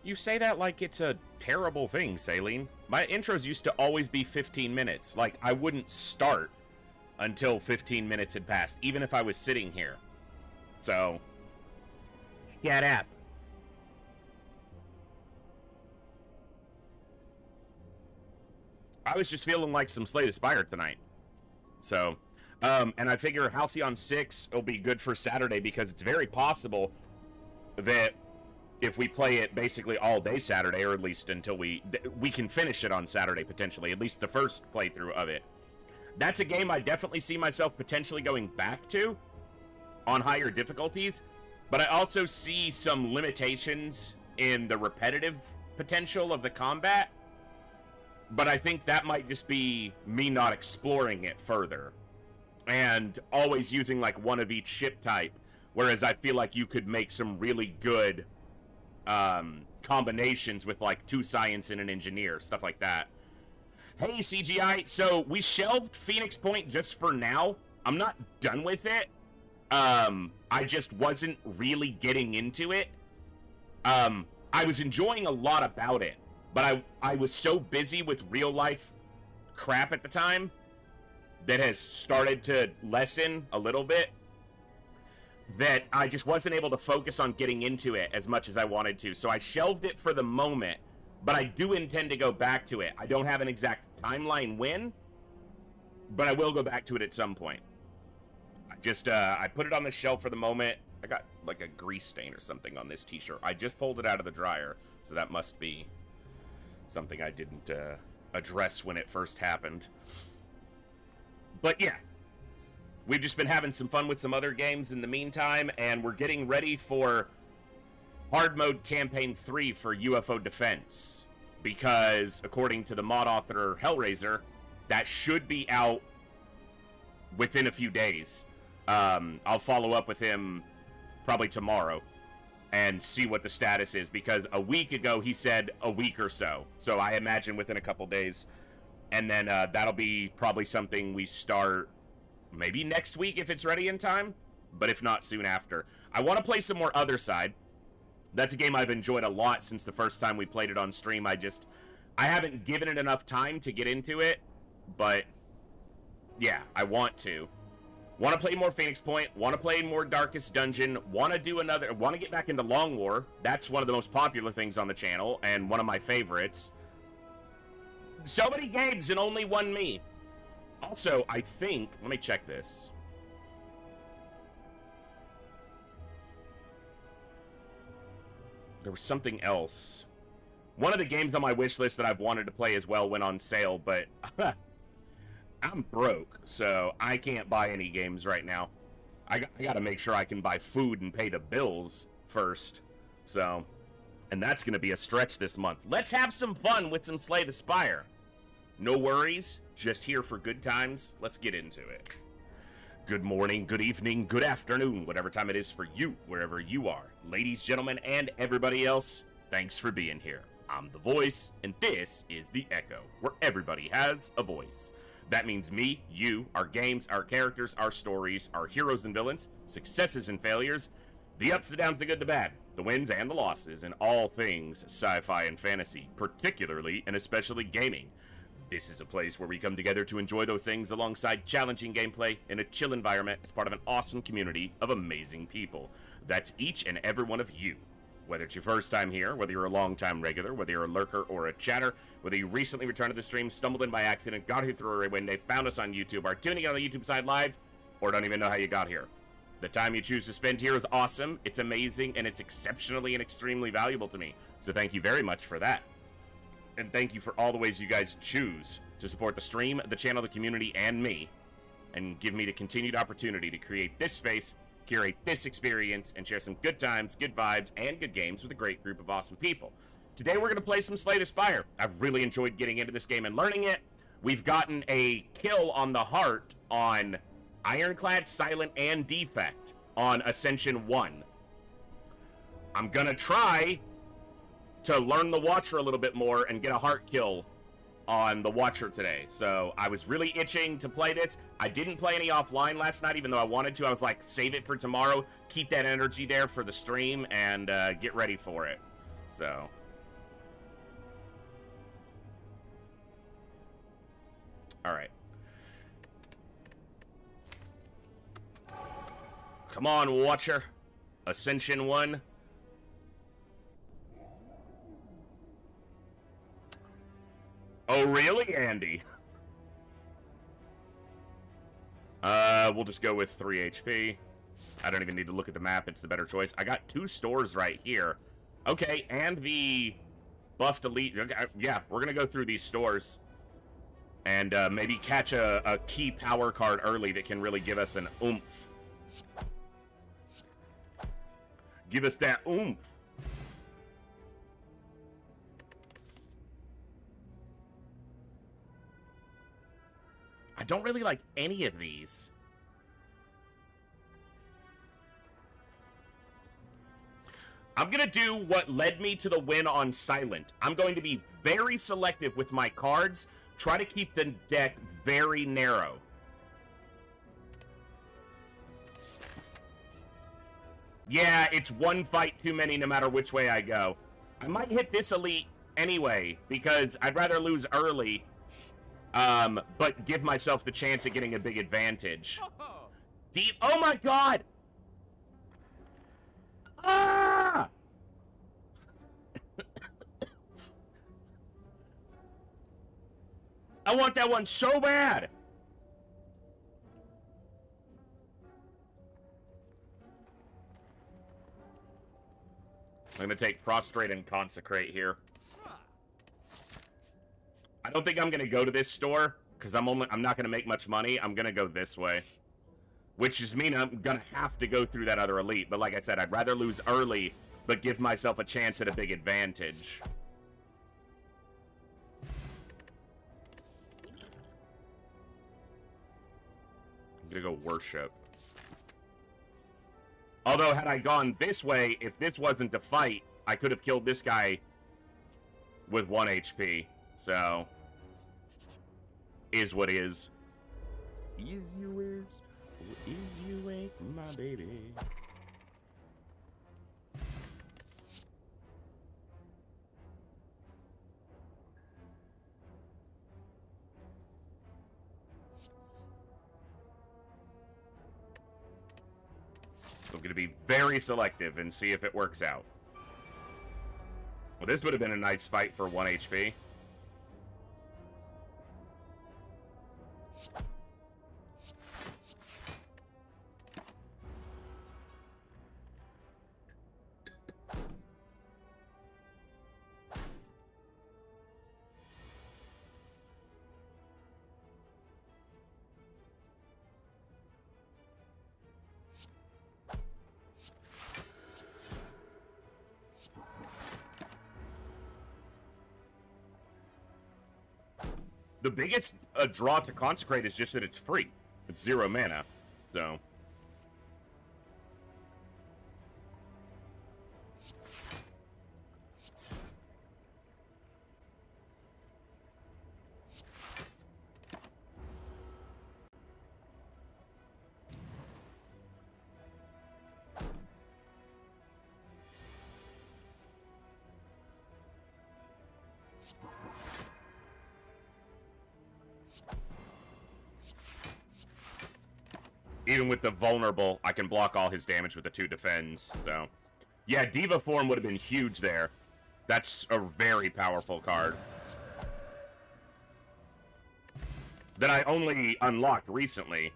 You say that like it's a terrible thing, Saline. My intros used to always be 15 minutes. Like, I wouldn't start until 15 minutes had passed, even if I was sitting here. So, shut up. I was just feeling like some Slay the Spire tonight. So, and I figure Halcyon 6 will be good for Saturday because it's very possible that if we play it basically all day Saturday, or at least until we can finish it on Saturday potentially, at least the first playthrough of it. That's a game I definitely see myself potentially going back to on higher difficulties, but I also see some limitations in the repetitive potential of the combat. But I think that might just be me not exploring it further and always using like one of each ship type, whereas I feel like you could make some really good combinations with like 2 science and an engineer, stuff like that. Hey CGI, so we shelved Phoenix Point just for now. I'm not done with it. I just wasn't really getting into it. I was enjoying a lot about it, but I was so busy with real life crap at the time that has started to lessen a little bit, that I just wasn't able to focus on getting into it as much as I wanted to. So I shelved it for the moment, but I do intend to go back to it. I don't have an exact timeline when, but I will go back to it at some point. I put it on the shelf for the moment. I got like a grease stain or something on this t-shirt. I just pulled it out of the dryer, so that must be something I didn't address when it first happened. But yeah, we've just been having some fun with some other games in the meantime, and we're getting ready for Hard Mode Campaign 3 for UFO Defense, because according to the mod author Hellraiser, that should be out within a few days. I'll follow up with him probably tomorrow and see what the status is, because a week ago he said a week or so. So I imagine within a couple days. And then that'll be probably something we start maybe next week if it's ready in time, but if not, soon after. I want to play some more Other Side. That's a game I've enjoyed a lot since the first time we played it on stream. I haven't given it enough time to get into it, but yeah, I want to. Want to play more Phoenix Point, want to play more Darkest Dungeon, want to get back into Long War. That's one of the most popular things on the channel, and one of my favorites. So many games and only one me. Also, I think, let me check this. There was something else. One of the games on my wish list that I've wanted to play as well went on sale, but I'm broke, so I can't buy any games right now. I gotta make sure I can buy food and pay the bills first. So, and that's gonna be a stretch this month. Let's have some fun with some Slay the Spire. No worries, just here for good times. Let's get into it. Good morning, good evening, good afternoon, whatever time it is for you, wherever you are. Ladies, gentlemen, and everybody else, thanks for being here. I'm The Voice, and this is The Echo, where everybody has a voice. That means me, you, our games, our characters, our stories, our heroes and villains, successes and failures, the ups, the downs, the good, the bad, the wins and the losses, and all things sci-fi and fantasy, particularly and especially gaming. This is a place where we come together to enjoy those things alongside challenging gameplay in a chill environment as part of an awesome community of amazing people. That's each and every one of you. Whether it's your first time here, whether you're a long-time regular, whether you're a lurker or a chatter, whether you recently returned to the stream, stumbled in by accident, got here through a window, found us on YouTube, are tuning in on the YouTube side live, or don't even know how you got here. The time you choose to spend here is awesome, it's amazing, and it's exceptionally and extremely valuable to me. So thank you very much for that. And thank you for all the ways you guys choose to support the stream, the channel, the community, and me, and give me the continued opportunity to create this space, curate this experience, and share some good times, good vibes, and good games with a great group of awesome people. Today we're going to play some Slay the Spire. I've really enjoyed getting into this game and learning it. We've gotten a kill on the heart on Ironclad, Silent, and Defect on Ascension 1. I'm going to try to learn the Watcher a little bit more and get a heart kill on the Watcher today. So I was really itching to play this. I didn't play any offline last night, even though I wanted to. I was like, save it for tomorrow, keep that energy there for the stream, and get ready for it. So Alright. Come on, Watcher. Ascension 1. Oh, really, Andy? We'll just go with 3 HP. I don't even need to look at the map. It's the better choice. I got 2 stores right here. Okay, and the buffed elite. Yeah, we're going to go through these stores. And maybe catch a key power card early that can really give us an oomph. Give us that oomph. I don't really like any of these. I'm going to do what led me to the win on Silent. I'm going to be very selective with my cards. Try to keep the deck very narrow. Yeah, it's one fight too many no matter which way I go. I might hit this elite anyway, because I'd rather lose early, but give myself the chance at getting a big advantage. Oh my god! Ah! I want that one so bad! I'm gonna take Prostrate and Consecrate here. I don't think I'm gonna go to this store, because I'm not gonna make much money. I'm gonna go this way. Which just means I'm gonna have to go through that other elite. But like I said, I'd rather lose early, but give myself a chance at a big advantage. I'm gonna go Worship. Although, had I gone this way, if this wasn't a fight, I could have killed this guy with 1 HP. So, is what is. Is you is, or is you ain't my baby. I'm going to be very selective and see if it works out. Well, this would have been a nice fight for 1 HP. The biggest draw to Consecrate is just that it's free. It's 0 mana, so... Even with the vulnerable, I can block all his damage with the 2 defends, so... Yeah, Diva form would have been huge there. That's a very powerful card. That I only unlocked recently.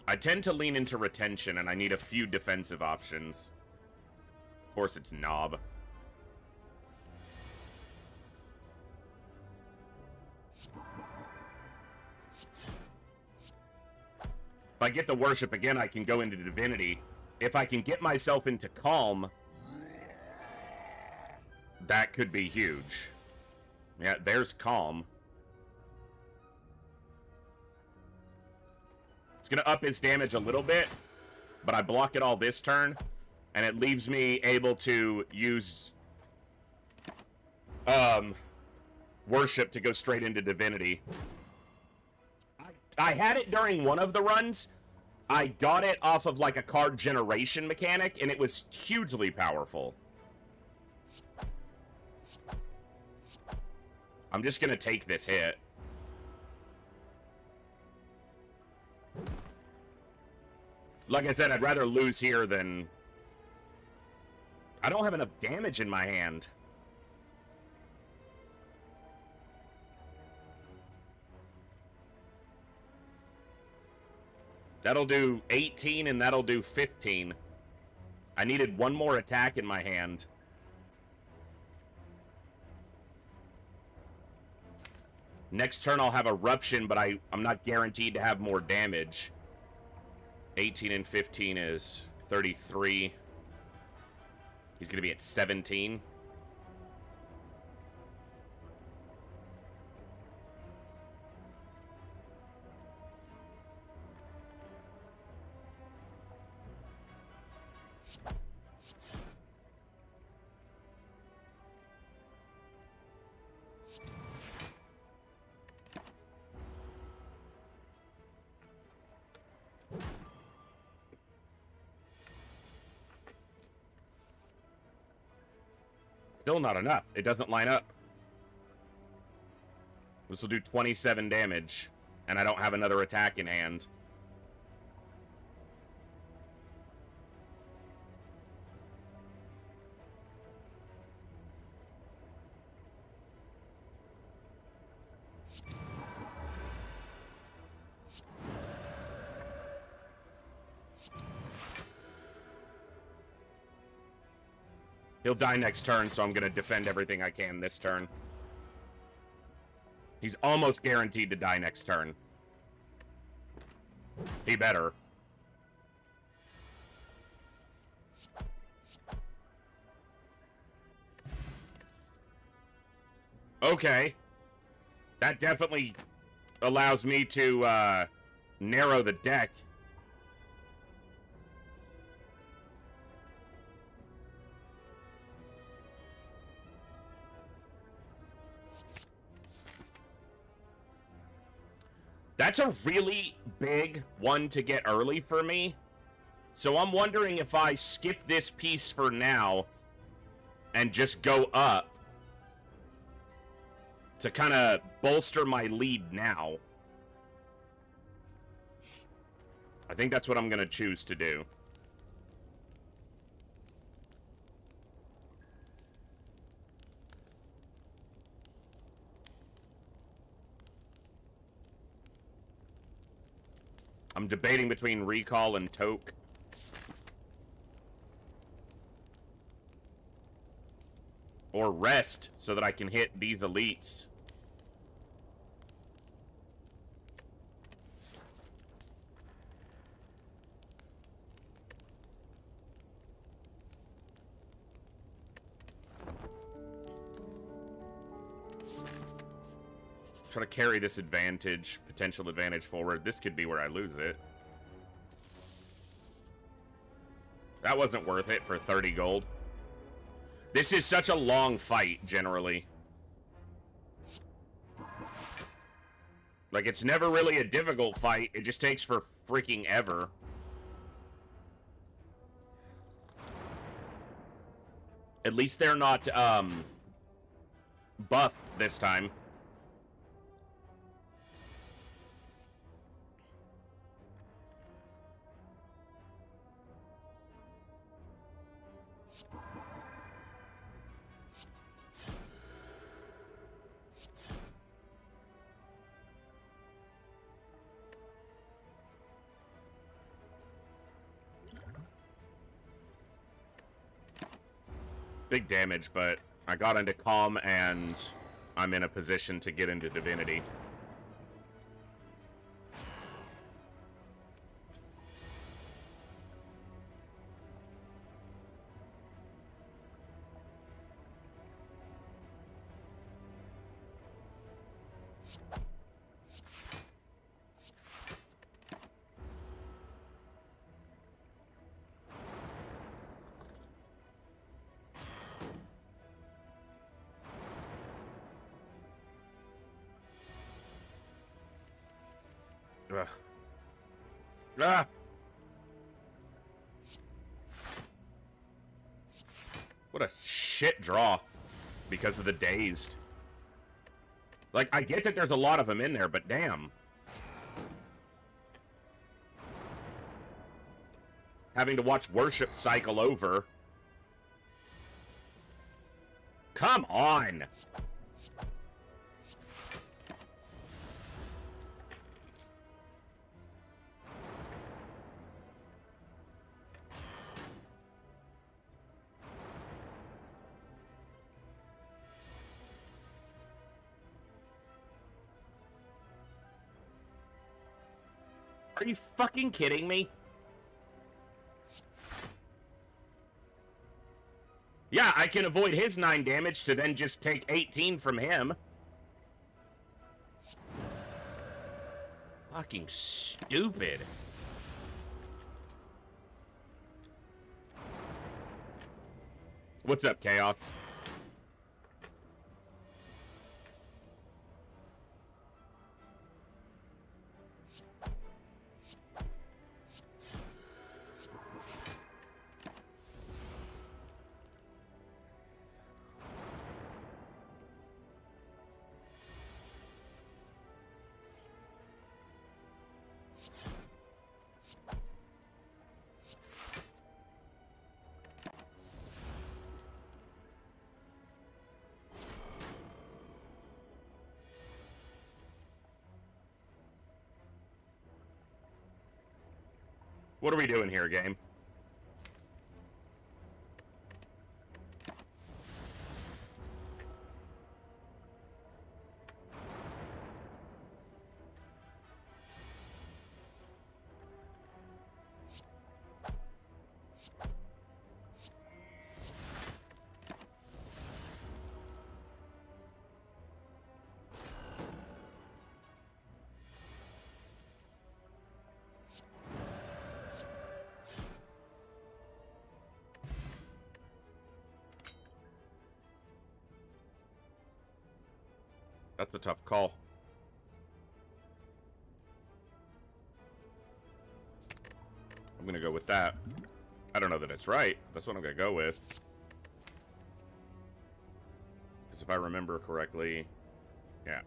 I tend to lean into retention, and I need a few defensive options. Of course, it's Knob. If I get the Worship again, I can go into Divinity. If I can get myself into Calm, that could be huge. Yeah, there's Calm. It's going to up his damage a little bit, but I block it all this turn, and it leaves me able to use Worship to go straight into Divinity. I had it during one of the runs. I got it off of like a card generation mechanic, and it was hugely powerful. I'm just gonna take this hit. Like I said, I'd rather lose here than... I don't have enough damage in my hand. That'll do 18 and that'll do 15. I needed one more attack in my hand. Next turn I'll have Eruption, but I'm not guaranteed to have more damage. 18 and 15 is 33. He's going to be at 17. Still not enough. It doesn't line up. This will do 27 damage, and I don't have another attack in hand. He'll die next turn, so I'm going to defend everything I can this turn. He's almost guaranteed to die next turn. He better. Okay. That definitely allows me to narrow the deck. That's a really big one to get early for me. So I'm wondering if I skip this piece for now and just go up to kind of bolster my lead now. I think that's what I'm going to choose to do. I'm debating between Recall and Toke. Or Rest, so that I can hit these elites. Try to carry this advantage, potential advantage forward. This could be where I lose it. That wasn't worth it for 30 gold. This is such a long fight, generally. Like, it's never really a difficult fight. It just takes for freaking ever. At least they're not, buffed this time. Big damage, but I got into Calm, and I'm in a position to get into Divinity. Ugh. Ah! What a shit draw because of the dazed. Like, I get that there's a lot of them in there, but damn. Having to watch worship cycle over. Come on! Are you fucking kidding me? Yeah, I can avoid his 9 damage to then just take 18 from him. Fucking stupid. What's up, Chaos? What are we doing here, game? That's a tough call. I'm gonna go with that. I don't know that it's right. That's what I'm gonna go with. Because if I remember correctly, yeah.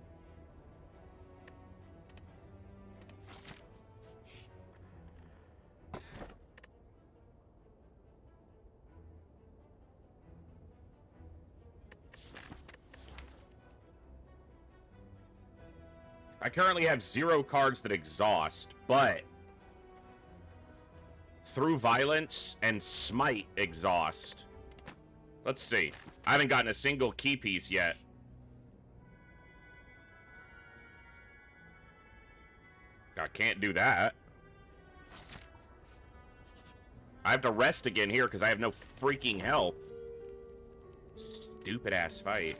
I currently have 0 cards that exhaust, but through violence and smite exhaust. Let's see. I haven't gotten a single key piece yet. I can't do that. I have to rest again here because I have no freaking health. Stupid ass fight.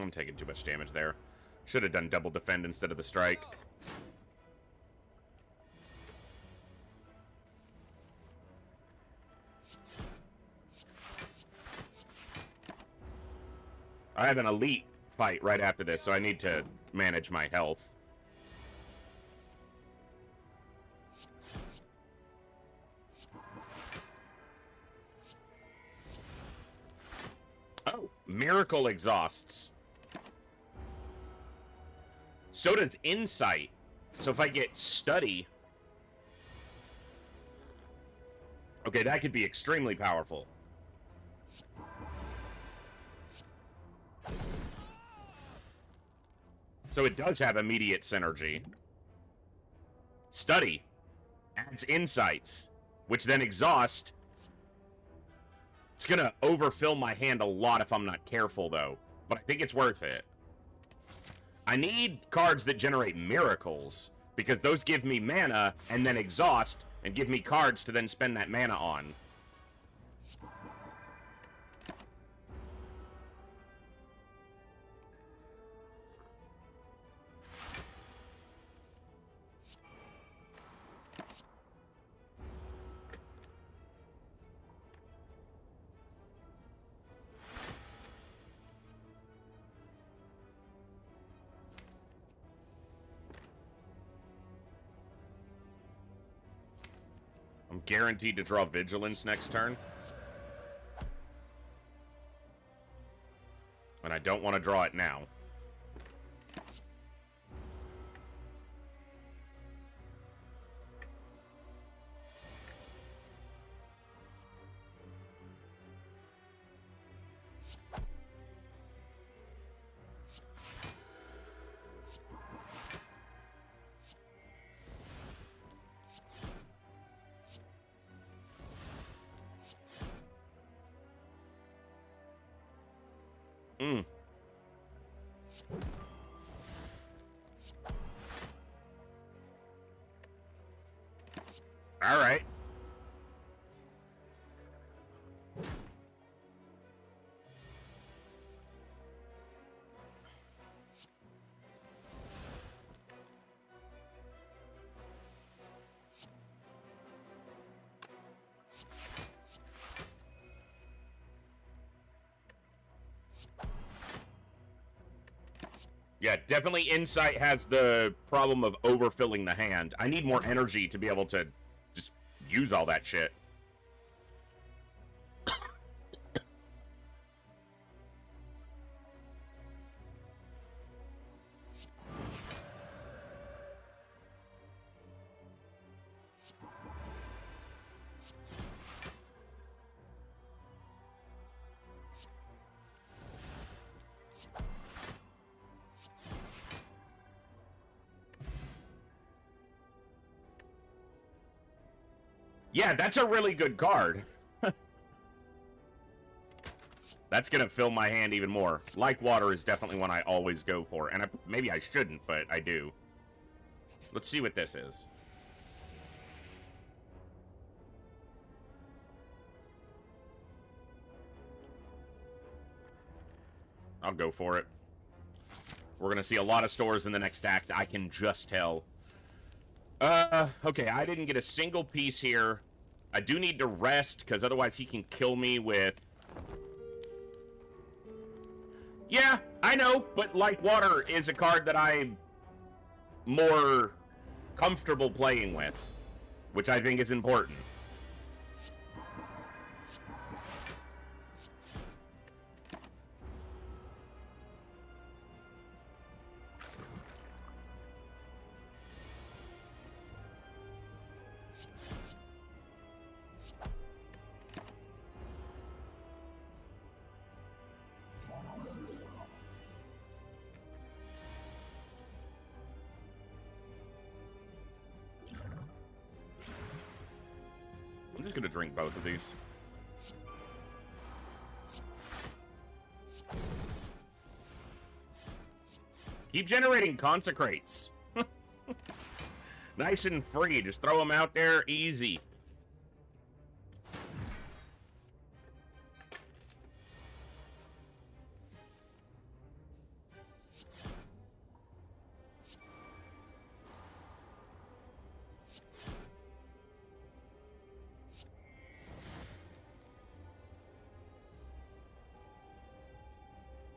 I'm taking too much damage there. Should have done double defend instead of the strike. I have an elite fight right after this, so I need to manage my health. Oh, Miracle exhausts. So does Insight. So if I get Study... Okay, that could be extremely powerful. So it does have immediate synergy. Study adds Insights, which then exhaust. It's gonna overfill my hand a lot if I'm not careful, though. But I think it's worth it. I need cards that generate miracles, because those give me mana and then exhaust, and give me cards to then spend that mana on. I'm guaranteed to draw Vigilance next turn. And I don't want to draw it now. All right. Yeah, definitely Insight has the problem of overfilling the hand. I need more energy to be able to just use all that shit. Yeah, that's a really good card. That's gonna fill my hand even more. Like Water is definitely one I always go for, and maybe I shouldn't, but I do. Let's see what this is. I'll go for it. We're gonna see a lot of stores in the next act, I can just tell. Okay, I didn't get a single piece here. I do need to rest, because otherwise he can kill me with... Yeah, I know, but Like Water is a card that I'm more comfortable playing with, which I think is important. I'm just gonna drink both of these. Keep generating Consecrates. Nice and free. Just throw them out there, easy.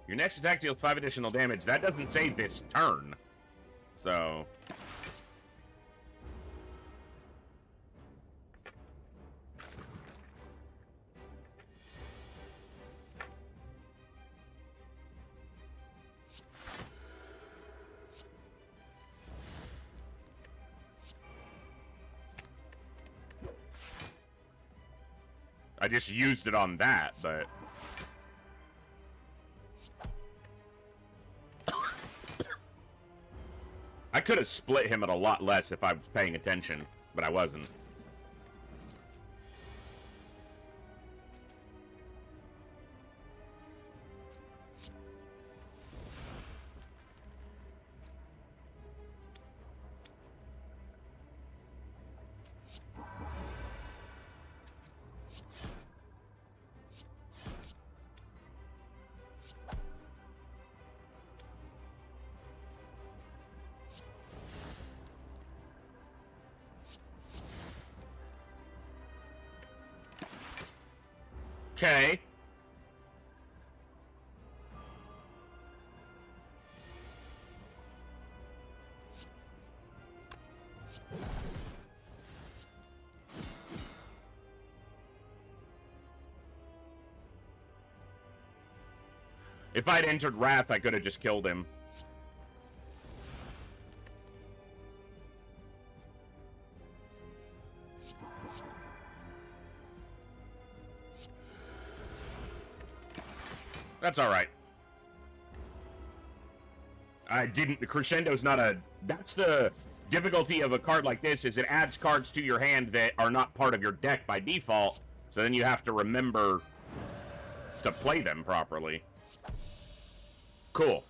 Your next attack deals 5 additional damage. That doesn't say this turn. So... I just used it on that, but... I could have split him at a lot less if I was paying attention, but I wasn't. Okay. If I'd entered Wrath, I could have just killed him. That's alright. I didn't... The Crescendo's not a... That's the difficulty of a card like this, is it adds cards to your hand that are not part of your deck by default, so then you have to remember to play them properly. Cool.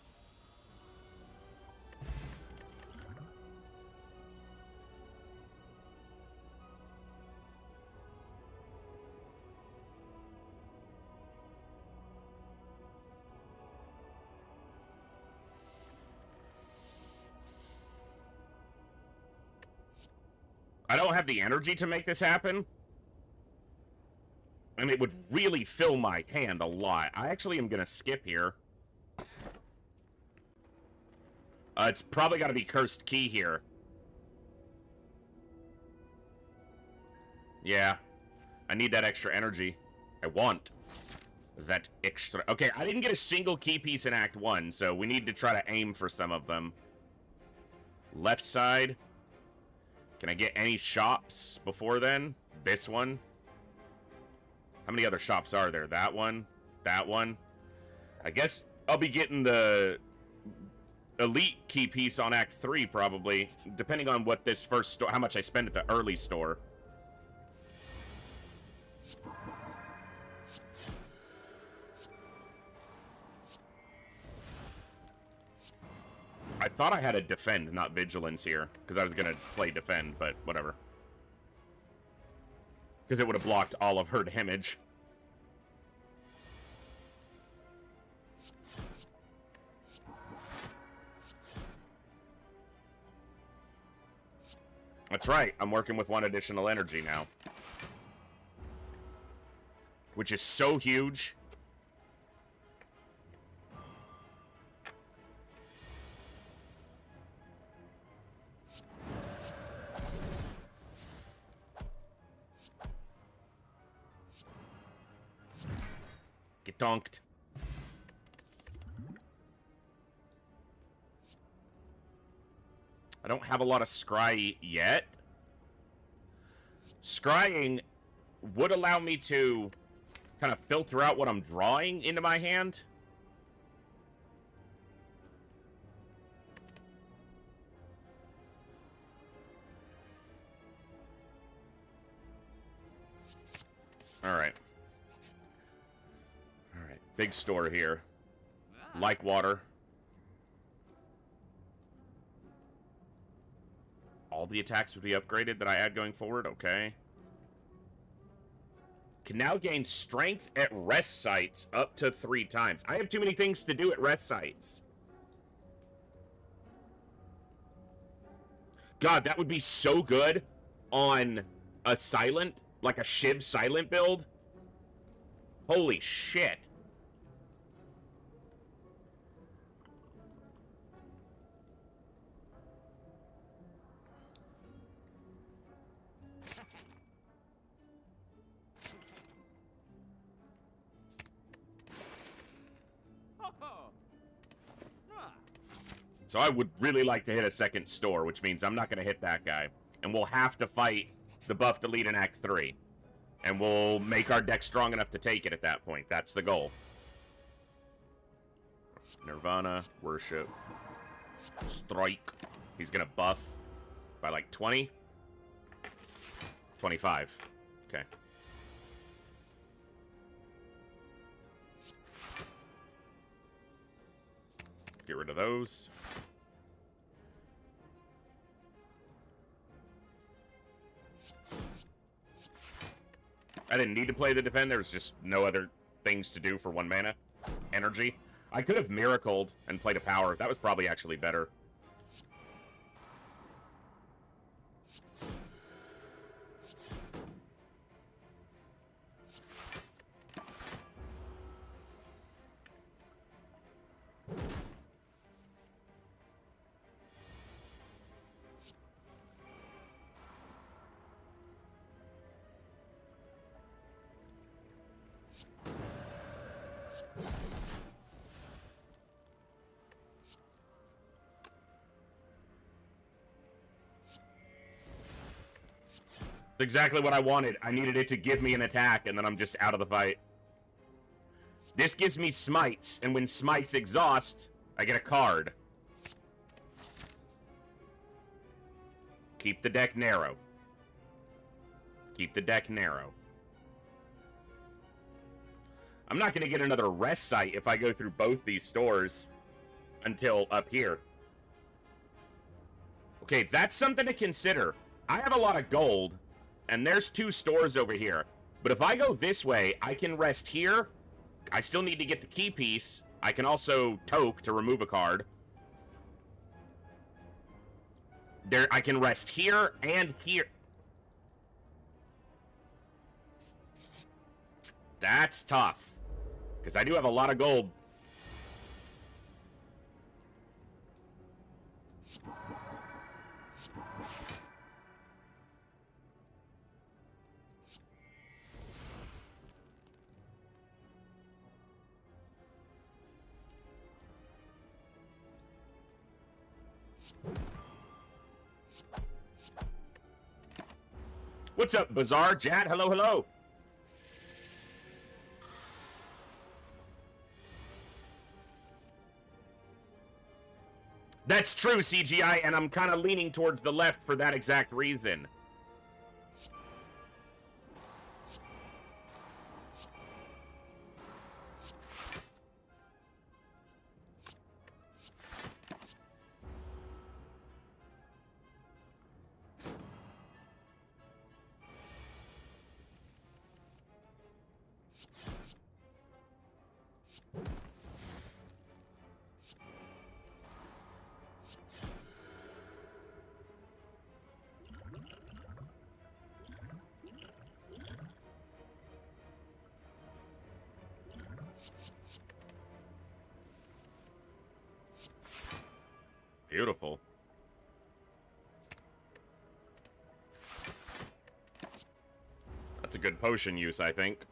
I don't have the energy to make this happen. And it would really fill my hand a lot. I actually am going to skip here. It's probably got to be Cursed Key here. Yeah. I need that extra energy. I want that extra... Okay, I didn't get a single key piece in Act 1, so we need to try to aim for some of them. Left side. Can I get any shops before then? This one? How many other shops are there? That one? That one? I guess I'll be getting the elite key piece on Act 3, probably. Depending on what this first store... How much I spend at the early store. I thought I had a defend, not vigilance here, because I was going to play defend, but whatever. Because it would have blocked all of her damage. That's right, I'm working with 1 additional energy now. Which is so huge. Get donked. I don't have a lot of scry yet. Scrying would allow me to kind of filter out what I'm drawing into my hand. Alright. Alright, big store here. Like water. All the attacks would be upgraded that I add going forward? Okay. Can now gain strength at rest sites up to 3 times. I have too many things to do at rest sites. God, that would be so good on a silent, like a Shiv silent build. Holy shit. So I would really like to hit a second store, which means I'm not going to hit that guy. And we'll have to fight the buffed elite in Act 3. And we'll make our deck strong enough to take it at that point. That's the goal. Nirvana, Worship, Strike. He's going to buff by like 20? 25. Okay. Get rid of those. I didn't need to play the defend. There was just no other things to do for 1 mana. Energy. I could have miracled and played a power. That was probably actually better. exactly what I wanted. I needed it to give me an attack, and then I'm just out of the fight. This gives me smites, and when smites exhaust, I get a card. Keep the deck narrow. Keep the deck narrow. I'm not going to get another rest site if I go through both these stores until up here. Okay, that's something to consider. I have a lot of gold, and there's 2 stores over here. But if I go this way, I can rest here. I still need to get the key piece. I can also toke to remove a card. There, I can rest here and here. That's tough, because I do have a lot of gold. What's up, Bazaar? Jad, hello, hello. That's true, CGI, and I'm kind of leaning towards the left for that exact reason. Beautiful. That's a good potion use, I think.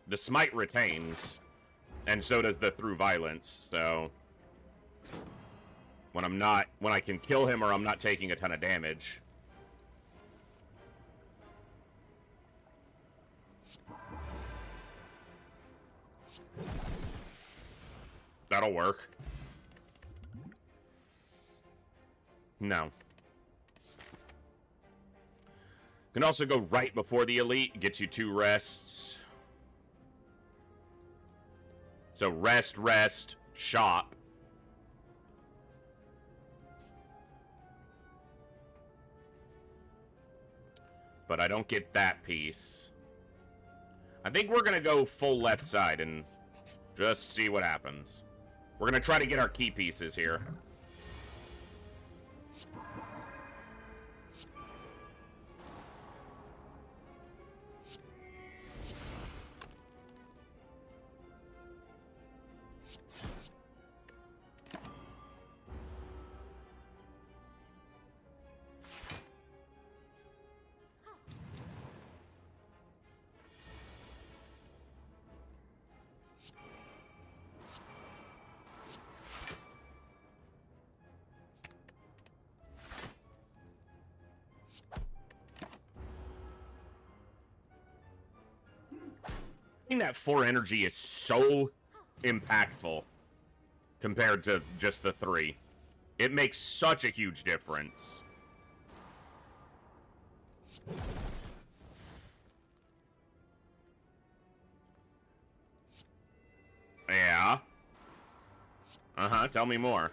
The smite retains, and so does the through violence, so when I can kill him or I'm not taking a ton of damage. That'll work. No. Can also go right before the elite, get you 2 rests. So rest, rest, shop. But I don't get that piece. I think we're going to go full left side and just see what happens. We're going to try to get our key pieces here. That 4 energy is so impactful compared to just the 3. It makes such a huge difference. Yeah. Uh-huh, tell me more.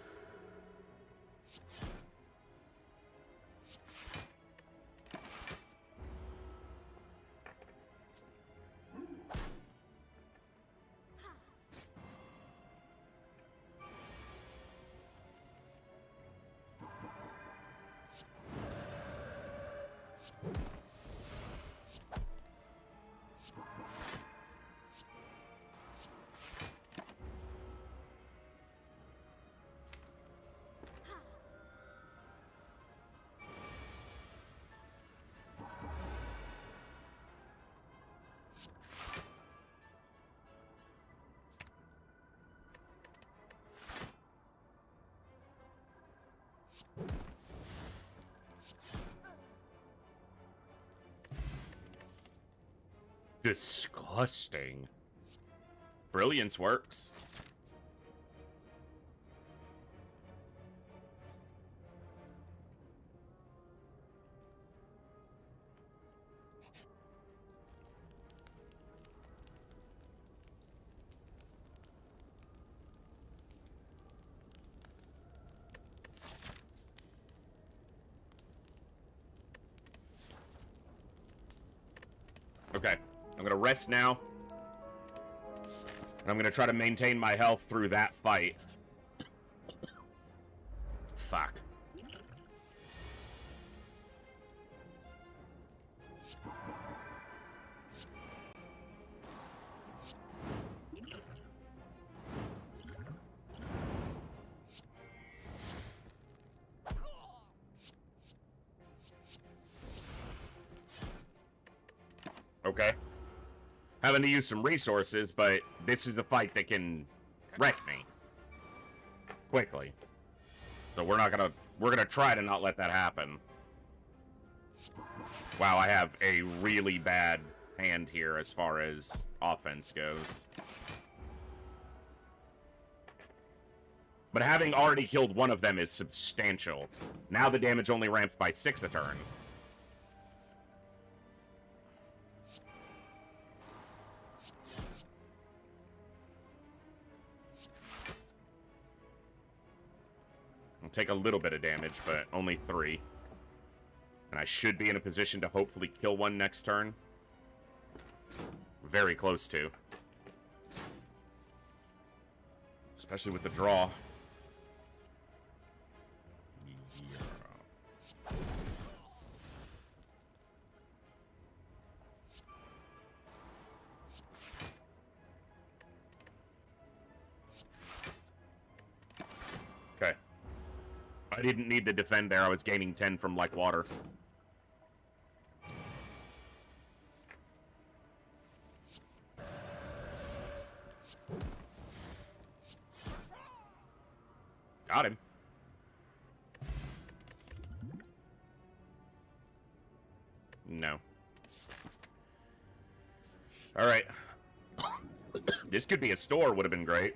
Disgusting. Brilliance works. Okay, I'm gonna rest now. And I'm gonna try to maintain my health through that fight. Fuck. Okay. Having to use some resources, but this is the fight that can wreck me quickly. So we're gonna try to not let that happen. Wow, I have a really bad hand here as far as offense goes. But having already killed one of them is substantial. Now the damage only ramps by 6 a turn. Take a little bit of damage, but only 3. And I should be in a position to hopefully kill one next turn. Very close to. Especially with the draw. Okay. I didn't need to defend there. I was gaining 10 from like water. Got him. No. All right. This could be a store, would have been great.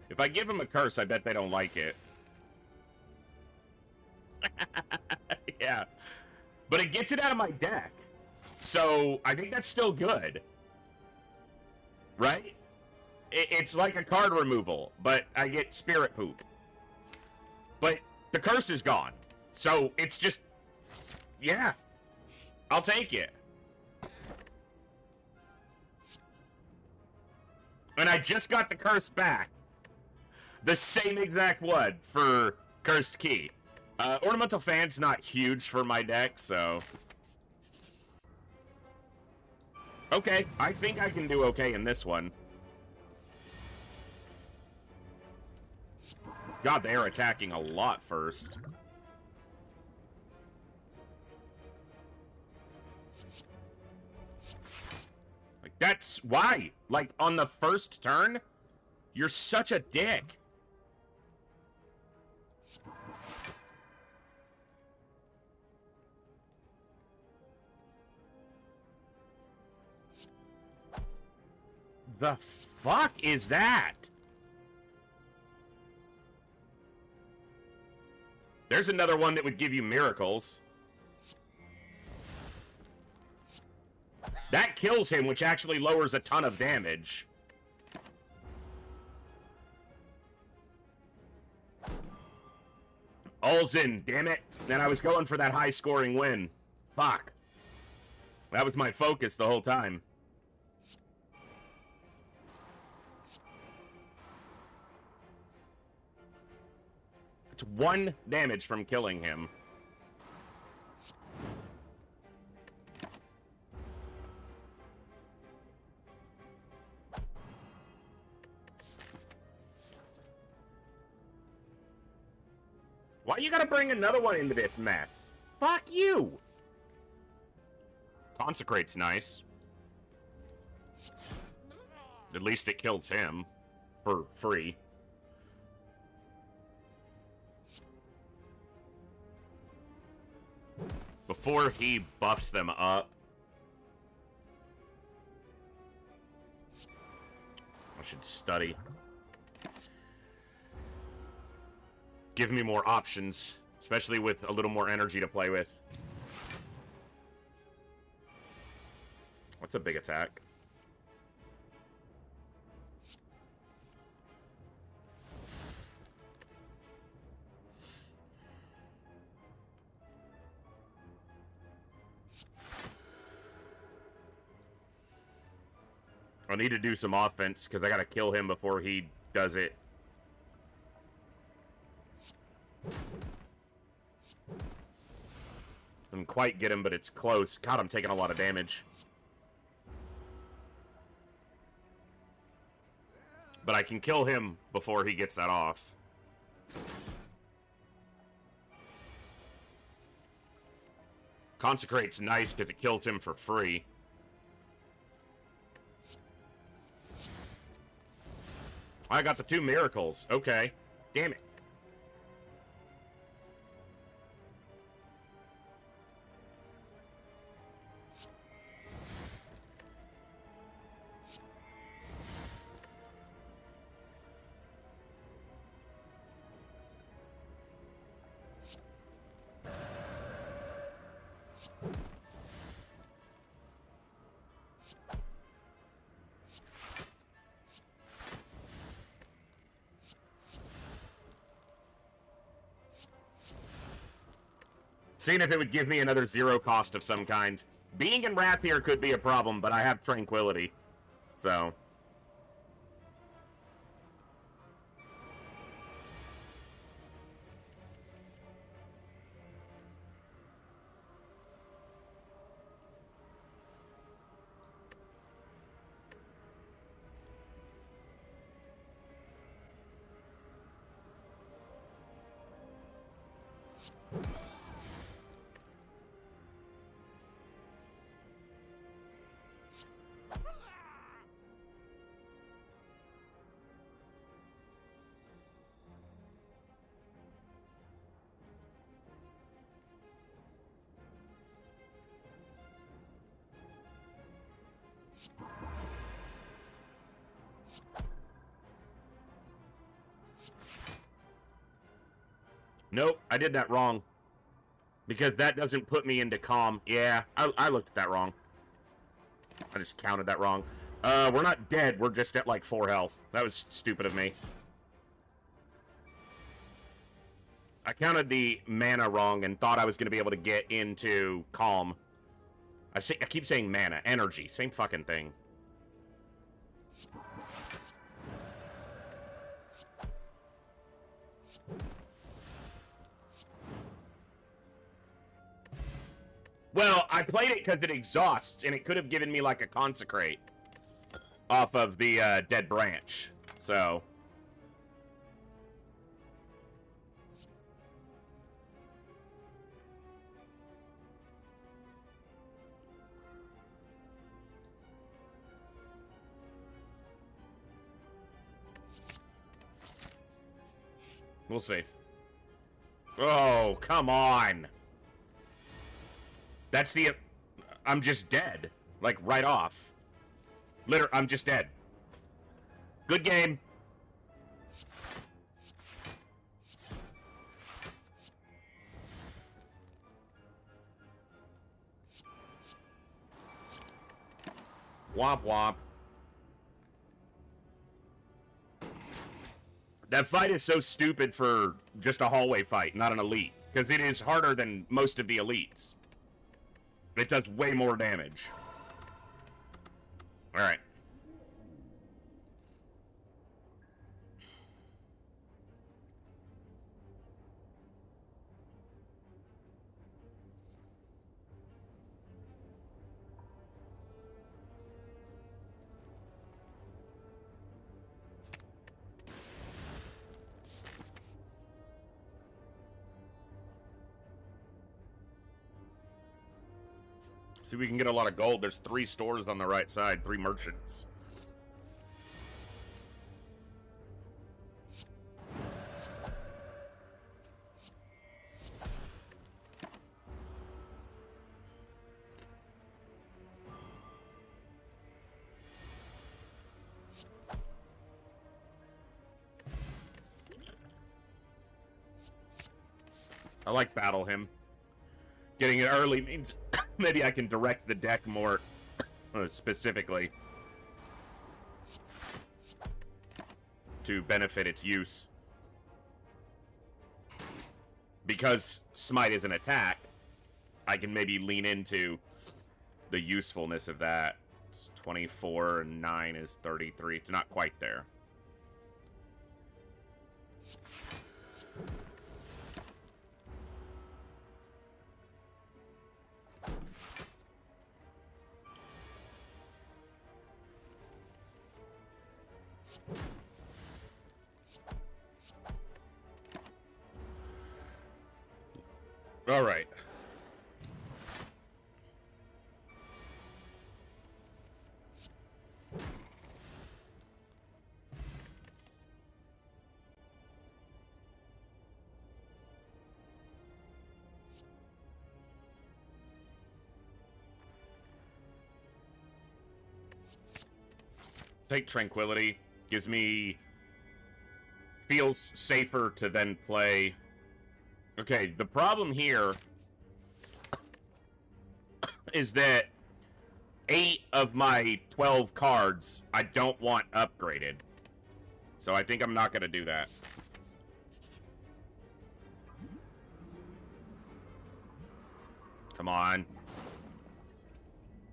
If I give them a curse, I bet they don't like it. Yeah. But it gets it out of my deck. So, I think that's still good. Right? It's like a card removal, but I get spirit poop. But the curse is gone. So, it's just... Yeah. I'll take it. And I just got the curse back. The same exact one for Cursed Key. Ornamental Fan's not huge for my deck, so... Okay, I think I can do okay in this one. God, they are attacking a lot first. Like, that's... Why? Like, on the first turn? You're such a dick. The fuck is that? There's another one that would give you miracles. That kills him, which actually lowers a ton of damage. All's in, damn it. And I was going for that high-scoring win. Fuck. That was my focus the whole time. It's 1 damage from killing him. Why you gotta bring another one into this mess? Fuck you! Consecrate's nice. At least it kills him. For free. before he buffs them up. I should study. Give me more options, especially with a little more energy to play with. What's a big attack? I need to do some offense because I gotta kill him before he does it. Didn't quite get him, but it's close. God, I'm taking a lot of damage. But I can kill him before he gets that off. Consecrate's nice because it kills him for free. I got the 2 miracles. Okay. Damn it. Seeing if it would give me another 0 cost of some kind. Being in Wrath here could be a problem, but I have Tranquility. So. Nope, I did that wrong. Because that doesn't put me into calm. Yeah, I looked at that wrong. I just counted that wrong. We're not dead. We're just at like 4 health. That was stupid of me. I counted the mana wrong and thought I was going to be able to get into calm. I keep saying mana. Energy. Same fucking thing. Well, I played it because it exhausts, and it could have given me, like, a Consecrate off of the Dead Branch. So. We'll see. Oh, come on. That's the... I'm just dead. Like, right off. Literally, I'm just dead. Good game. Womp womp. That fight is so stupid for just a hallway fight, not an elite. Because it is harder than most of the elites. It does way more damage. Alright. See, we can get a lot of gold. There's 3 stores on the right side, 3 merchants. I like battle him. Getting it early means maybe I can direct the deck more specifically to benefit its use. Because Smite is an attack, I can maybe lean into the usefulness of that. It's 24 and 9 is 33. It's not quite there. All right. Take Tranquility. Gives me... Feels safer to then play... Okay, the problem here... is that 8 of my 12 cards I don't want upgraded. So I think I'm not going to do that. Come on.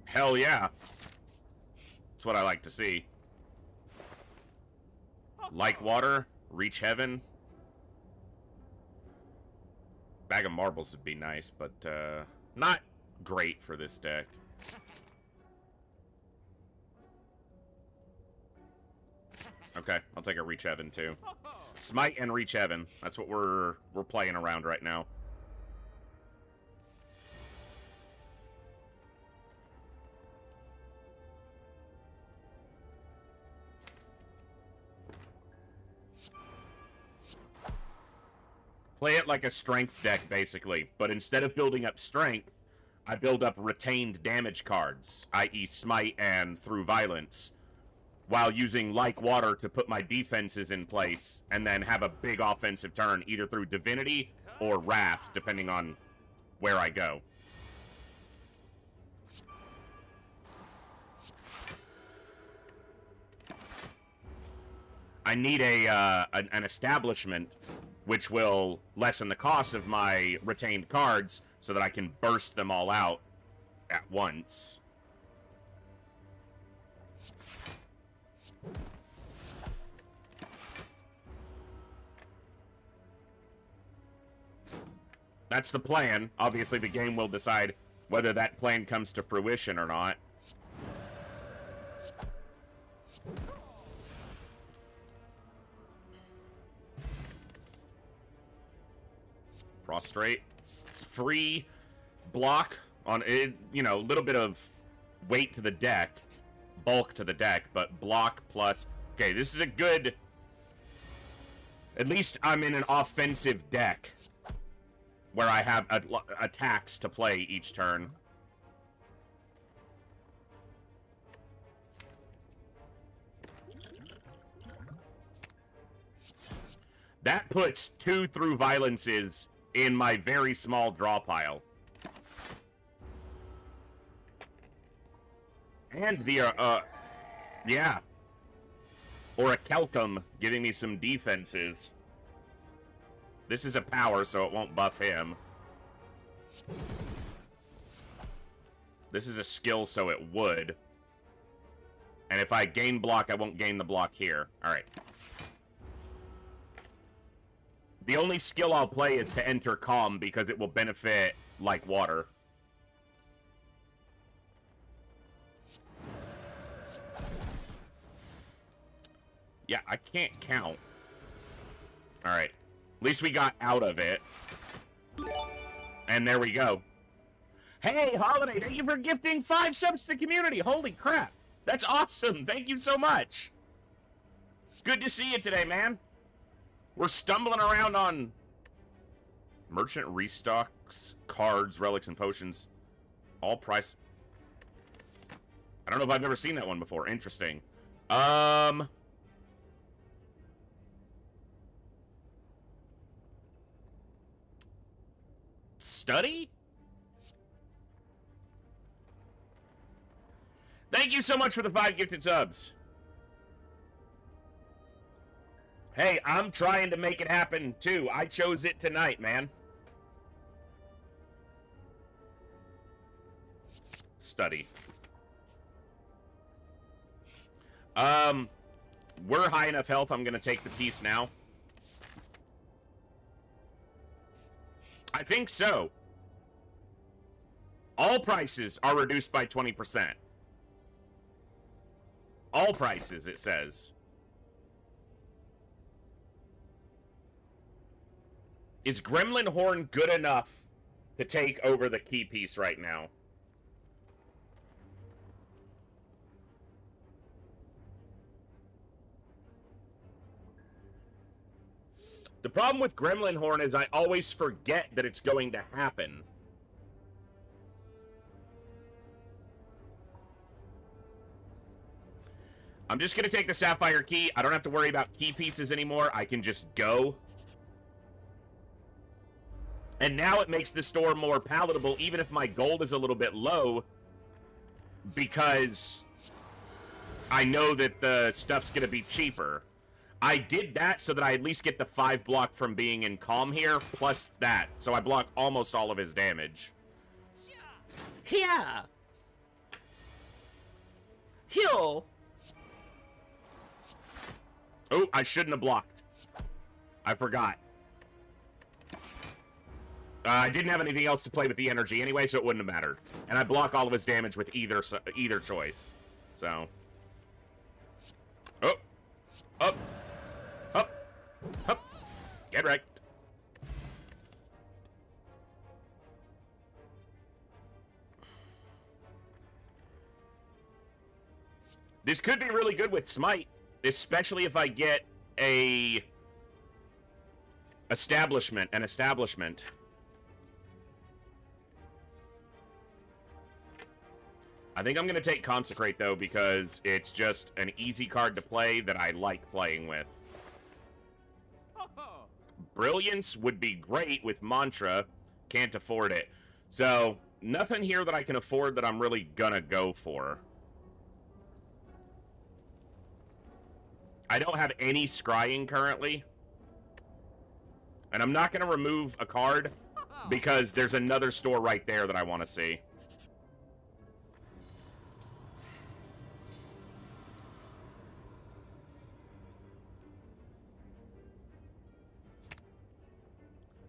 Hell yeah. That's what I like to see. Like water, reach heaven. Bag of marbles would be nice, but not great for this deck. Okay, I'll take a reach heaven too. Smite and reach heaven. That's what we're playing around right now. Play it like a strength deck, basically. But instead of building up strength, I build up retained damage cards, i.e. Smite and Through Violence, while using Like Water to put my defenses in place, and then have a big offensive turn, either through Divinity or Wrath, depending on where I go. I need an establishment which will lessen the cost of my retained cards so that I can burst them all out at once. That's the plan. Obviously, the game will decide whether that plan comes to fruition or not. Prostrate. It's free block on it, you know, a little bit of weight to the deck, bulk to the deck, but block plus... Okay, this is a good... At least I'm in an offensive deck where I have attacks to play each turn. That puts 2 Through Violences in my very small draw pile. And the, yeah. Or a Kelcum giving me some defenses. This is a power, so it won't buff him. This is a skill, so it would. And if I gain block, I won't gain the block here. Alright. The only skill I'll play is to enter Calm, because it will benefit Like Water. Yeah, I can't count. Alright. At least we got out of it. And there we go. Hey, Holiday, thank you for gifting 5 subs to the community. Holy crap. That's awesome. Thank you so much. Good to see you today, man. We're stumbling around on merchant restocks, cards, relics, and potions. All price. I don't know if I've ever seen that one before. Interesting. Study? Thank you so much for the 5 gifted subs. Hey, I'm trying to make it happen, too. I chose it tonight, man. Study. We're high enough health. I'm going to take the piece now. I think so. All prices are reduced by 20%. All prices, it says. Is Gremlin Horn good enough to take over the key piece right now? The problem with Gremlin Horn is I always forget that it's going to happen. I'm just going to take the Sapphire Key. I don't have to worry about key pieces anymore. I can just go. And now it makes the store more palatable, even if my gold is a little bit low, because I know that the stuff's going to be cheaper. I did that so that I at least get the 5 block from being in calm here, plus that. So I block almost all of his damage. Yeah. Heal. Oh, I shouldn't have blocked. I forgot. I didn't have anything else to play with the energy anyway, so it wouldn't have mattered. And I block all of his damage with either choice. So. Oh. Up. Up. Up. Get wrecked. This could be really good with Smite, especially if I get an establishment. I think I'm going to take Consecrate, though, because it's just an easy card to play that I like playing with. Brilliance would be great with Mantra. Can't afford it. So, nothing here that I can afford that I'm really going to go for. I don't have any scrying currently. And I'm not going to remove a card because there's another store right there that I want to see.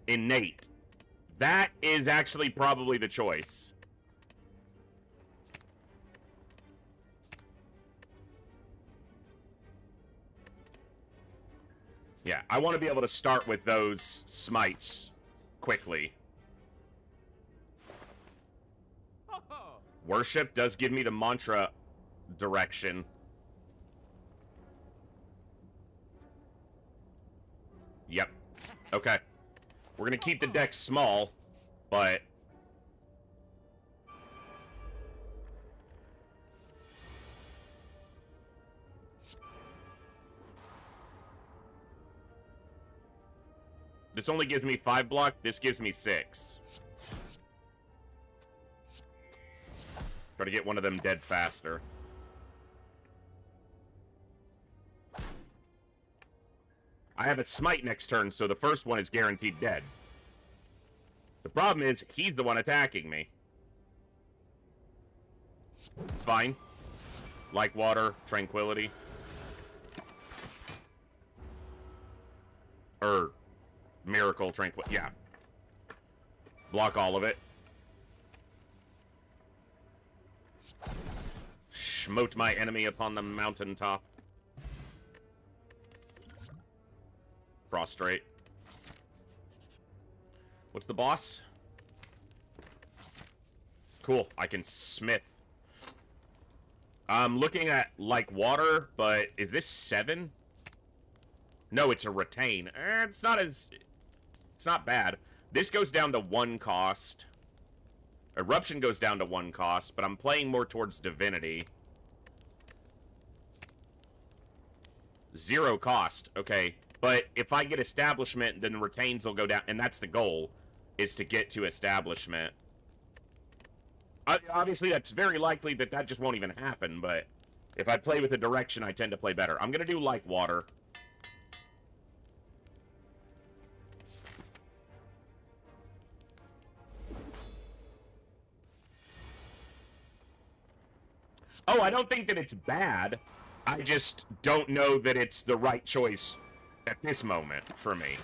Innate. That is actually probably the choice. Yeah, I want to be able to start with those smites quickly. Worship does give me the mantra direction. Yep. Okay. We're going to keep the deck small, but... This only gives me 5 block, this gives me 6. Try to get one of them dead faster. I have a smite next turn, so the first one is guaranteed dead. The problem is, he's the one attacking me. It's fine. Like water, tranquility. Miracle, tranquility. Yeah. Block all of it. Smote my enemy upon the mountaintop. Prostrate. What's the boss? Cool, I can smith. I'm looking at, like, water, but is this 7? No, it's a retain. It's not bad. This goes down to 1 cost. Eruption goes down to 1 cost, but I'm playing more towards Divinity. 0 cost, okay. But if I get Establishment, then retains will go down, and that's the goal. is to get to establishment. Obviously, that's very likely that that just won't even happen, but if I play with a direction, I tend to play better. I'm going to do like water. Oh, I don't think that it's bad. I just don't know that it's the right choice at this moment for me.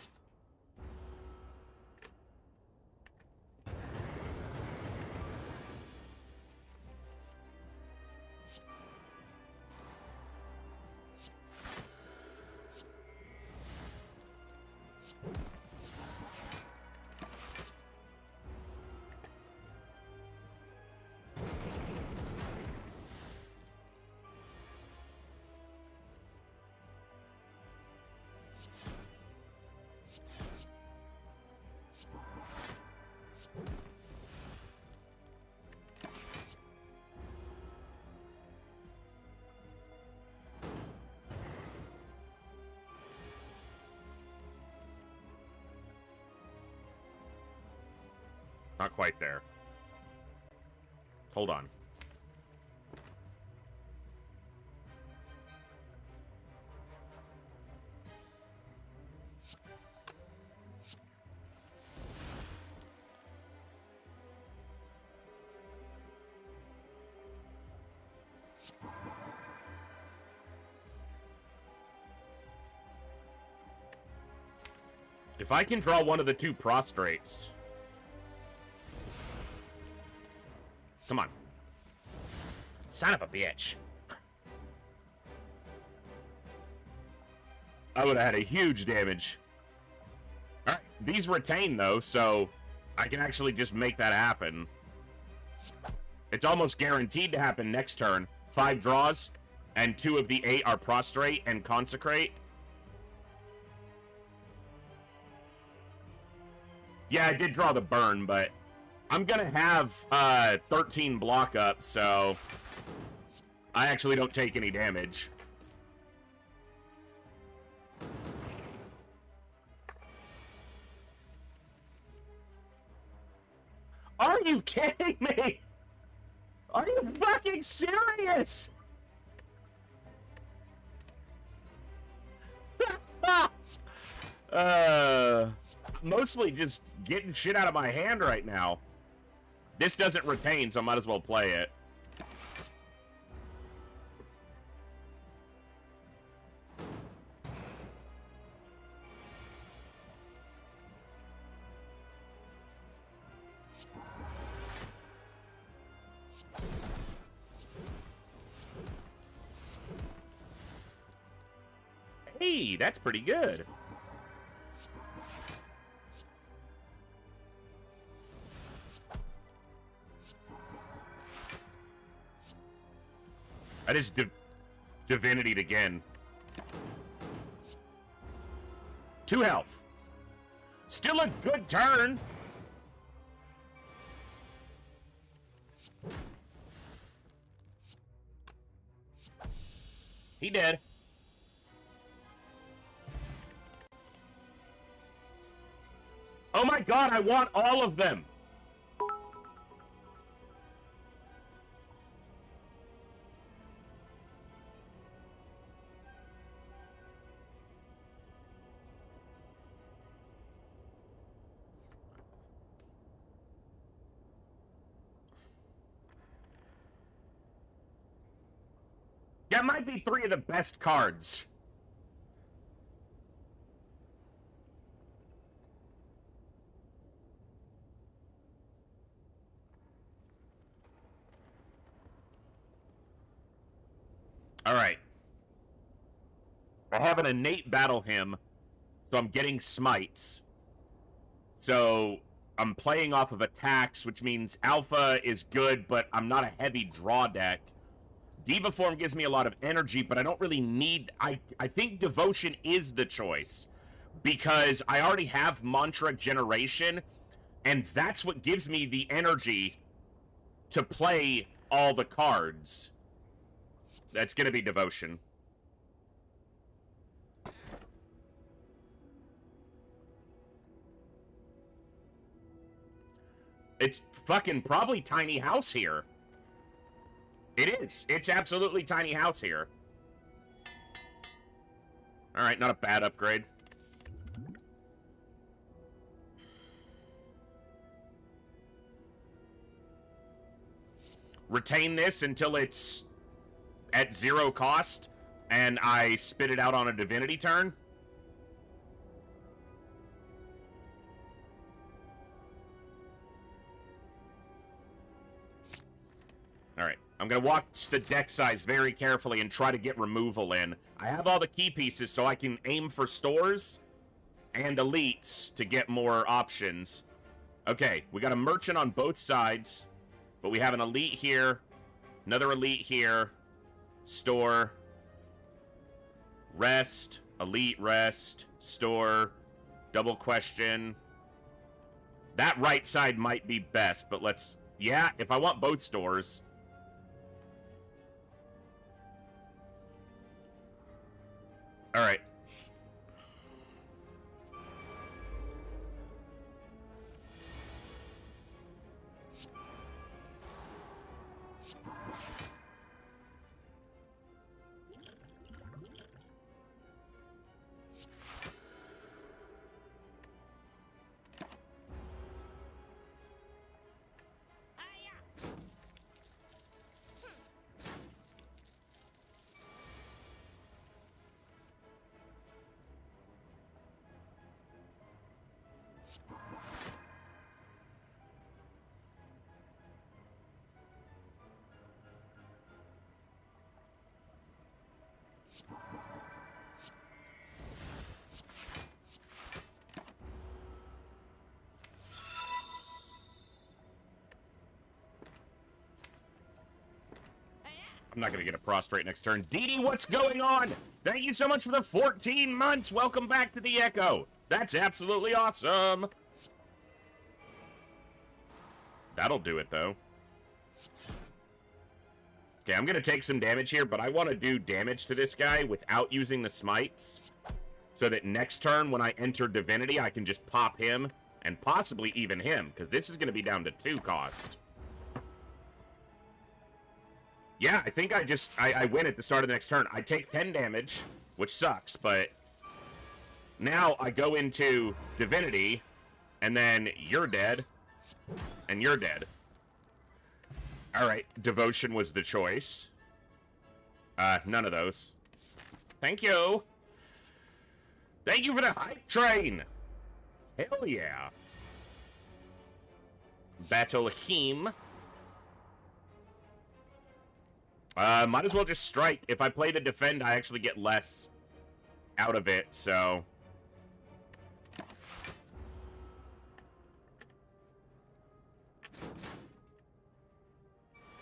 Not quite there. Hold on. If I can draw one of the two prostrates... Come on. Son of a bitch. I would have had a huge damage. Alright, these retain though, so I can actually just make that happen. It's almost guaranteed to happen next turn. 5 draws, and 2 of the 8 are prostrate and consecrate. Yeah, I did draw the burn, but I'm gonna have 13 block up, so I actually don't take any damage. Are you kidding me? Are you fucking serious? Mostly just getting shit out of my hand right now. This doesn't retain, so I might as well play it. Hey, that's pretty good. That is divinity again. 2 health. Still a good turn. He dead. Oh my god, I want all of them. That might be 3 of the best cards. Alright. I have an innate battle hymn, so I'm getting smites. So I'm playing off of attacks, which means alpha is good, but I'm not a heavy draw deck. Diva form gives me a lot of energy, but I don't really need... I think devotion is the choice, because I already have mantra generation, and that's what gives me the energy to play all the cards. That's gonna be devotion. It's fucking probably tiny house here. It is. It's absolutely tiny house here. Alright, not a bad upgrade. Retain this until it's at 0 cost, and I spit it out on a divinity turn. Alright, I'm going to watch the deck size very carefully and try to get removal in. I have all the key pieces so I can aim for stores and elites to get more options. Okay, we got a merchant on both sides, but we have an elite here, another elite here, store, rest, elite rest, store, double question. That right side might be best, but let's... Yeah, if I want both stores... Alright. I'm not going to get a prostrate next turn. Dee, what's going on? Thank you so much for the 14 months. Welcome back to the Echo. That's absolutely awesome. That'll do it, though. Okay, I'm going to take some damage here, but I want to do damage to this guy without using the smites, so that next turn, when I enter Divinity, I can just pop him, and possibly even him, because this is going to be down to 2 cost. Yeah, I think I win at the start of the next turn. I take 10 damage, which sucks, but now I go into Divinity, and then you're dead, and you're dead. Alright, Devotion was the choice. None of those. Thank you. Thank you for the hype train. Hell yeah. Battle Heme. Might as well just strike. If I play the defend, I actually get less out of it, so...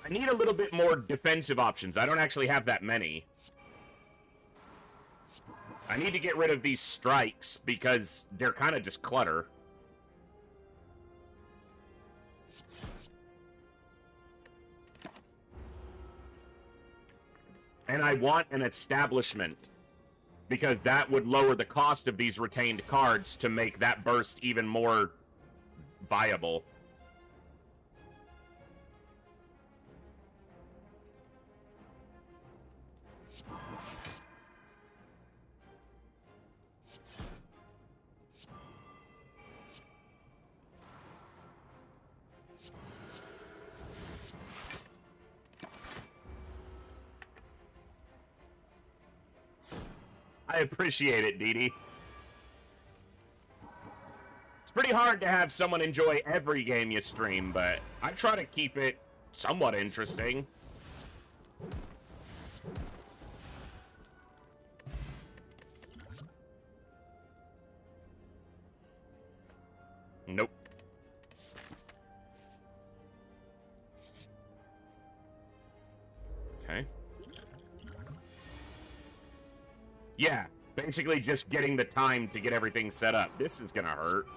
I need a little bit more defensive options. I don't actually have that many. I need to get rid of these strikes because they're kind of just clutter. And I want an establishment, because that would lower the cost of these retained cards to make that burst even more viable. I appreciate it, Dee. It's pretty hard to have someone enjoy every game you stream, but I try to keep it somewhat interesting. Nope. Okay. Yeah, basically just getting the time to get everything set up. This is gonna hurt.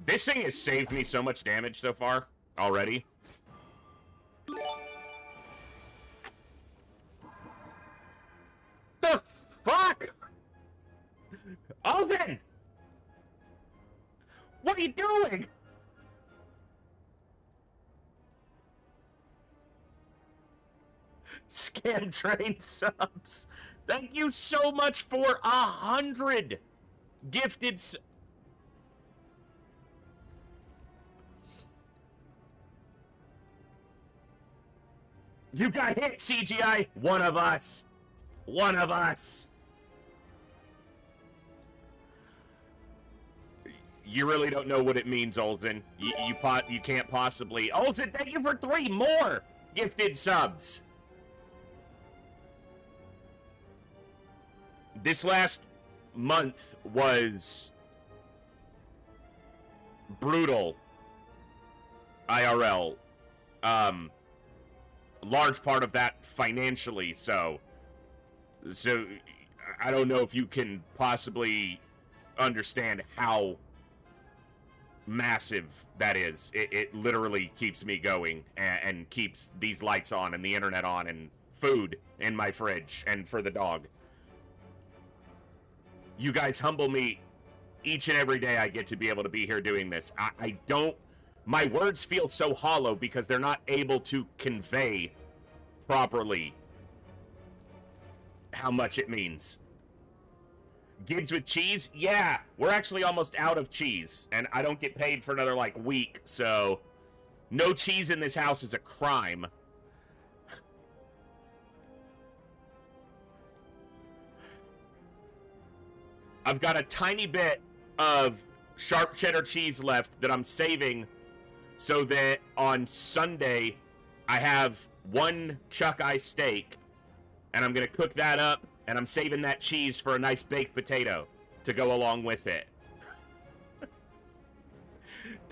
This thing has saved me so much damage so far. already. The fuck? Alden! What are you doing? Scam train subs. Thank you so much for 100 gifted. You got hit, CGI. One of us. One of us. You really don't know what it means, Olsen. You can't possibly. Olsen, thank you for 3 more gifted subs. This last month was brutal. IRL. Large part of that financially, so I don't know if you can possibly understand how massive that is. It literally keeps me going and keeps these lights on and the internet on and food in my fridge and for the dog. You guys humble me each and every day I get to be able to be here doing this. I don't... My words feel so hollow because they're not able to convey properly how much it means. Gibbs with cheese? Yeah, we're actually almost out of cheese, and I don't get paid for another, like, week, so no cheese in this house is a crime. I've got a tiny bit of sharp cheddar cheese left that I'm saving so that on Sunday I have 1 chuck eye steak, and I'm going to cook that up, and I'm saving that cheese for a nice baked potato to go along with it.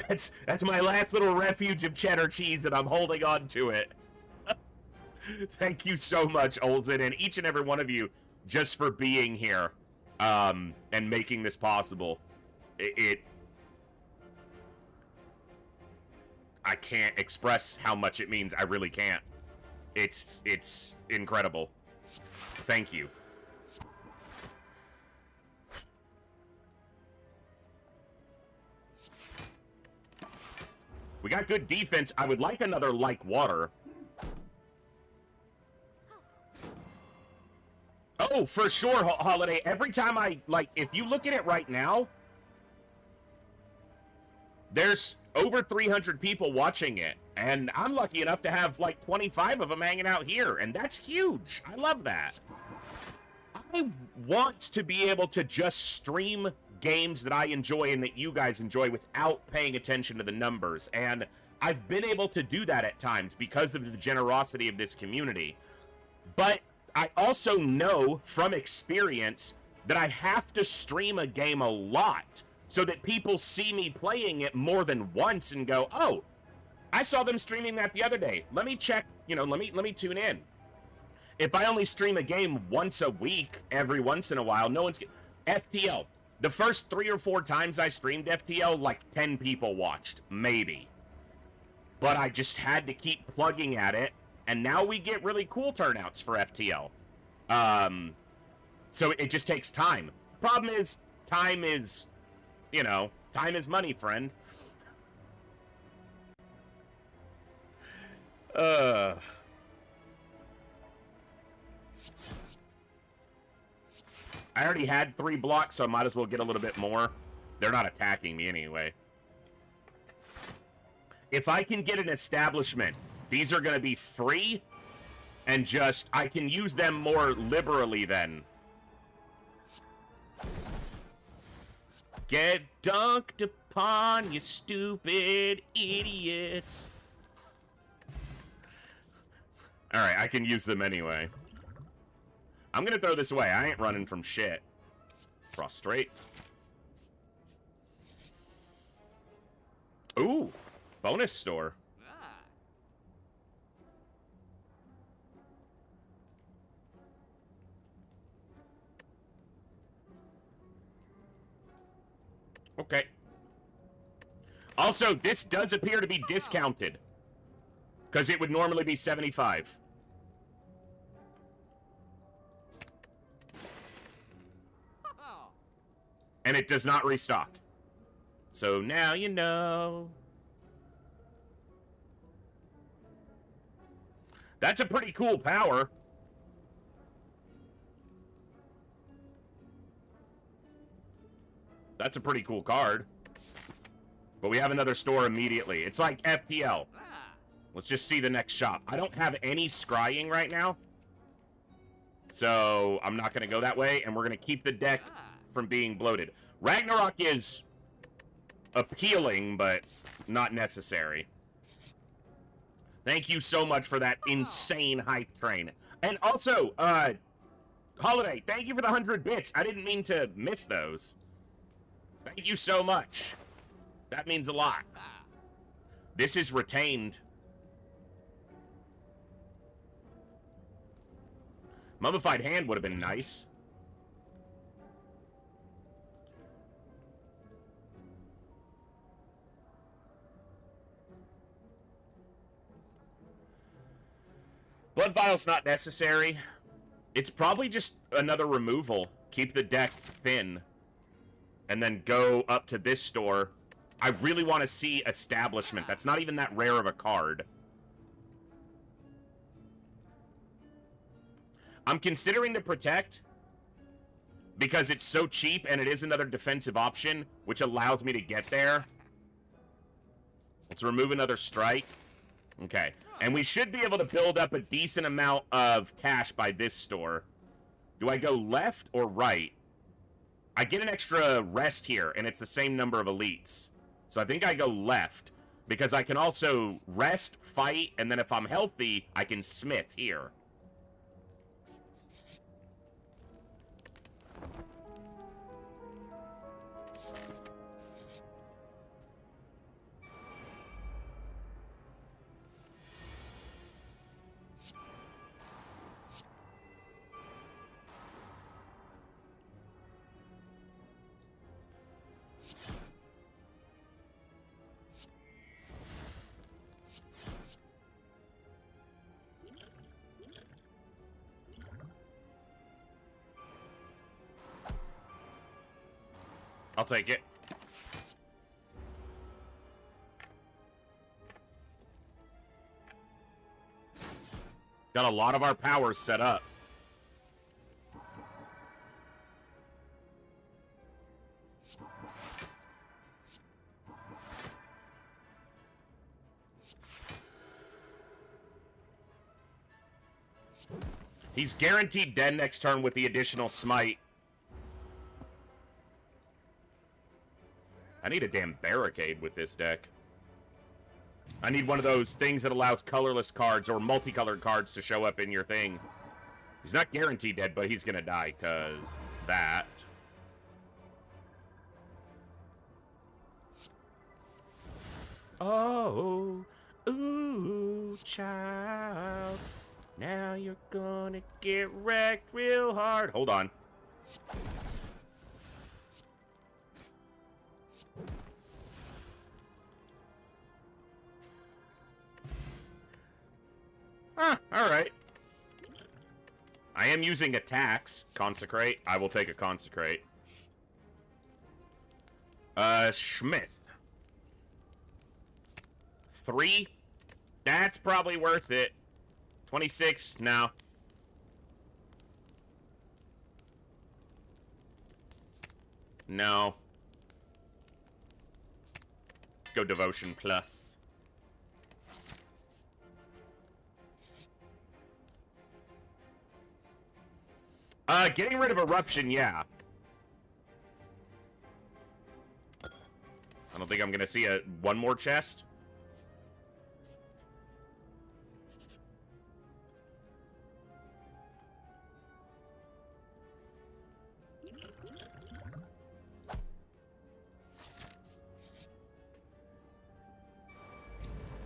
That's my last little refuge of cheddar cheese, and I'm holding on to it. Thank you so much, Olsen, and each and every one of you just for being here and making this possible. I can't express how much it means. I really can't. It's incredible. Thank you. We got good defense. I would like another like water. Oh, for sure, Holiday. Every time if you look at it right now, there's over 300 people watching it. And I'm lucky enough to have, like, 25 of them hanging out here. And that's huge. I love that. I want to be able to just stream games that I enjoy and that you guys enjoy without paying attention to the numbers. And I've been able to do that at times because of the generosity of this community. But I also know from experience that I have to stream a game a lot so that people see me playing it more than once and go, oh, I saw them streaming that the other day. Let me check, let me tune in. If I only stream a game once a week, every once in a while, no one's... FTL. The first 3 or 4 times I streamed FTL, like 10 people watched, maybe. But I just had to keep plugging at it, and now we get really cool turnouts for FTL. So it just takes time. Problem is, time is, time is money, friend. I already had 3 blocks, so I might as well get a little bit more. They're not attacking me anyway. If I can get an establishment, these are going to be free, and just, I can use them more liberally then. Get dunked upon, you stupid idiots. Alright, I can use them anyway. I'm gonna throw this away. I ain't running from shit. Prostrate. Ooh, bonus store. Okay. Also, this does appear to be discounted. Because it would normally be 75. And it does not restock. So now you know. That's a pretty cool power. That's a pretty cool card. But we have another store immediately. It's like FTL. Let's just see the next shop. I don't have any scrying right now. So I'm not going to go that way. And we're going to keep the deck from being bloated. Ragnarok is appealing, but not necessary. Thank you so much for that insane hype train. And also, Holiday, thank you for the 100 bits. I didn't mean to miss those. Thank you so much. That means a lot. This is retained. Mummified Hand would have been nice. Blood Vial's not necessary. It's probably just another removal. Keep the deck thin. And then go up to this store. I really want to see Establishment. That's not even that rare of a card. I'm considering the Protect. Because it's so cheap and it is another defensive option. Which allows me to get there. Let's remove another strike. Okay. And we should be able to build up a decent amount of cash by this store. Do I go left or right? I get an extra rest here, and it's the same number of elites. So I think I go left, because I can also rest, fight, and then if I'm healthy, I can smith here. I'll take it. Got a lot of our powers set up. He's guaranteed dead next turn with the additional smite. I need a damn barricade with this deck. I need one of those things that allows colorless cards or multicolored cards to show up in your thing. He's not guaranteed dead, but he's gonna die, because that. Oh, ooh, child. Now you're gonna get wrecked real hard. Hold on. Ah, alright. I am using attacks. Consecrate. I will take a consecrate. Schmith. 3? That's probably worth it. 26? No. No. Let's go Devotion Plus. Getting rid of Eruption, yeah. I don't think I'm gonna see one more chest.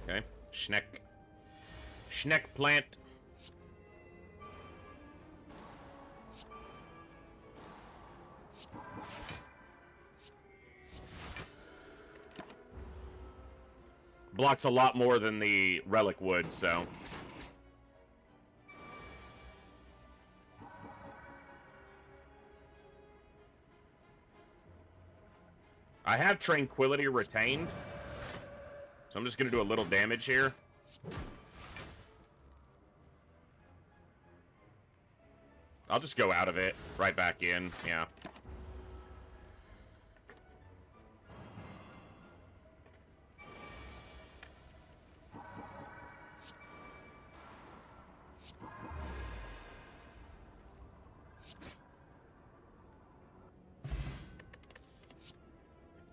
Okay, Schneck plant. blocks a lot more than the relic would, so. I have Tranquility retained, so I'm just going to do a little damage here. I'll just go out of it, right back in, yeah.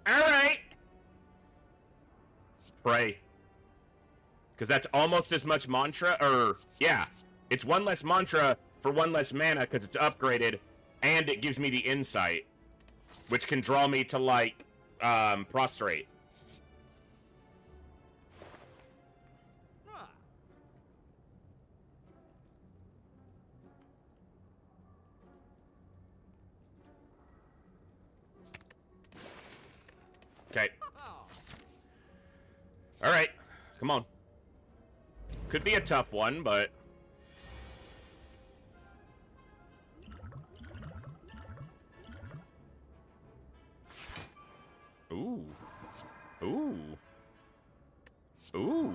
Alright! Pray. Because that's almost as much mantra, or, yeah. It's one less mantra for one less mana because it's upgraded, and it gives me the insight, which can draw me to, like, prostrate. Okay. Alright. Come on. Could be a tough one, but... Ooh. Ooh. Ooh.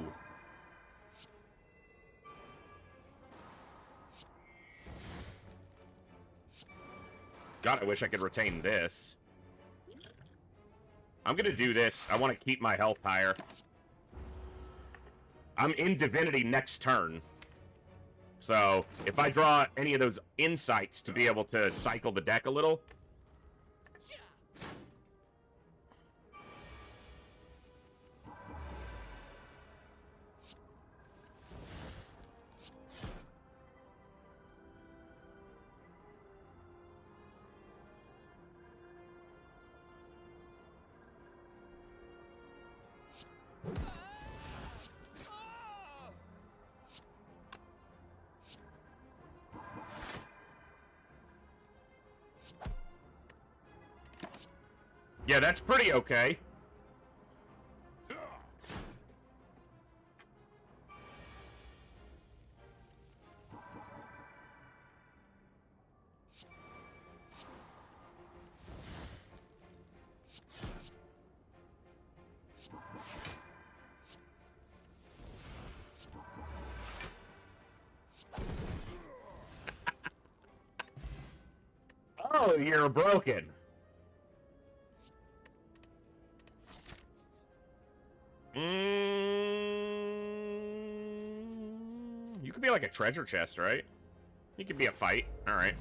God, I wish I could retain this. I'm gonna do this. I want to keep my health higher. I'm in Divinity next turn. So, if I draw any of those insights to be able to cycle the deck a little... Yeah, that's pretty okay. Oh, you're broken. You could be like a treasure chest, right? You could be a fight. All right.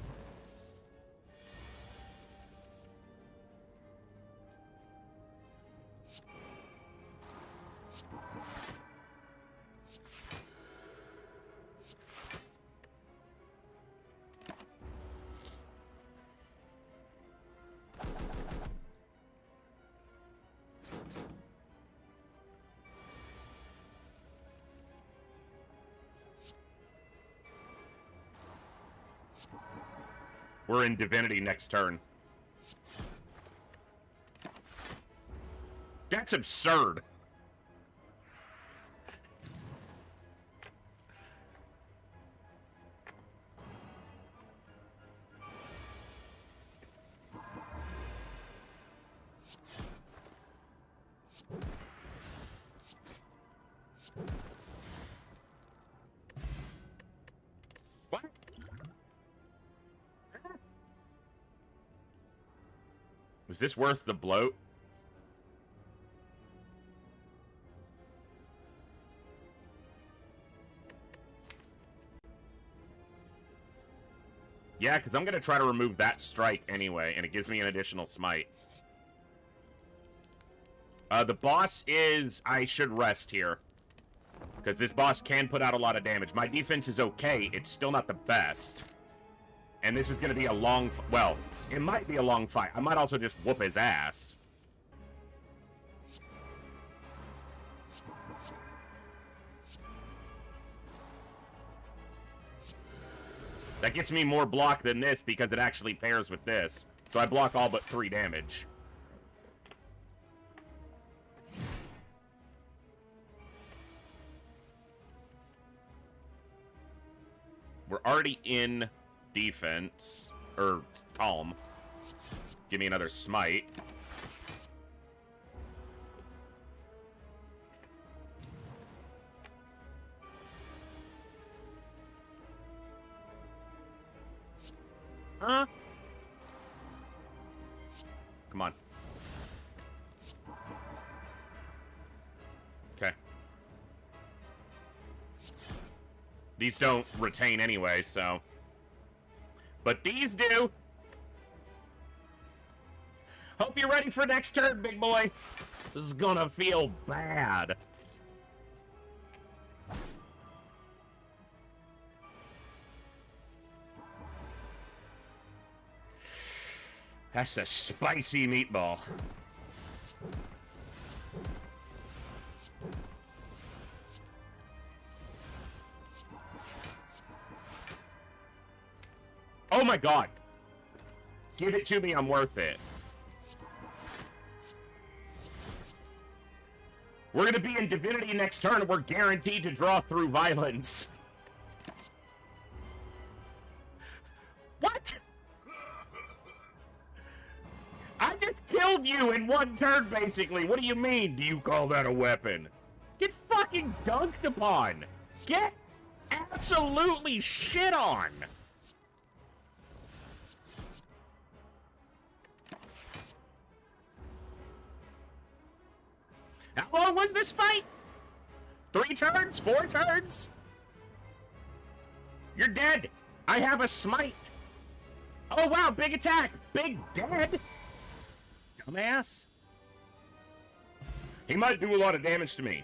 We're in Divinity next turn. That's absurd. What? Was this worth the bloat? Yeah, because I'm going to try to remove that strike anyway, and it gives me an additional smite. The boss is... I should rest here. Because this boss can put out a lot of damage. My defense is okay. It's still not the best. And this is going to be a long... Well, it might be a long fight. I might also just whoop his ass. That gets me more block than this because it actually pairs with this. So I block all but 3 damage. We're already in defense. Or calm. Give me another smite. Huh? Come on. Okay. These don't retain anyway, so. But these do. Hope you're ready for next turn, big boy. This is gonna feel bad. That's a spicy meatball. Oh my god. Give it to me, I'm worth it. We're gonna be in Divinity next turn and we're guaranteed to draw through violence. What? I just killed you in one turn, basically. What do you mean? Do you call that a weapon? Get fucking dunked upon. Get absolutely shit on. How long was this fight? 3 turns? 4 turns? You're dead. I have a smite. Oh, wow, big attack. Big dead. Dumbass. He might do a lot of damage to me.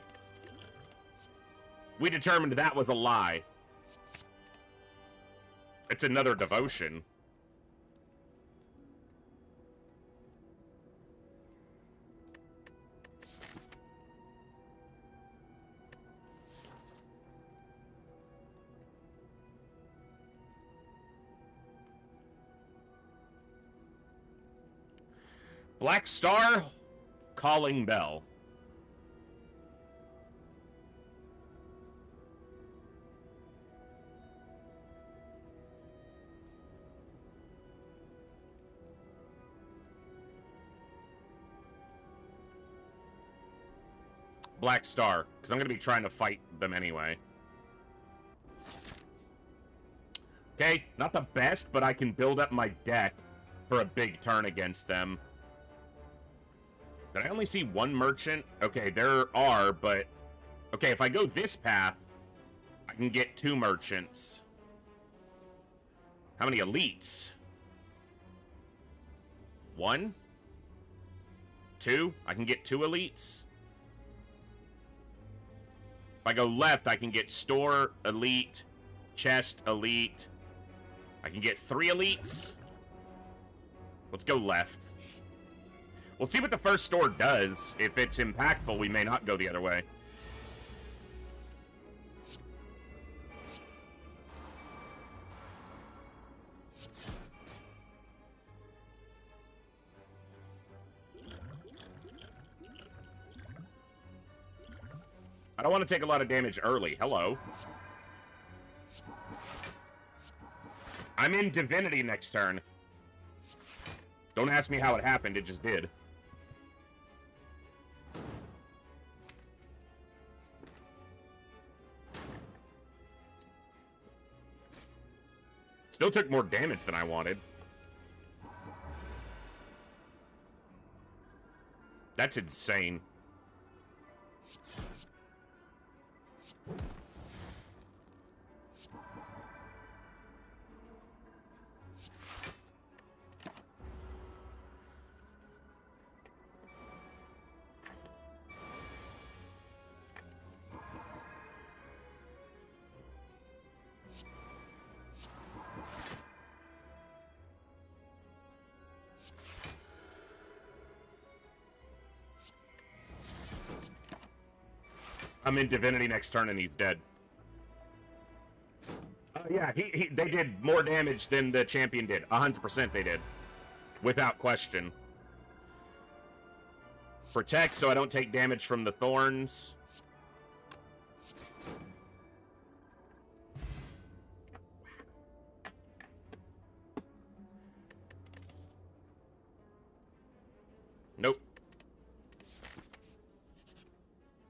We determined that was a lie. It's another devotion. Black Star, Calling Bell. Black Star, because I'm going to be trying to fight them anyway. Okay, not the best, but I can build up my deck for a big turn against them. Did I only see one merchant? Okay, there are, but... Okay, if I go this path, I can get 2 merchants. How many elites? 1? 2? I can get 2 elites? If I go left, I can get store, elite, chest, elite. I can get 3 elites. Let's go left. We'll see what the first store does. If it's impactful, we may not go the other way. I don't want to take a lot of damage early. Hello. I'm in Divinity next turn. Don't ask me how it happened, it just did. Still took more damage than I wanted. That's insane. I'm in Divinity next turn and he's dead. Yeah, they did more damage than the champion did. 100% they did. Without question. Protect so I don't take damage from the thorns.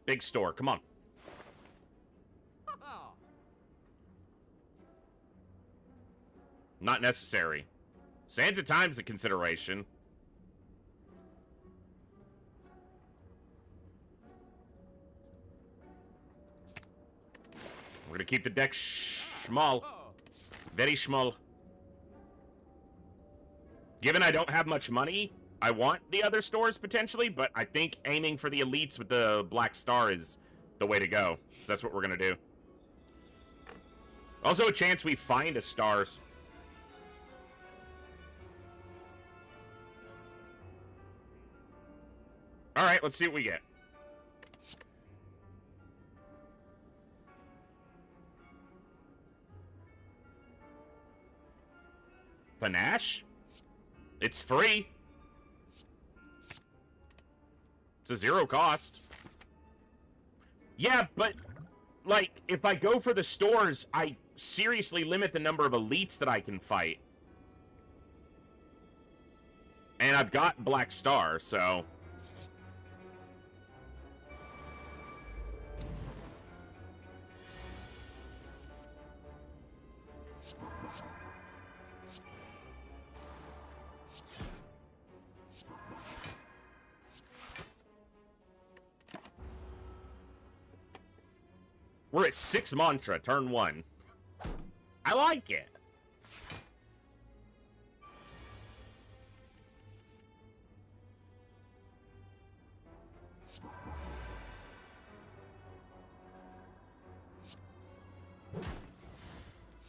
Big store, come on. Not necessary. Sands of Time's a consideration. We're gonna keep the deck small. Very small. Given I don't have much money, I want the other stores potentially, but I think aiming for the elites with the black star is the way to go. So that's what we're gonna do. Also a chance we find a stars. Alright, let's see what we get. Panache? It's free. It's a 0 cost. Yeah, but, like, if I go for the stores, I seriously limit the number of elites that I can fight. And I've got Black Star, so... We're at 6 mantra, turn 1. I like it.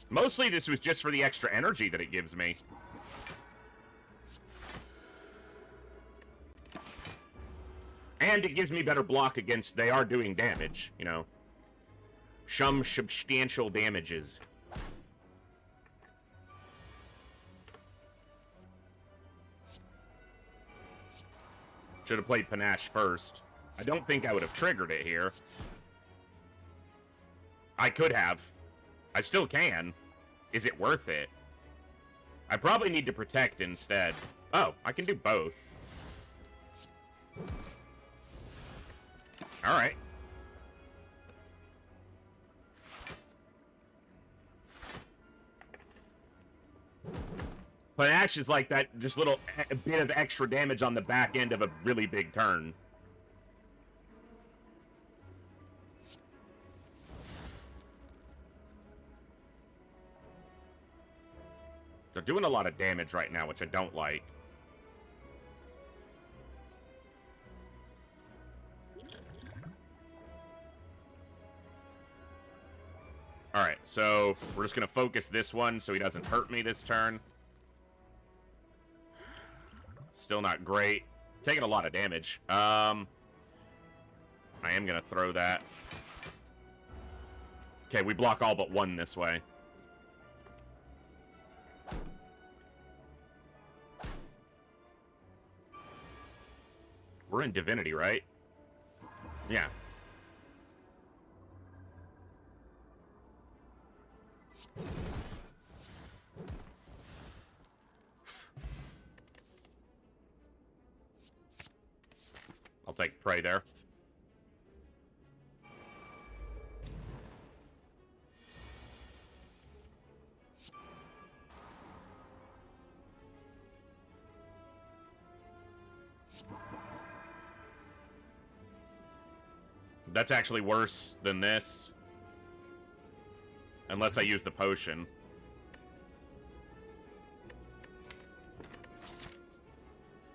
Mostly this was just for the extra energy that it gives me. And it gives me better block against they are doing damage, you know. Some substantial damages. Should have played Panache first. I don't think I would have triggered it here. I could have. I still can. Is it worth it? I probably need to protect instead. Oh, I can do both. Alright. Panache is like that, just little bit of extra damage on the back end of a really big turn. They're doing a lot of damage right now, which I don't like. Alright, so we're just going to focus this one so he doesn't hurt me this turn. Still not great. Taking a lot of damage. I am going to throw that. Okay, we block all but one this way. We're in Divinity, right? Yeah. I'll take Prey there. That's actually worse than this. Unless I use the potion.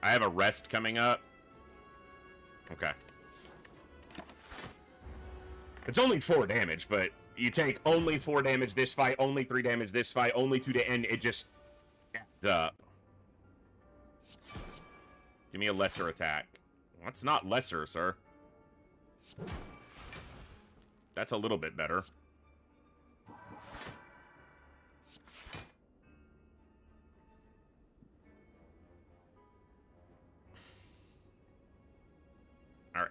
I have a rest coming up. Okay. It's only 4 damage, but you take only 4 damage this fight, only 3 damage this fight, only 2 to end. It just adds up. Give me a lesser attack. That's not lesser, sir. That's a little bit better. All right.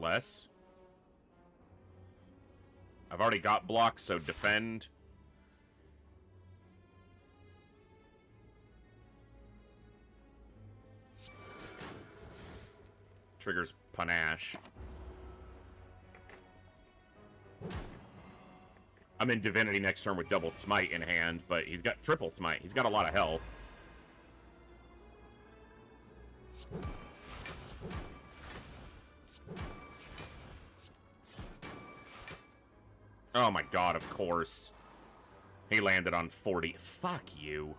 less. I've already got blocks, so defend. Triggers panache. I'm in Divinity next turn with double smite in hand, but he's got triple smite. He's got a lot of health. Oh my god, of course. He landed on 40. Fuck you.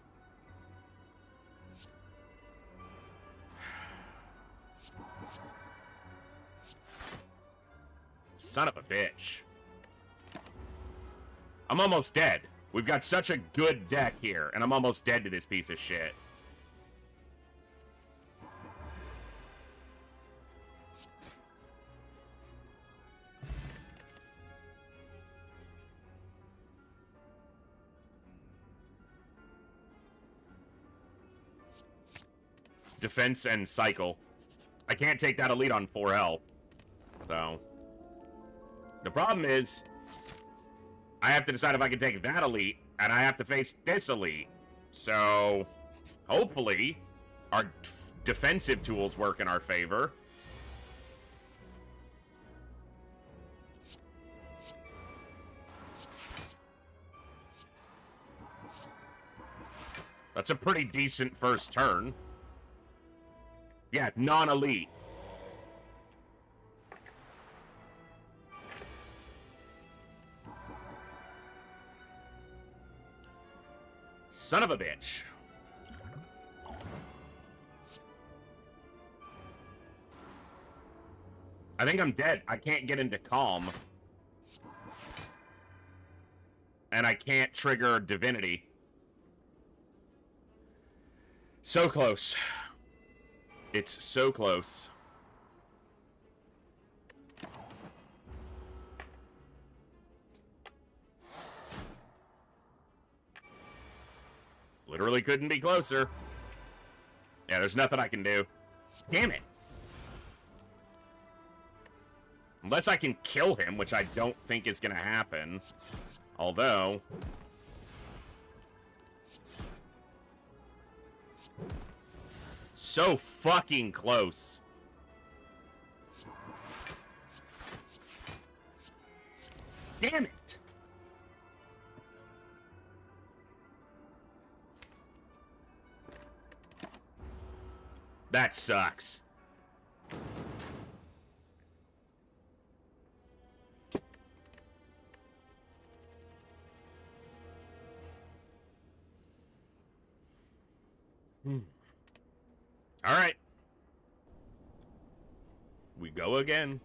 Son of a bitch. I'm almost dead. We've got such a good deck here, and I'm almost dead to this piece of shit. Defense and cycle. I can't take that elite on 4 health. So. The problem is, I have to decide if I can take that elite, and I have to face this elite. So, hopefully, our defensive tools work in our favor. That's a pretty decent first turn. Yeah, non-elite. Son of a bitch. I think I'm dead. I can't get into calm. And I can't trigger divinity. So close. It's so close. Literally couldn't be closer. Yeah, there's nothing I can do. Damn it. Unless I can kill him, which I don't think is going to happen. Although... so fucking close. Damn it. That sucks. All right. We go again.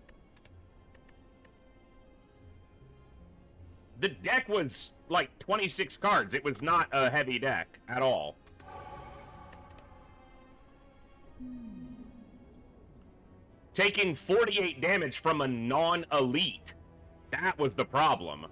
The deck was like 26 cards. It was not a heavy deck at all. Taking 48 damage from a non-elite. That was the problem.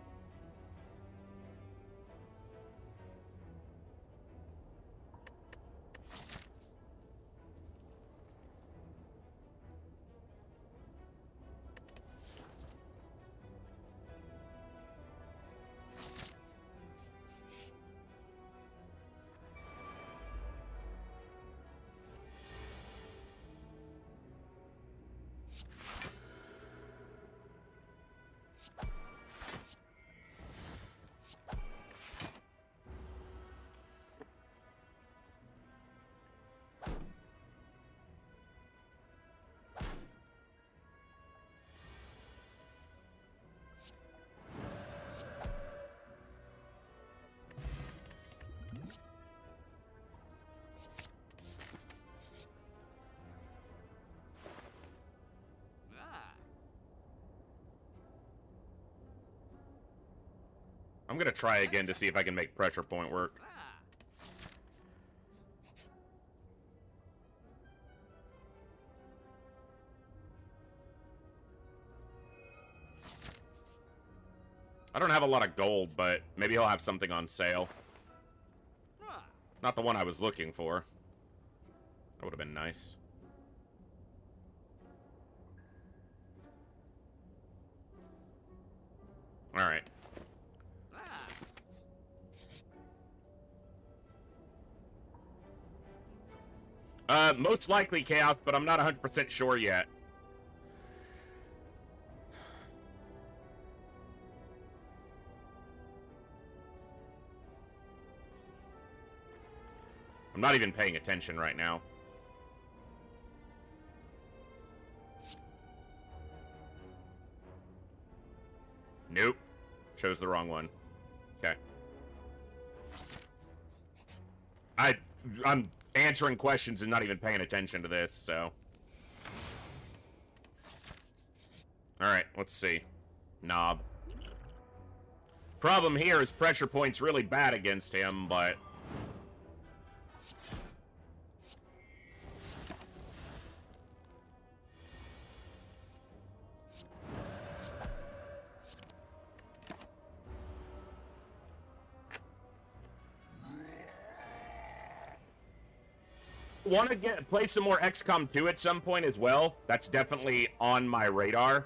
I'm gonna try again to see if I can make pressure point work. I don't have a lot of gold, but maybe he'll have something on sale. Not the one I was looking for. That would have been nice. Most likely Chaos, but I'm not 100% sure yet. I'm not even paying attention right now. Nope. Chose the wrong one. Okay. I'm answering questions and not even paying attention to this, so. Alright, let's see. Knob. Problem here is pressure point's really bad against him, but... want to play some more XCOM 2 at some point as well. That's definitely on my radar.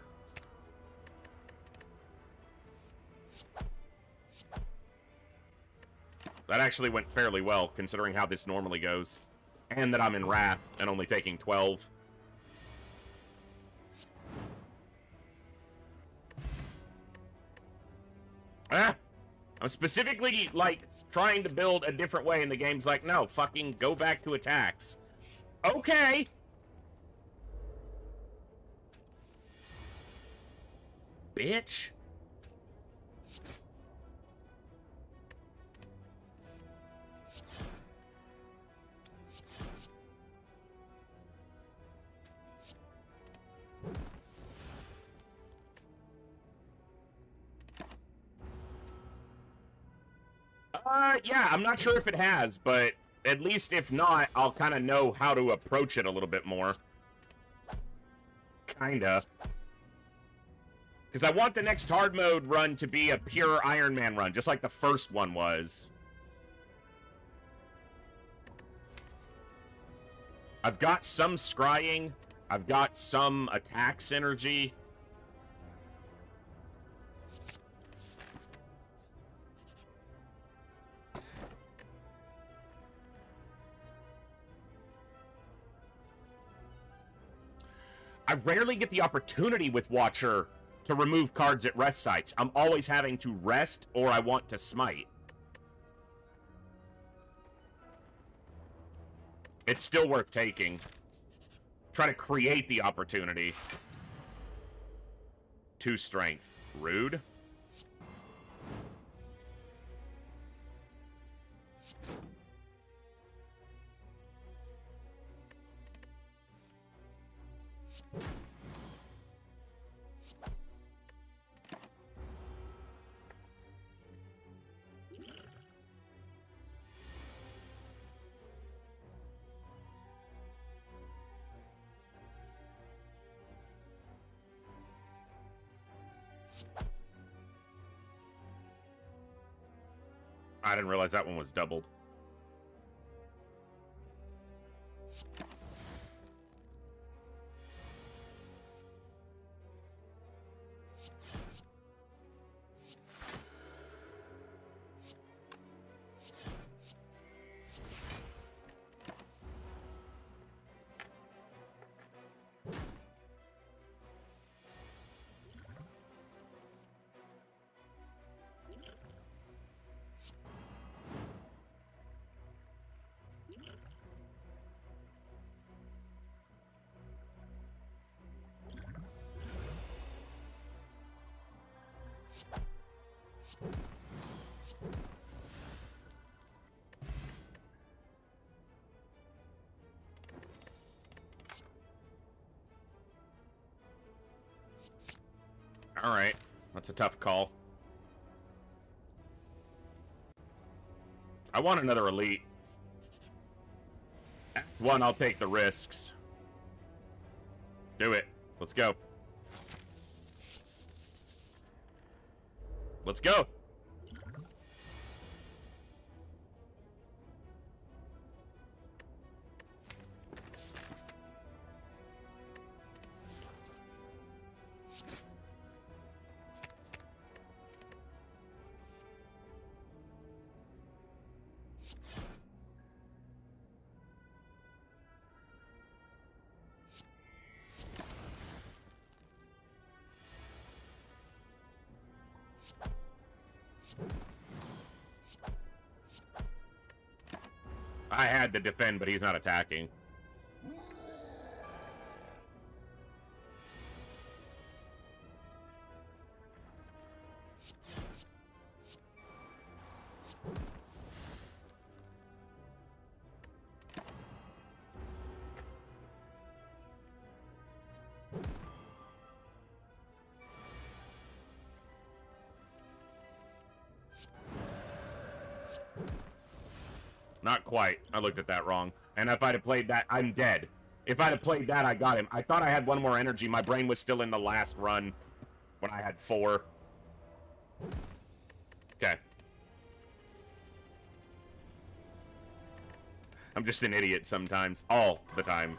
That actually went fairly well, considering how this normally goes. And that I'm in Wrath and only taking 12. I'm specifically, like, trying to build a different way, and the game's like, no, fucking go back to attacks. Okay! Bitch. Yeah, I'm not sure if it has, but at least if not, I'll kind of know how to approach it a little bit more. Kinda. Because I want the next hard mode run to be a pure Iron Man run, just like the first one was. I've got some scrying. I've got some attack synergy. I rarely get the opportunity with Watcher to remove cards at rest sites. I'm always having to rest or I want to smite. It's still worth taking. Try to create the opportunity. 2 strength. Rude. I didn't realize that one was doubled. Alright, that's a tough call. I want another elite. Act 1, I'll take the risks. Do it. Let's go. Let's go. I had to defend, but he's not attacking. Not quite. I looked at that wrong. And if I'd have played that, I'm dead. If I'd have played that, I got him. I thought I had one more energy. My brain was still in the last run when I had 4. Okay. I'm just an idiot sometimes. All the time.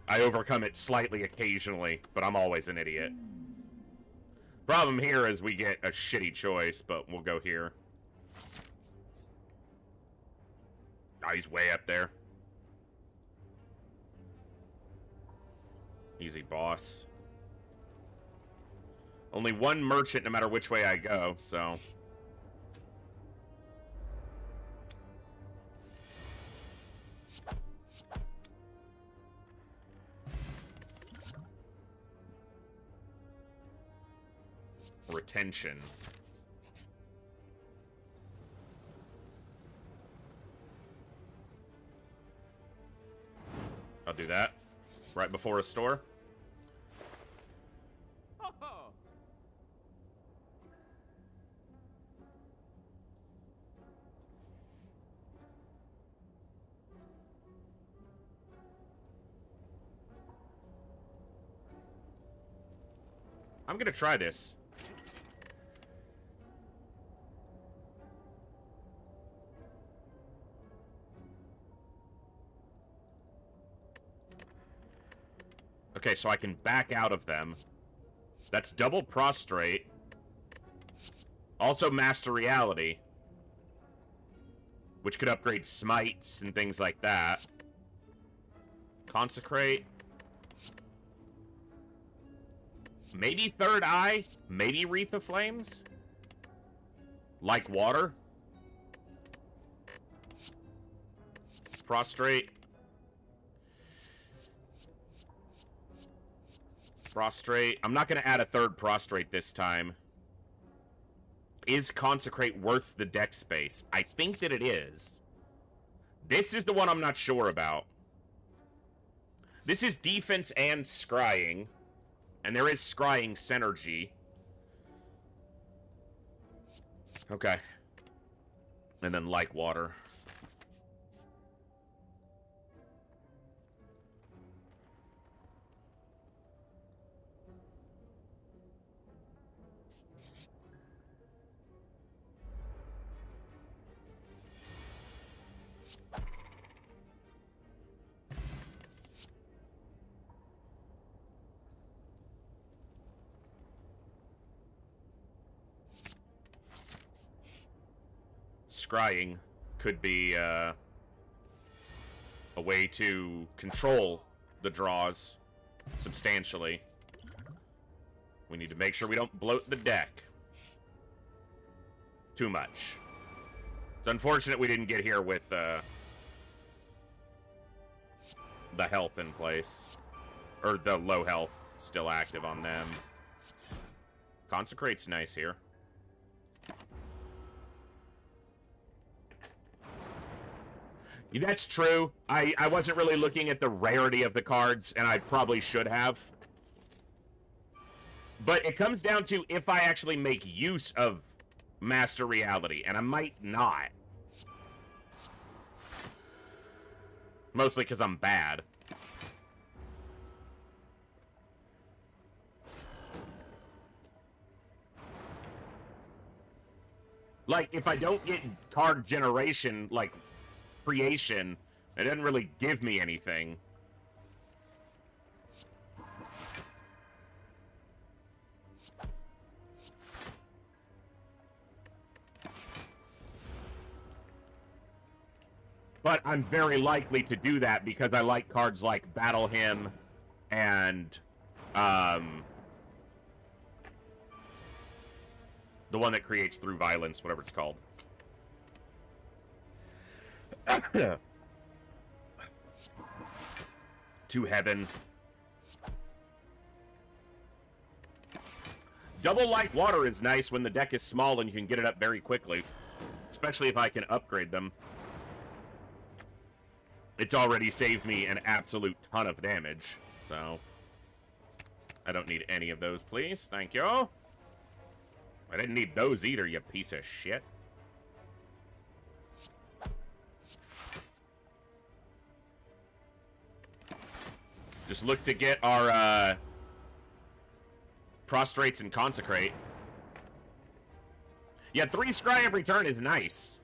I overcome it slightly occasionally, but I'm always an idiot. Problem here is we get a shitty choice, but we'll go here. Oh, he's way up there. Easy boss. Only one merchant no matter which way I go, so... Retention. I'll do that. Right before a store. I'm gonna try this. Okay, so I can back out of them. That's double prostrate. Also master reality. Which could upgrade smites and things like that. Consecrate. Maybe third eye. Maybe wreath of flames. Like water. Prostrate. Prostrate. I'm not going to add a third prostrate this time. Is consecrate worth the deck space? I think that it is. This is the one I'm not sure about. This is defense and scrying. And there is scrying synergy. Okay. And then like water. Scrying could be a way to control the draws substantially. We need to make sure we don't bloat the deck too much. It's unfortunate we didn't get here with the health in place. Or the low health still active on them. Consecrate's nice here. That's true. I wasn't really looking at the rarity of the cards, and I probably should have. But it comes down to if I actually make use of Master Reality, and I might not. Mostly because I'm bad. Like, if I don't get card generation, like... creation, it doesn't really give me anything. But I'm very likely to do that because I like cards like Battle Hymn and The one that creates through violence, whatever it's called. To heaven. Double light water is nice when the deck is small and you can get it up very quickly. Especially if I can upgrade them. It's already saved me an absolute ton of damage. So, I don't need any of those, please. Thank you. I didn't need those either, you piece of shit. Just look to get our, prostrates and consecrate. Yeah, 3 scry every turn is nice.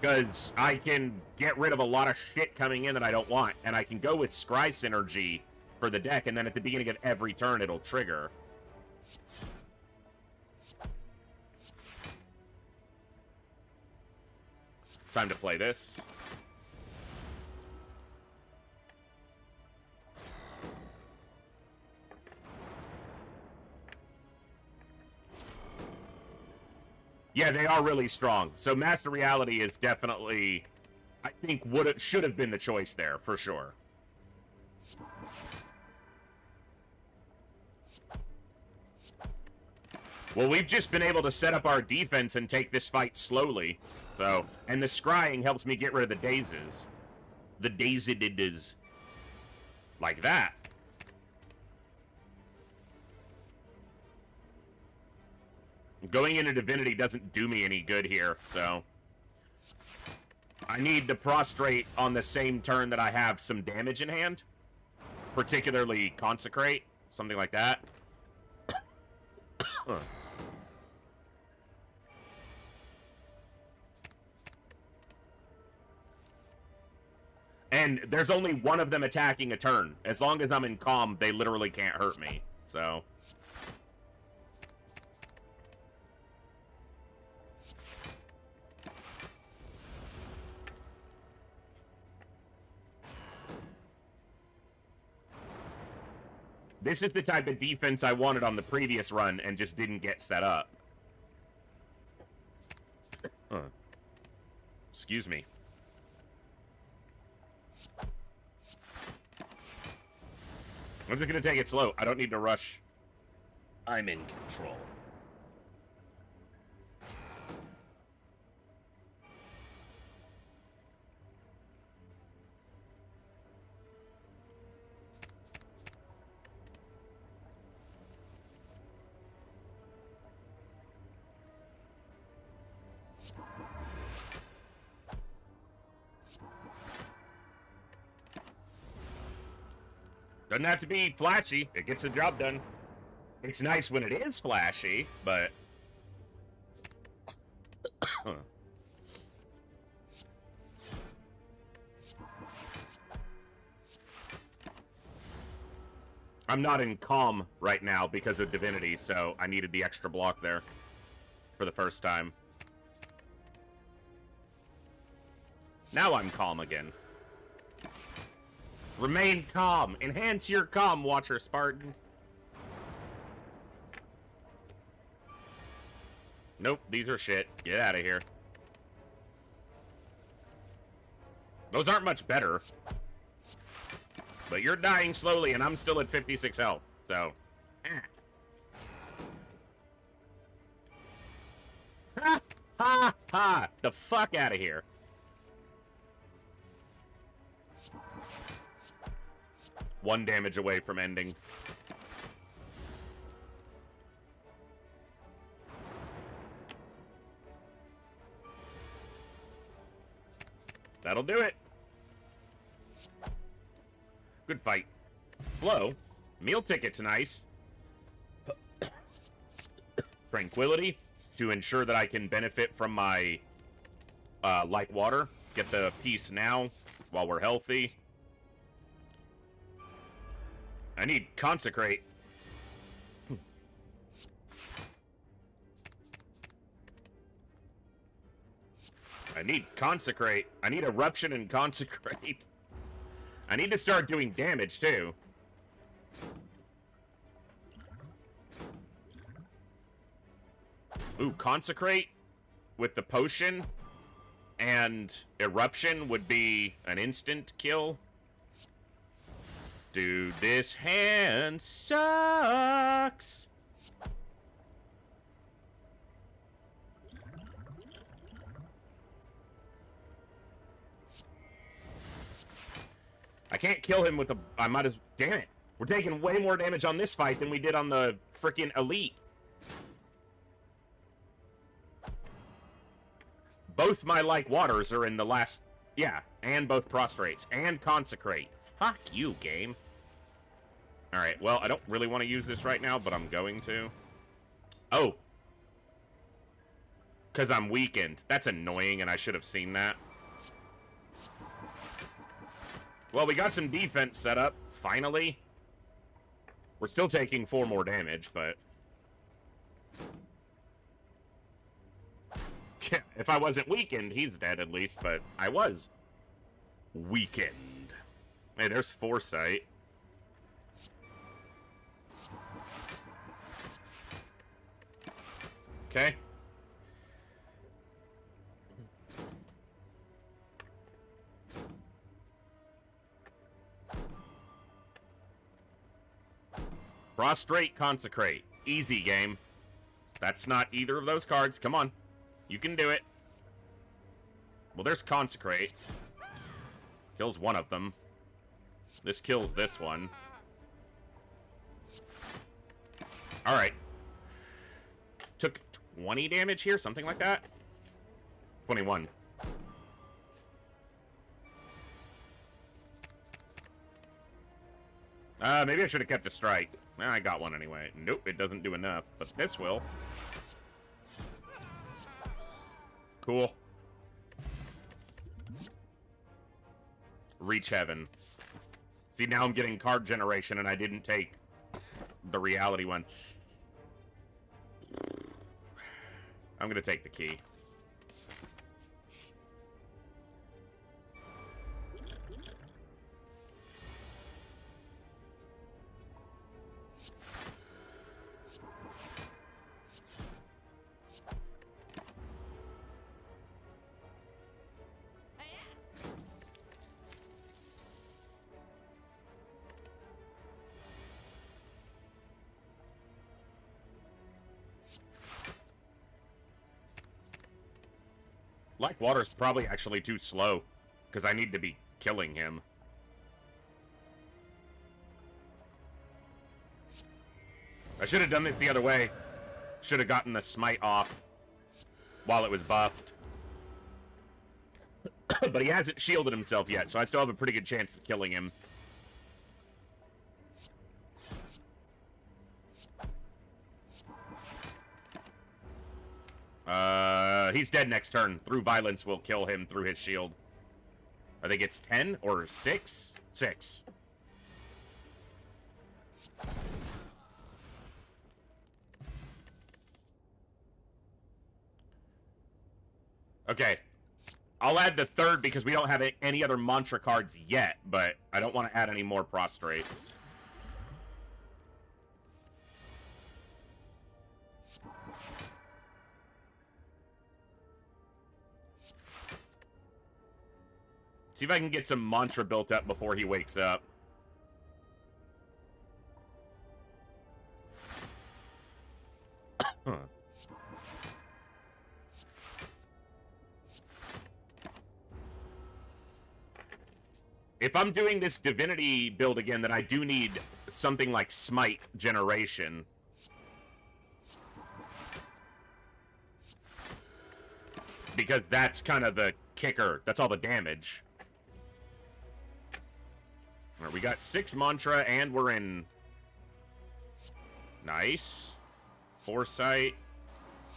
Because I can get rid of a lot of shit coming in that I don't want. And I can go with scry synergy for the deck, and then at the beginning of every turn it'll trigger. Time to play this. Yeah, they are really strong. So Master Reality is definitely, I think, should have been the choice there, for sure. Well, we've just been able to set up our defense and take this fight slowly. So, and the scrying helps me get rid of the dazes. The dazed. Like that. Going into Divinity doesn't do me any good here, so... I need to prostrate on the same turn that I have some damage in hand. Particularly Consecrate, something like that. And there's only one of them attacking a turn. As long as I'm in calm, they literally can't hurt me, so... This is the type of defense I wanted on the previous run and just didn't get set up. Excuse me. I'm just gonna take it slow. I don't need to rush. I'm in control. Doesn't have to be flashy. It gets the job done. It's nice when it is flashy, but... I'm not in calm right now because of Divinity, so I needed the extra block there for the first time. Now I'm calm again. Remain calm. Enhance your calm, Watcher Spartan. Nope, these are shit. Get out of here. Those aren't much better. But you're dying slowly, and I'm still at 56 health, so... Ha! Ha! Ha! The fuck out of here. One damage away from ending. That'll do it. Good fight. Flow. Meal ticket's nice. Tranquility to ensure that I can benefit from my light water. Get the peace now while we're healthy. I need Consecrate. I need Consecrate. I need Eruption and Consecrate. I need to start doing damage, too. Ooh, Consecrate with the potion and Eruption would be an instant kill. Dude, this hand sucks. I can't kill him with the... I might as... Damn it. We're taking way more damage on this fight than we did on the freaking Elite. Both my like waters are in the last... Yeah, and both prostrates and consecrate. Fuck you, game. Alright, well, I don't really want to use this right now, but I'm going to. Oh. Because I'm weakened. That's annoying, and I should have seen that. Well, we got some defense set up, finally. We're still taking 4 more damage, but... If I wasn't weakened, he's dead at least, but I was weakened. Hey, there's Foresight. Okay. Prostrate, Consecrate. Easy game. That's not either of those cards. Come on. You can do it. Well, there's Consecrate. Kills one of them. This kills this one. Alright. Took 20 damage here, something like that. 21. Maybe I should have kept a strike. I got one anyway. Nope, it doesn't do enough, but this will. Cool. Reach heaven. See, now I'm getting card generation, and I didn't take the reality one. I'm gonna take the key. Black Water's probably actually too slow, because I need to be killing him. I should have done this the other way. Should have gotten the smite off while it was buffed. But he hasn't shielded himself yet, so I still have a pretty good chance of killing him. He's dead next turn. Through Violence will kill him through his shield. I think it's 10 or 6? 6. Okay. I'll add the third because we don't have any other mantra cards yet, but I don't want to add any more prostrates. See if I can get some mantra built up before he wakes up. Huh. If I'm doing this divinity build again, then I do need something like smite generation. Because that's kind of the kicker. That's all the damage. Alright, we got 6 mantra, and we're in... Nice. Foresight.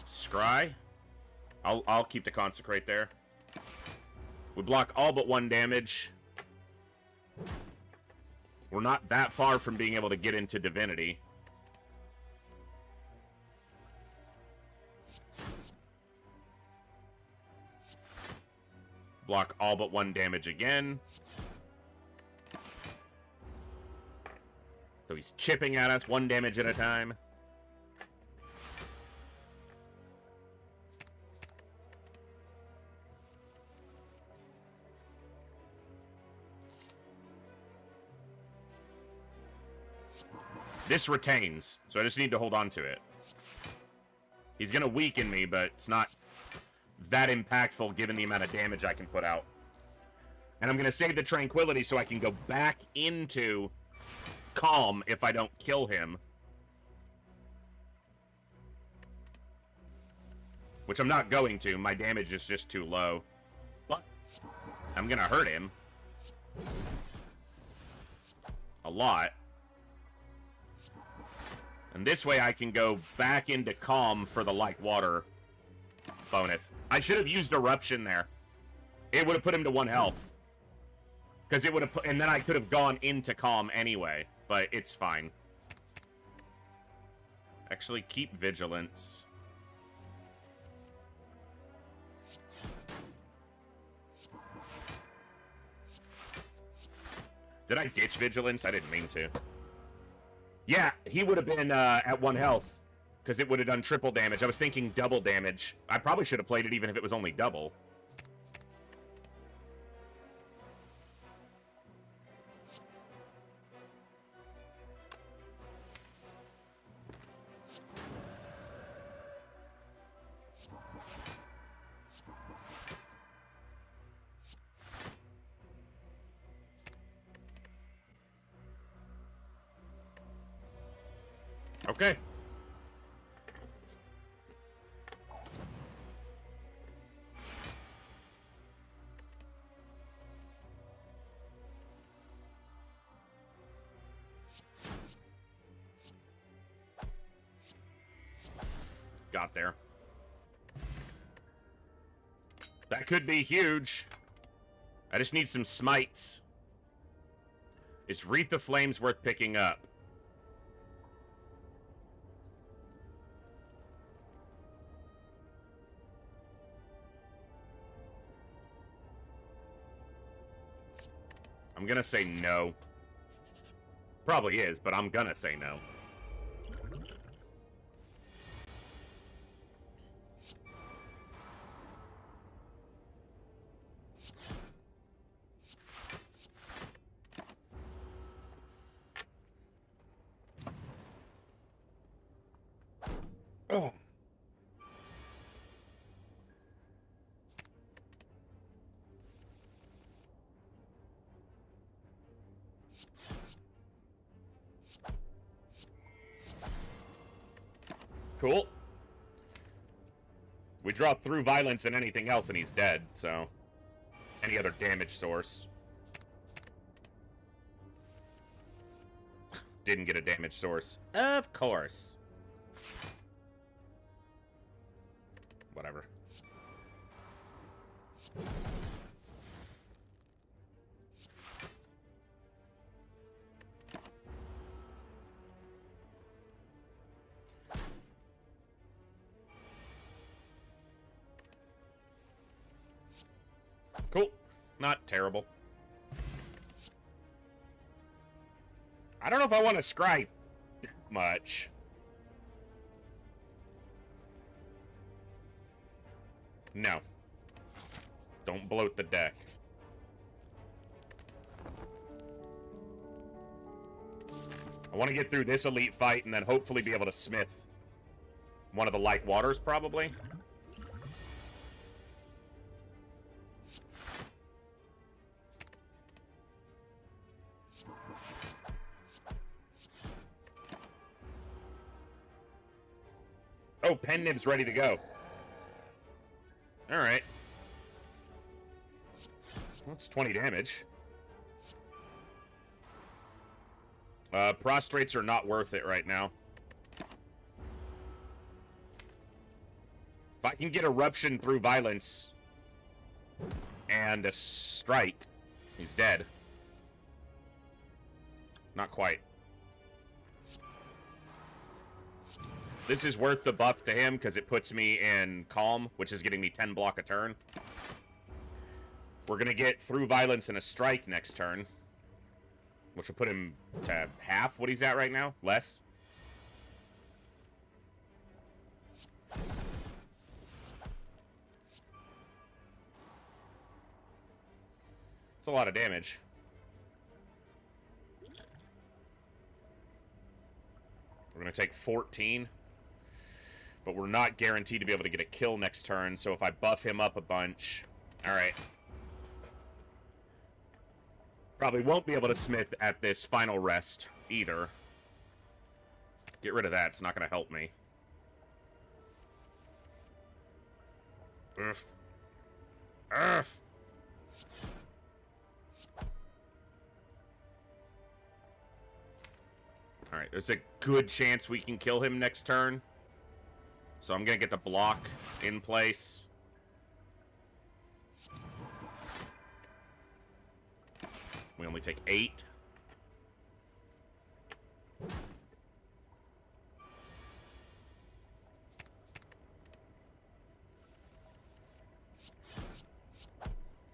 Scry. I'll keep the Consecrate there. We block all but 1 damage. We're not that far from being able to get into Divinity. Block all but 1 damage again. So he's chipping at us 1 damage at a time. This retains, so I just need to hold on to it. He's gonna weaken me, but it's not that impactful given the amount of damage I can put out. And I'm gonna save the tranquility so I can go back into calm if I don't kill him. Which I'm not going to. My damage is just too low. But I'm gonna hurt him. A lot. And this way I can go back into calm for the like water bonus. I should have used eruption there. It would have put him to 1 health. Because it would have put, and then I could have gone into calm anyway. But it's fine. Actually, keep vigilance. Did I ditch vigilance? I didn't mean to. Yeah, he would have been at 1 health. Because it would have done triple damage. I was thinking double damage. I probably should have played it even if it was only double. Okay. Got there. That could be huge. I just need some smites. Is Wreath of Flames worth picking up? I'm gonna say no. Probably is, but I'm gonna say no. Oh. Cool. We draw through violence and anything else and he's dead, so... Any other damage source. Didn't get a damage source. Of course. Whatever. Cool. Not terrible. I don't know if I want to scry much. No. Don't bloat the deck. I want to get through this elite fight and then hopefully be able to smith one of the like waters, probably. Oh, Pen Nib's ready to go. Alright. Well, it's 20 damage. Prostrates are not worth it right now. If I can get Eruption through Violence and a Strike, he's dead. Not quite. This is worth the buff to him because it puts me in Calm, which is getting me 10 block a turn. We're going to get through Violence and a Strike next turn, which will put him to half what he's at right now. Less. It's a lot of damage. Gonna take 14. But we're not guaranteed to be able to get a kill next turn, so if I buff him up a bunch... Alright. Probably won't be able to smith at this final rest, either. Get rid of that, it's not gonna help me. Urgh. Urgh. Alright, there's a good chance we can kill him next turn. So I'm gonna get the block in place. We only take 8.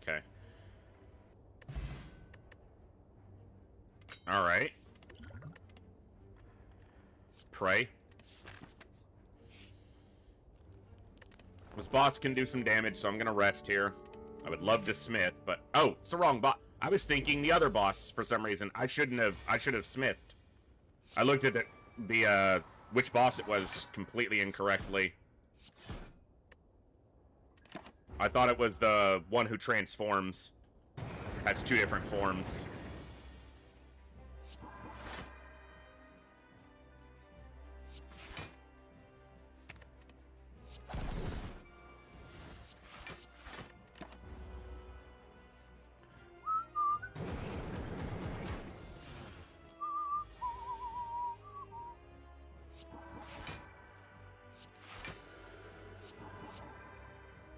Okay. Alright. Pray. This boss can do some damage, so I'm gonna rest here. I would love to smith, but... Oh, it's the wrong boss. I was thinking the other boss for some reason. I should have smithed. I looked at the which boss it was completely incorrectly. I thought it was the one who transforms. Has 2 different forms.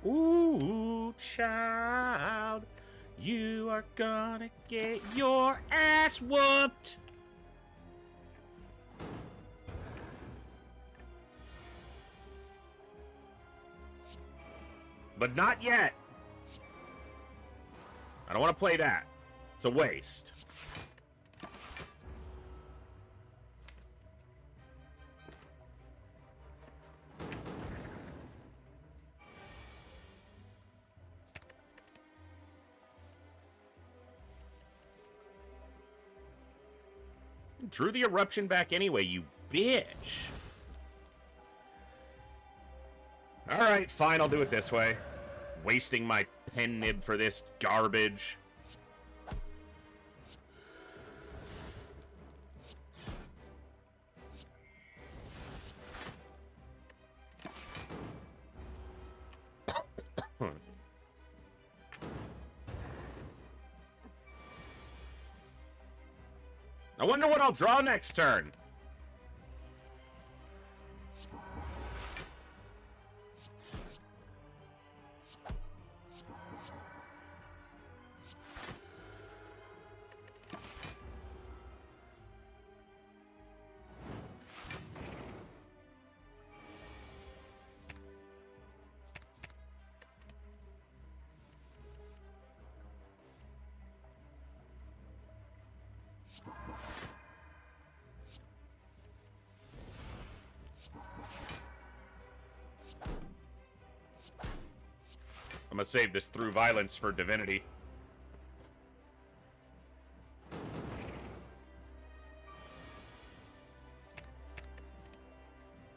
Ooh, child, you are gonna get your ass whooped. But not yet. I don't want to play that. It's a waste. Drew the eruption back anyway, you bitch. Alright, fine, I'll do it this way. Wasting my pen nib for this garbage. I wonder what I'll draw next turn. I'm gonna save this through violence for divinity.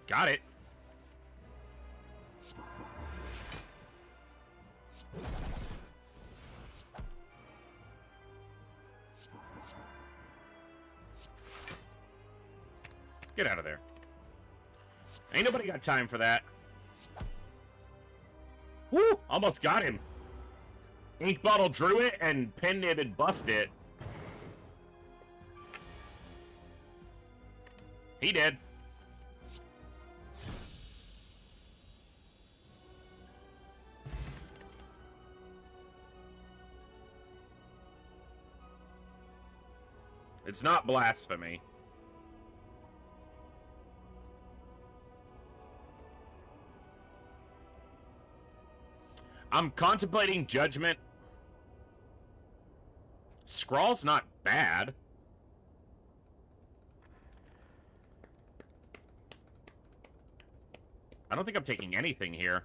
Got it. Get out of there. Ain't nobody got time for that. Woo! Almost got him. Ink Bottle drew it, and Pen Nib had buffed it. He did. It's not blasphemy. I'm contemplating Judgment. Scrawl's not bad. I don't think I'm taking anything here.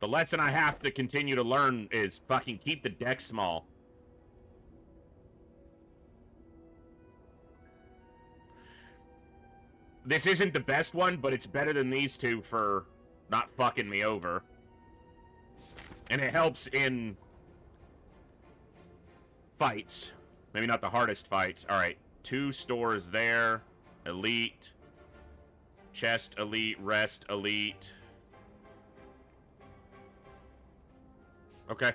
The lesson I have to continue to learn is fucking keep the deck small. This isn't the best one, but it's better than these two for not fucking me over. And it helps in fights. Maybe not the hardest fights. Alright, 2 stores there. Elite. Chest, elite. Rest, elite. Okay.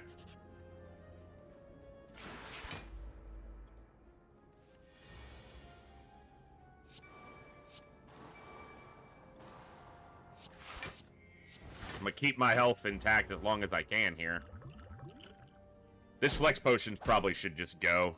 I'm gonna keep my health intact as long as I can here. This flex potion probably should just go.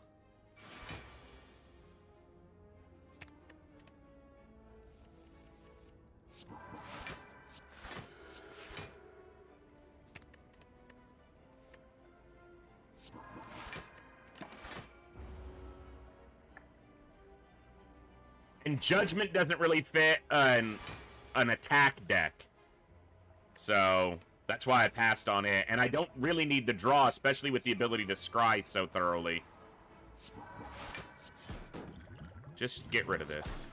And Judgment doesn't really fit an attack deck. So, that's why I passed on it. And I don't really need the draw, especially with the ability to scry so thoroughly. Just get rid of this.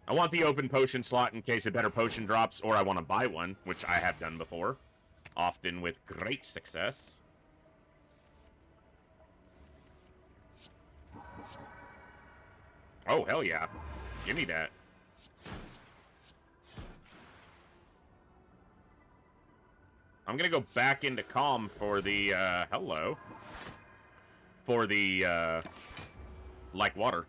I want the open potion slot in case a better potion drops, or I want to buy one, which I have done before. Often with great success. Oh, hell yeah. Give me that. I'm gonna go back into calm for the, hello. For the, like water.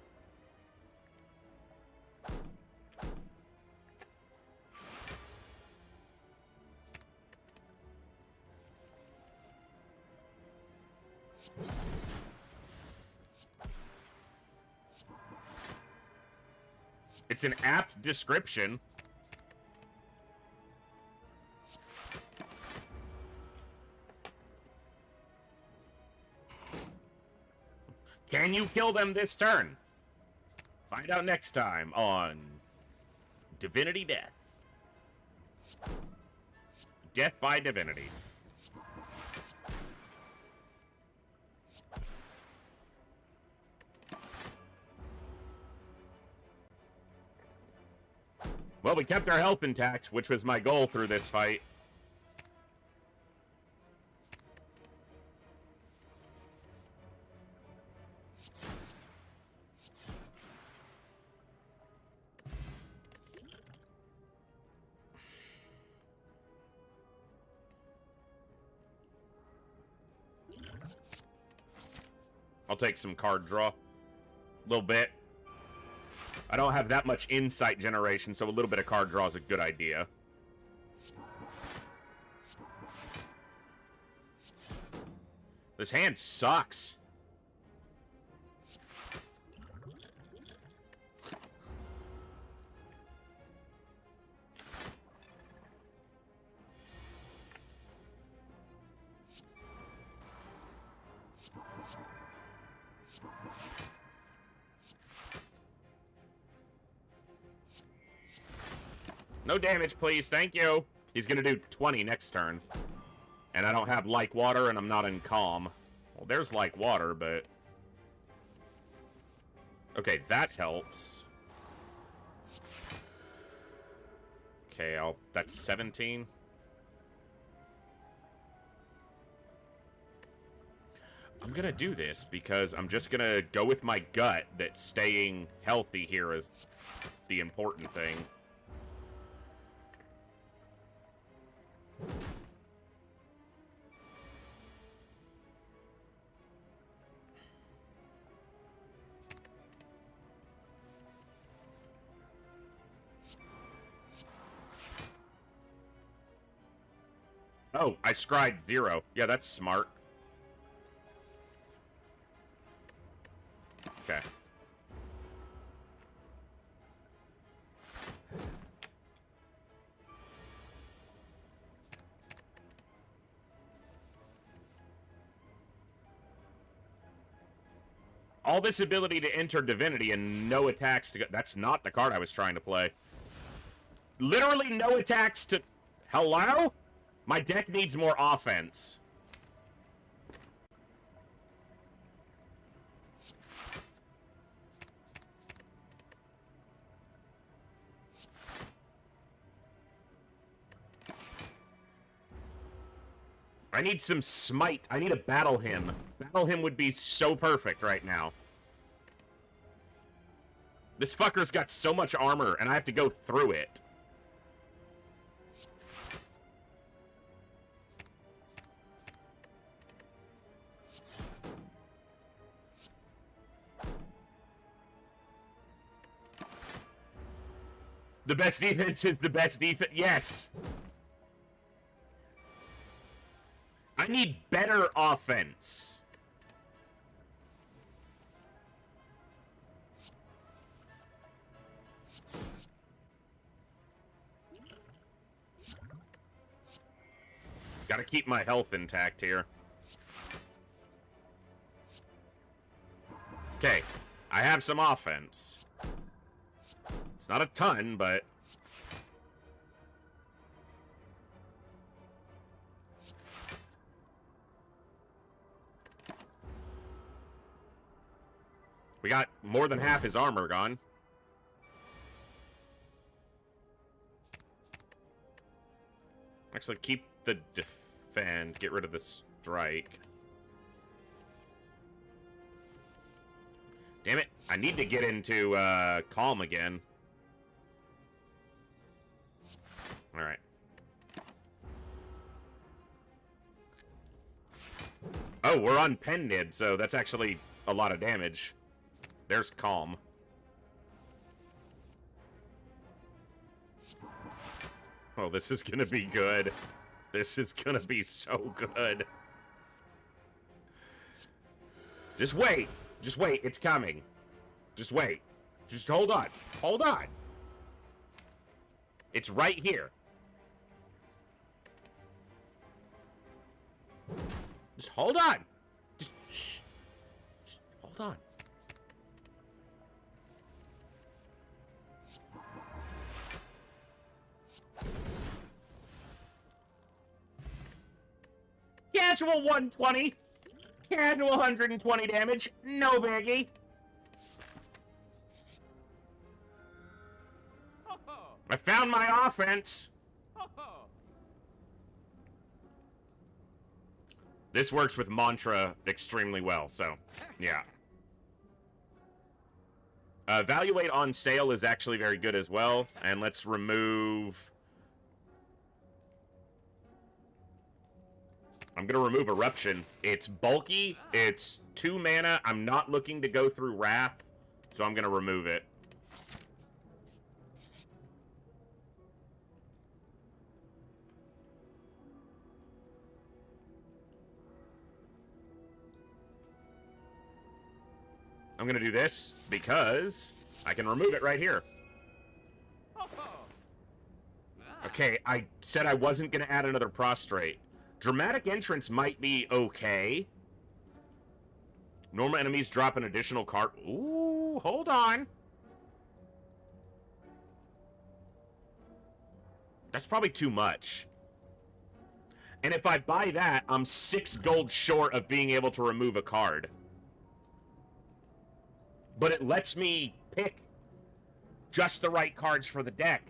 It's an apt description. Can you kill them this turn? Find out next time on Divinity Death. Death by Divinity. Well, we kept our health intact, which was my goal through this fight. I'll take some card draw. A little bit. I don't have that much insight generation, so a little bit of card draw is a good idea. This hand sucks. No damage, please. Thank you. He's gonna do 20 next turn. And I don't have like water, and I'm not in calm. Well, there's like water, but... Okay, that helps. Okay, that's 17. I'm gonna do this because I'm just gonna go with my gut that staying healthy here is the important thing. Oh, I scribed 0. Yeah, that's smart. Okay. All this ability to enter Divinity and no attacks to go... That's not the card I was trying to play. Literally no attacks to... Hello? My deck needs more offense. I need some smite. I need a battle hymn. Battle hymn would be so perfect right now. This fucker's got so much armor, and I have to go through it. The best defense is the best defense. Yes. I need better offense. Gotta keep my health intact here. Okay, I have some offense. It's not a ton, but... we got more than half his armor gone. Actually, keep the defend. Get rid of the strike. Damn it. I need to get into calm again. Alright. Oh, we're on pen nib, so that's actually a lot of damage. There's calm. Oh, this is gonna be good. This is gonna be so good. Just wait. Just wait. It's coming. Just wait. Just hold on. Hold on. It's right here. Just hold on. Just shh. Just hold on. Casual 120. Casual 120 damage. No biggie. I found my offense. This works with Mantra extremely well, so, yeah. Evaluate on sale is actually very good as well. And let's remove... I'm going to remove Eruption. It's bulky. It's 2 mana. I'm not looking to go through Wrath, so I'm going to remove it. I'm going to do this because I can remove it right here. Okay, I said I wasn't going to add another Prostrate. Dramatic Entrance might be okay. Normal enemies drop an additional card. Ooh, hold on. That's probably too much. And if I buy that, I'm 6 gold short of being able to remove a card. But it lets me pick just the right cards for the deck.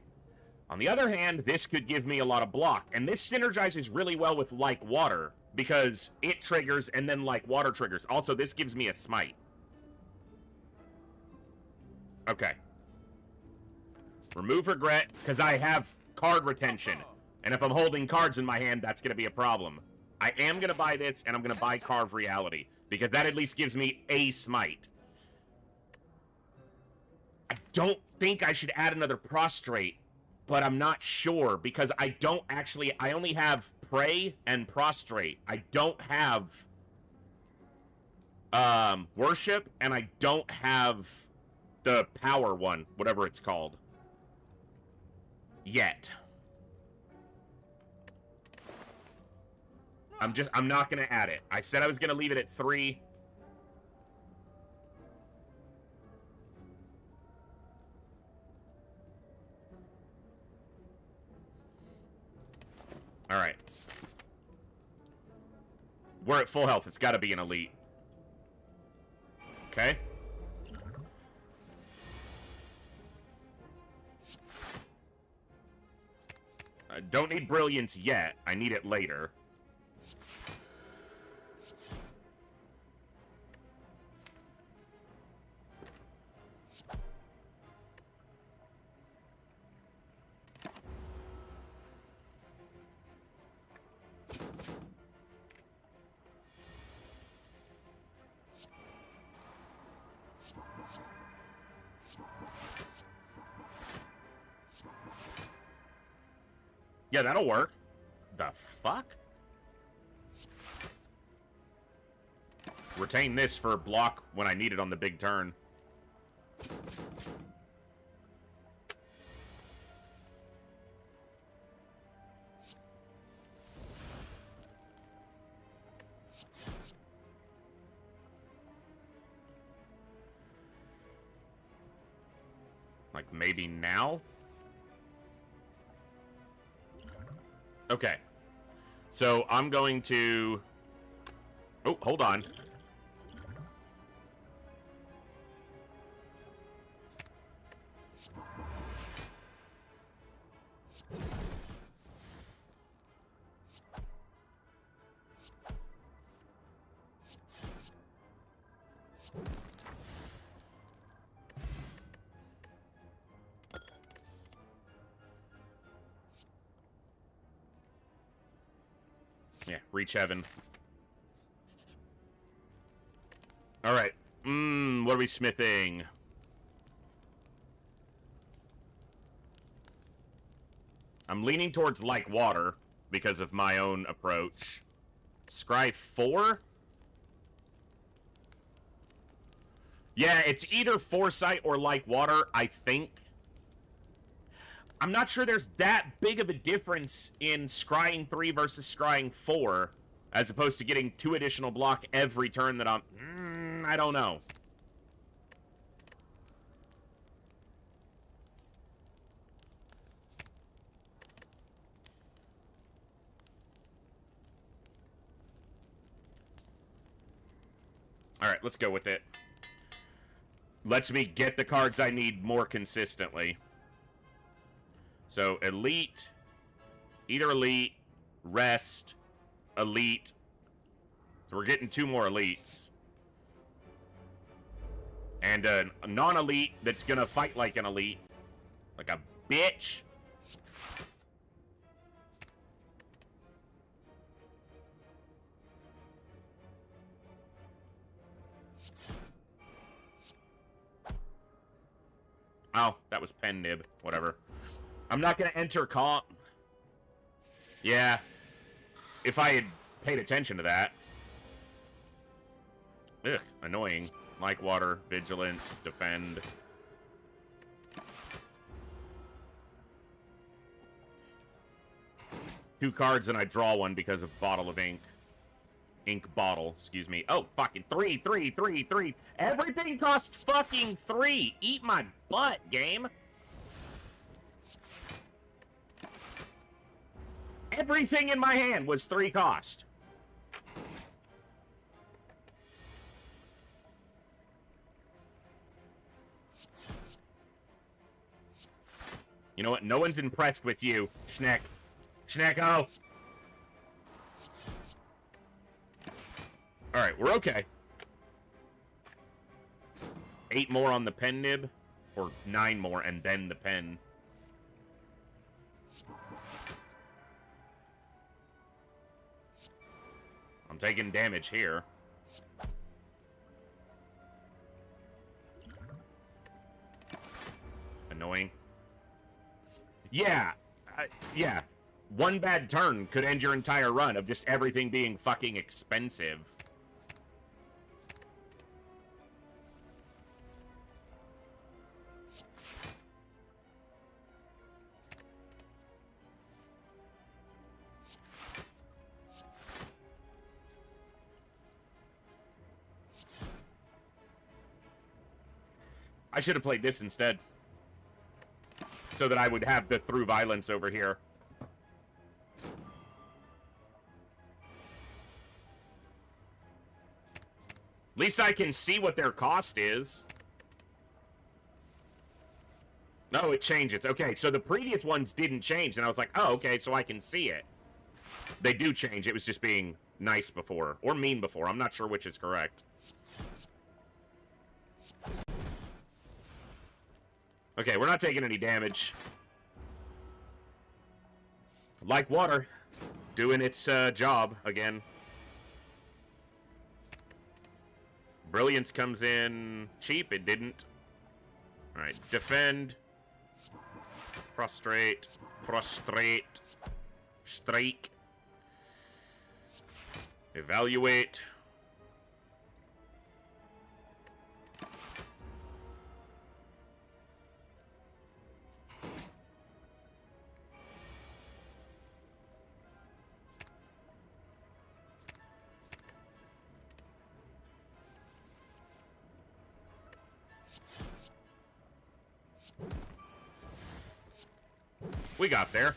On the other hand, this could give me a lot of block. And this synergizes really well with Like Water, because it triggers and then Like Water triggers. Also, this gives me a smite. Okay. Remove Regret, because I have card retention. And if I'm holding cards in my hand, that's going to be a problem. I am going to buy this, and I'm going to buy Carve Reality, because that at least gives me a smite. I don't think I should add another Prostrate, but I'm not sure, because I only have Pray and Prostrate. I don't have Worship, and I don't have the Power one, whatever it's called. Yet. I'm not gonna add it. I said I was gonna leave it at 3. We're at full health. It's got to be an elite. Okay. I don't need brilliance yet. I need it later. Yeah, that'll work. The fuck? Retain this for block when I need it on the big turn. Like, maybe now? Okay. So, I'm going to... Oh, hold on. Yeah, reach heaven. Alright. What are we smithing? I'm leaning towards like water because of my own approach. Scry 4? Yeah, it's either foresight or like water, I think. I'm not sure there's that big of a difference in scrying 3 versus scrying 4, as opposed to getting 2 additional block every turn that I'm... I don't know. Alright, let's go with it. Lets me get the cards I need more consistently. So, elite, either elite, rest, elite. So we're getting 2 more elites. And a non-elite that's gonna fight like an elite. Like a bitch. Oh, that was pen nib. Whatever. I'm not gonna enter comp. Yeah. If I had paid attention to that. Ugh, annoying. Like water, vigilance, defend. Two cards and I draw one because of bottle of ink. Ink bottle, excuse me. Oh, fucking 3, 3, 3, 3. Everything costs fucking 3. Eat my butt, game. Everything in my hand was 3 cost. You know what? No one's impressed with you, Schneck. Schnecko! Alright, we're okay. 8 more on the pen nib. Or 9 more, and then the pen. I'm taking damage here. Annoying. Yeah. Yeah. One bad turn could end your entire run of just everything being fucking expensive. I should have played this instead. So that I would have the through violence over here. At least I can see what their cost is. No, it changes. Okay, so the previous ones didn't change, and I was like, oh, okay, so I can see it. They do change. It was just being nice before. Or mean before. I'm not sure which is correct. Okay, we're not taking any damage. Like water. Doing its job again. Brilliance comes in cheap. It didn't. Alright, defend. Prostrate. Prostrate. Strike. Evaluate. We got there.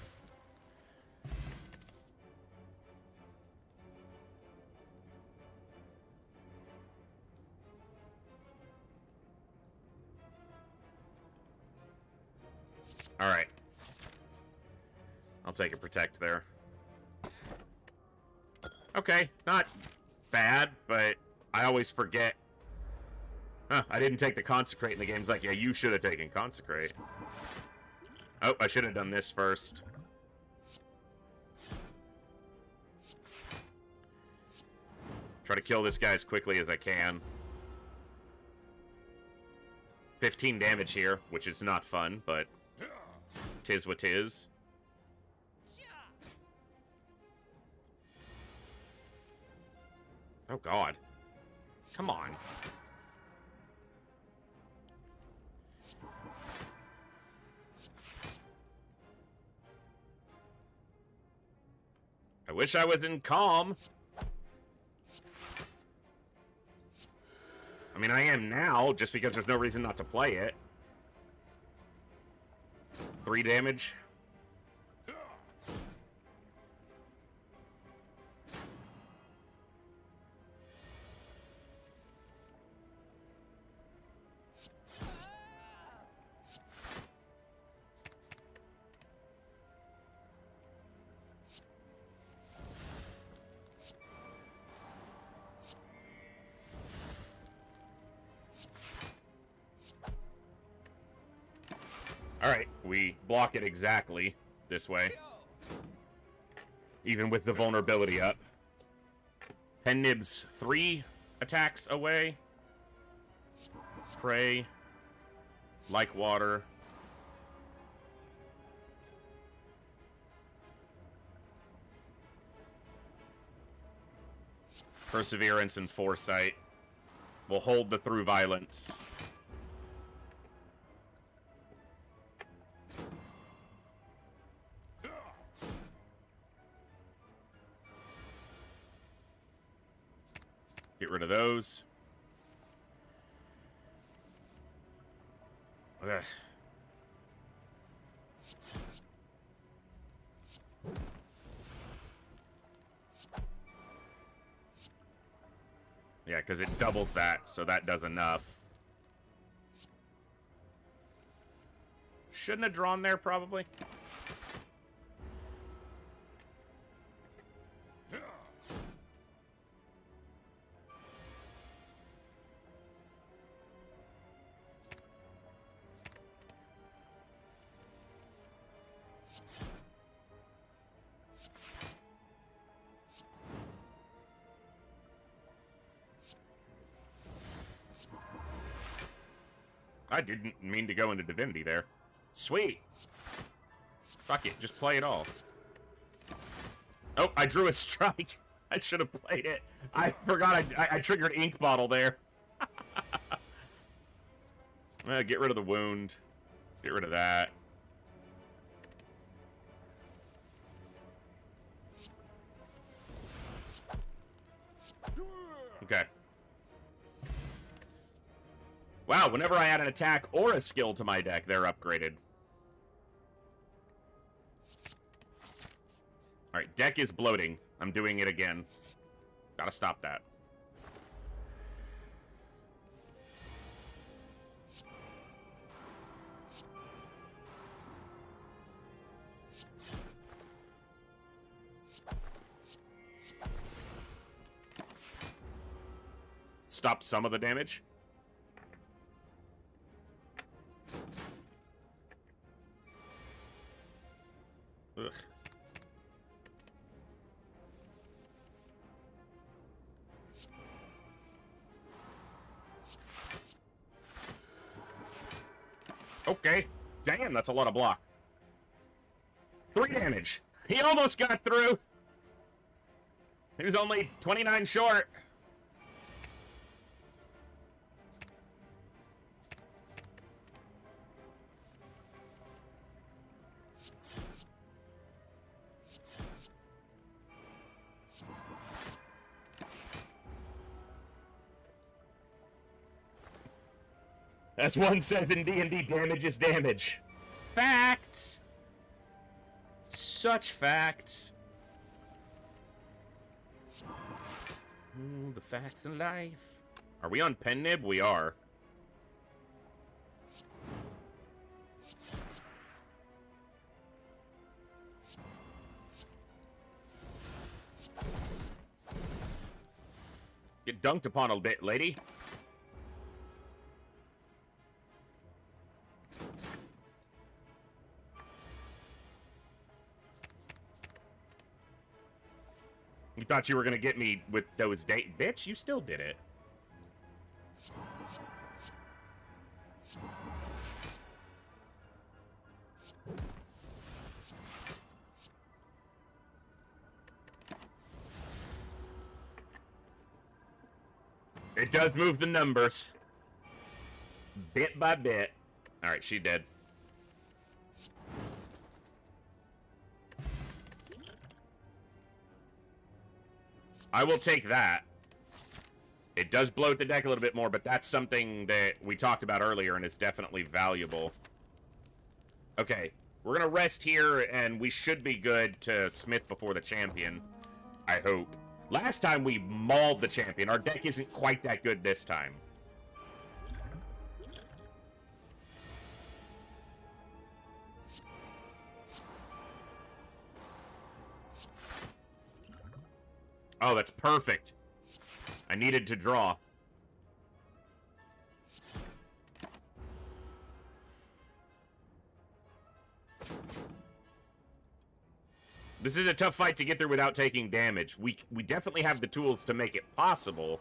All right. I'll take a protect there. Okay, not bad, but I always forget. Huh, I didn't take the consecrate in the game's like, yeah, you should have taken consecrate. Oh, I should have done this first. Try to kill this guy as quickly as I can. 15 damage here, which is not fun, but tis what tis. Oh, God. Come on. I wish I was in calm. I mean, I am now, just because there's no reason not to play it. 3 damage. Alright, we block it exactly this way. Even with the vulnerability up. Pen Nibs 3 attacks away. Pray. Like water. Perseverance and Foresight. We'll hold the through violence. Get rid of those. Ugh. Yeah, because it doubles that, so that does enough. Shouldn't have drawn there, probably. I didn't mean to go into Divinity there. Sweet. Fuck it, just play it all. Oh, I drew a strike. I should have played it. I forgot I triggered Ink Bottle there. Get rid of the wound. Get rid of that. Okay. Wow, whenever I add an attack or a skill to my deck, they're upgraded. Alright, deck is bloating. I'm doing it again. Gotta stop that. stop some of the damage. Ugh. Okay. Damn, that's a lot of block. 3 damage. He almost got through. He was only 29 short. As one says in D&D, damage is damage. Facts. Such facts. Ooh, the facts in life. Are we on pen nib? We are. Get dunked upon a bit, lady. You thought you were gonna get me with those date, bitch? You still did it. It does move the numbers. Bit by bit. Alright, she dead. I will take that. It does bloat the deck a little bit more, but that's something that we talked about earlier and is definitely valuable. Okay, we're gonna rest here, and we should be good to Smith before the champion. I hope. Last time we mauled the champion. Our deck isn't quite that good this time. Oh, that's perfect. I needed to draw. This is a tough fight to get through without taking damage. We definitely have the tools to make it possible,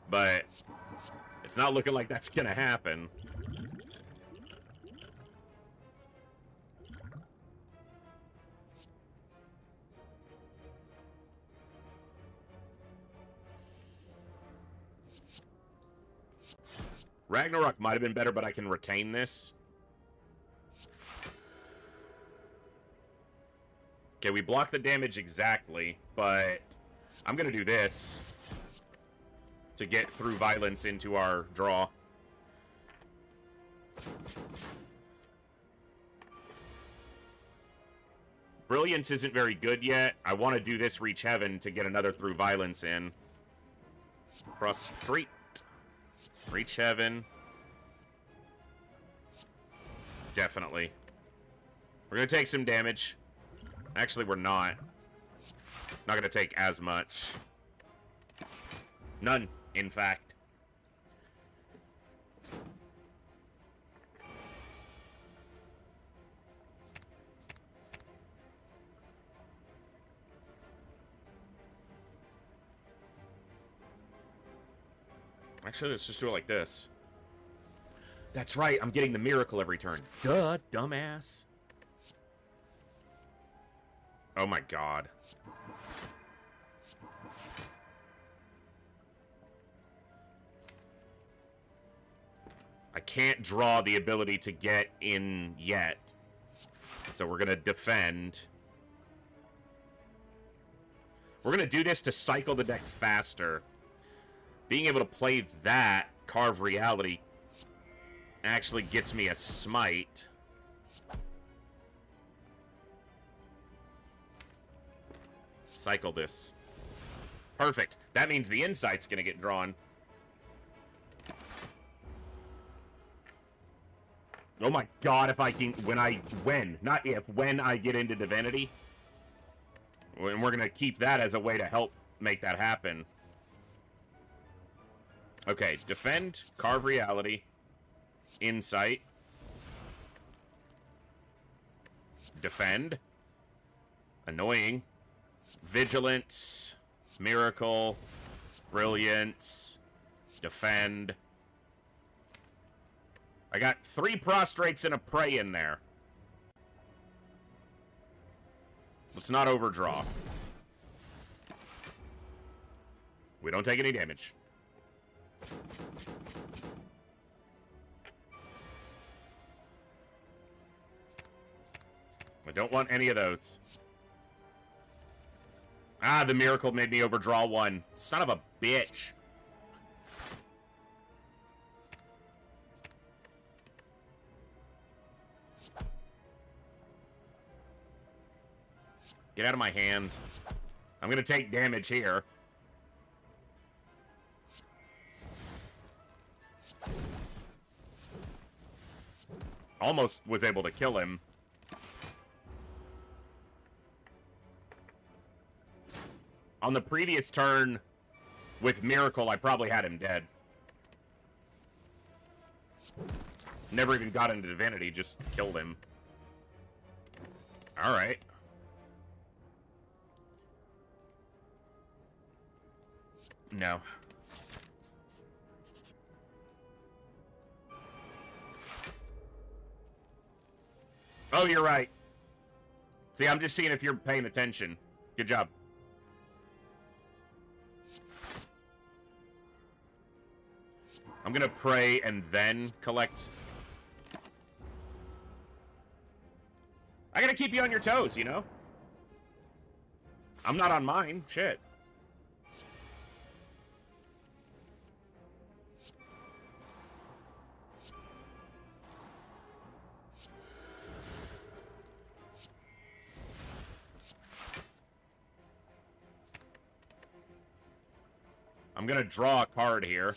but it's not looking like that's gonna happen. Ragnarok might have been better, but I can retain this. Okay, we block the damage exactly, but I'm going to do this to get through violence into our draw. Brilliance isn't very good yet. I want to do this Reach Heaven to get another through violence in. Prostrate. Reach Heaven. Definitely. We're going to take some damage. Actually, we're not. Not going to take as much. None, in fact. Actually, let's just do it like this. That's right, I'm getting the miracle every turn. Duh, dumbass. Oh my god. I can't draw the ability to get in yet. So we're gonna defend. We're gonna do this to cycle the deck faster. Being able to play that, Carve Reality, actually gets me a smite. Cycle this. Perfect. That means the insight's gonna get drawn. Oh my god, if I can... Not if, when I get into Divinity. And we're gonna keep that as a way to help make that happen. Okay, defend, carve reality, insight, defend, annoying, vigilance, miracle, brilliance, defend. I got 3 prostrates and a prey in there. Let's not overdraw. We don't take any damage. I don't want any of those. Ah, the miracle made me overdraw 1. Son of a bitch. Get out of my hand. I'm gonna take damage here. Almost was able to kill him. On the previous turn, with Miracle, I probably had him dead. Never even got into Divinity, just killed him. Alright. No. Oh, you're right. See, I'm just seeing if you're paying attention. Good job. I'm gonna pray and then collect. I gotta keep you on your toes, you know? I'm not on mine. Shit. I'm gonna draw a card here.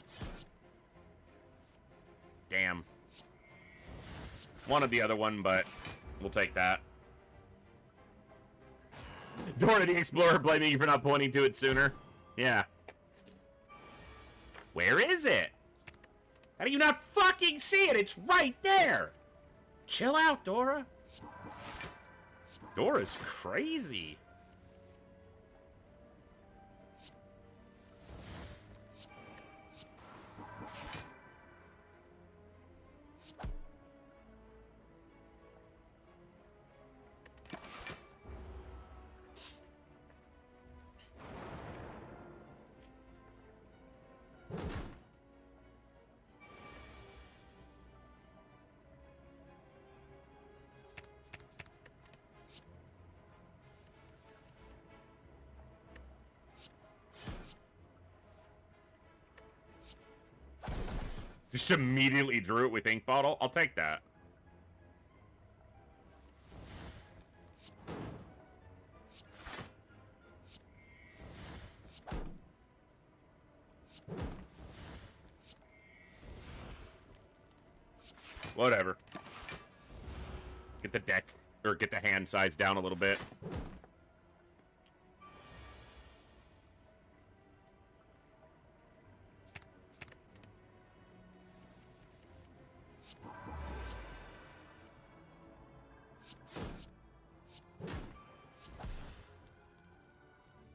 Damn. Wanted the other one, but we'll take that. Dora the Explorer blaming you for not pointing to it sooner. Yeah. Where is it? How do you not fucking see it? It's right there. Chill out, Dora. Dora's crazy. Just immediately drew it with ink bottle. I'll take that. Whatever. Get the deck, or get the hand size down a little bit.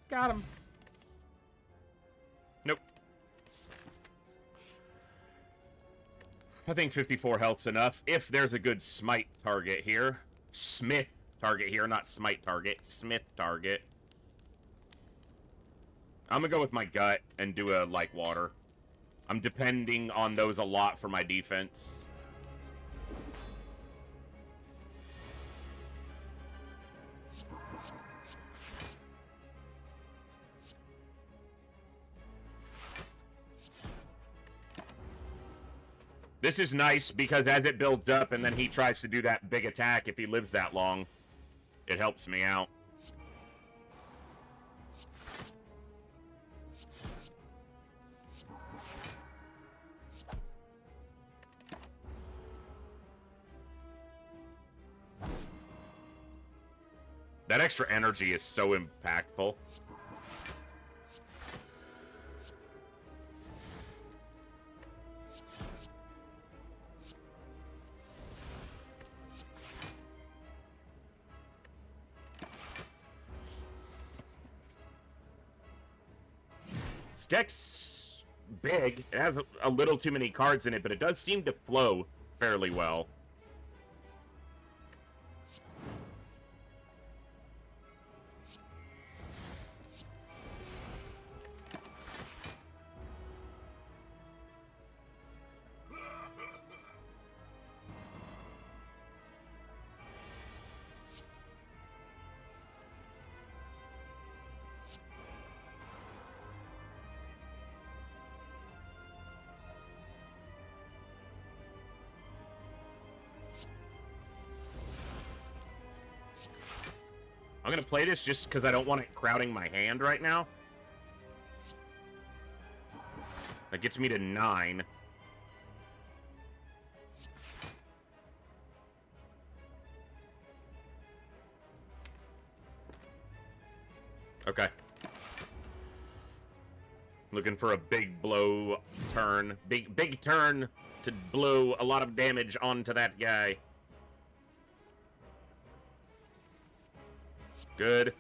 Got him. Nope. I think 54 health's enough. If there's a good smite target here. Smith target here, not smite target. Smith target. I'm gonna go with my gut and do a like water. I'm depending on those a lot for my defense. This is nice because as it builds up and then he tries to do that big attack, if he lives that long, it helps me out. That extra energy is so impactful. This deck's big. It has a little too many cards in it, but it does seem to flow fairly well. I'm going to play this just because I don't want it crowding my hand right now. That gets me to 9. Okay. Looking for a big blow turn. Big turn to blow a lot of damage onto that guy. Good.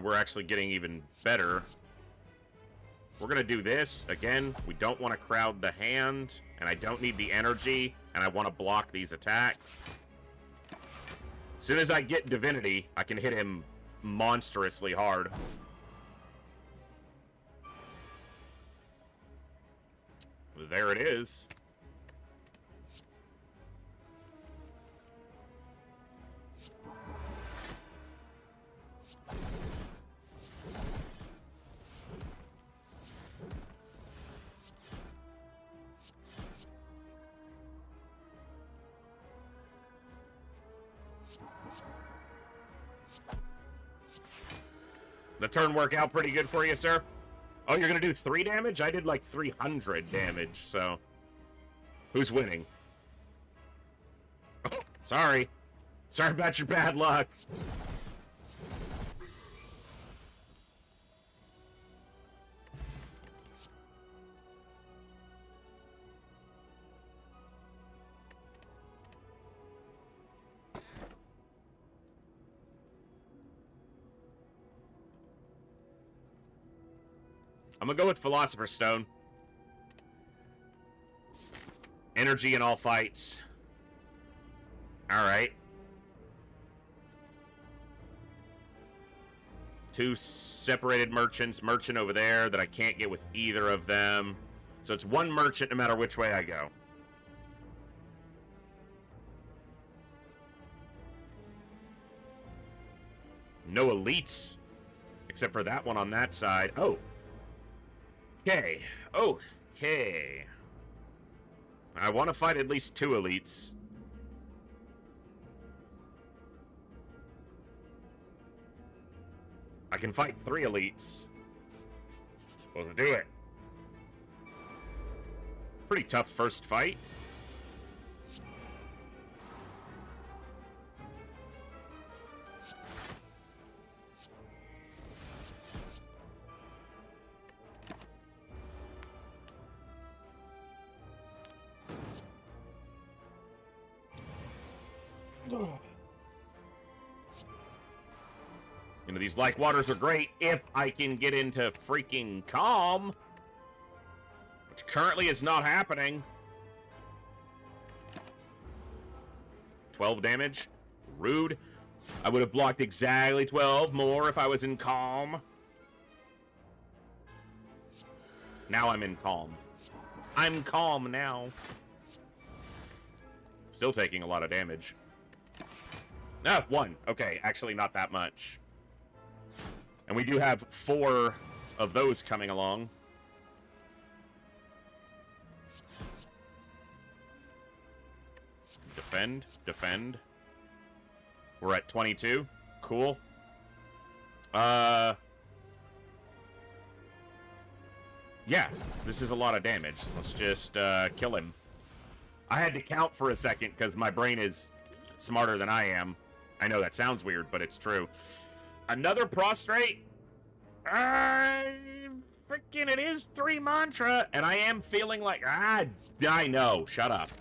We're actually getting even better. We're going to do this. Again, we don't want to crowd the hand, and I don't need the energy, and I want to block these attacks. As soon as I get Divinity, I can hit him monstrously hard. There it is. The turn work out pretty good for you, sir? Oh, you're gonna do 3 damage? I did like 300 damage, so... Who's winning? Oh, sorry. Sorry about your bad luck. I'm gonna go with Philosopher's Stone. Energy in all fights. Alright. 2 separated merchants. Merchant over there that I can't get with either of them. So it's 1 merchant no matter which way I go. No elites. Except for that one on that side. Oh. Okay. Okay. I want to fight at least 2 elites. I can fight 3 elites. Let's do it. Pretty tough first fight. You know, these like waters are great if I can get into freaking calm, which currently is not happening. 12 damage. Rude. I would have blocked exactly 12 more if I was in calm. Now I'm in calm. I'm calm now. Still taking a lot of damage. Ah, 1. Okay, actually not that much. And we do have 4 of those coming along. Defend, defend. We're at 22. Cool. Yeah, this is a lot of damage. Let's just kill him. I had to count for a second because my brain is smarter than I am. I know that sounds weird, but it's true. Another prostrate? Freaking it is 3 mantra, and I am feeling like, I know, shut up.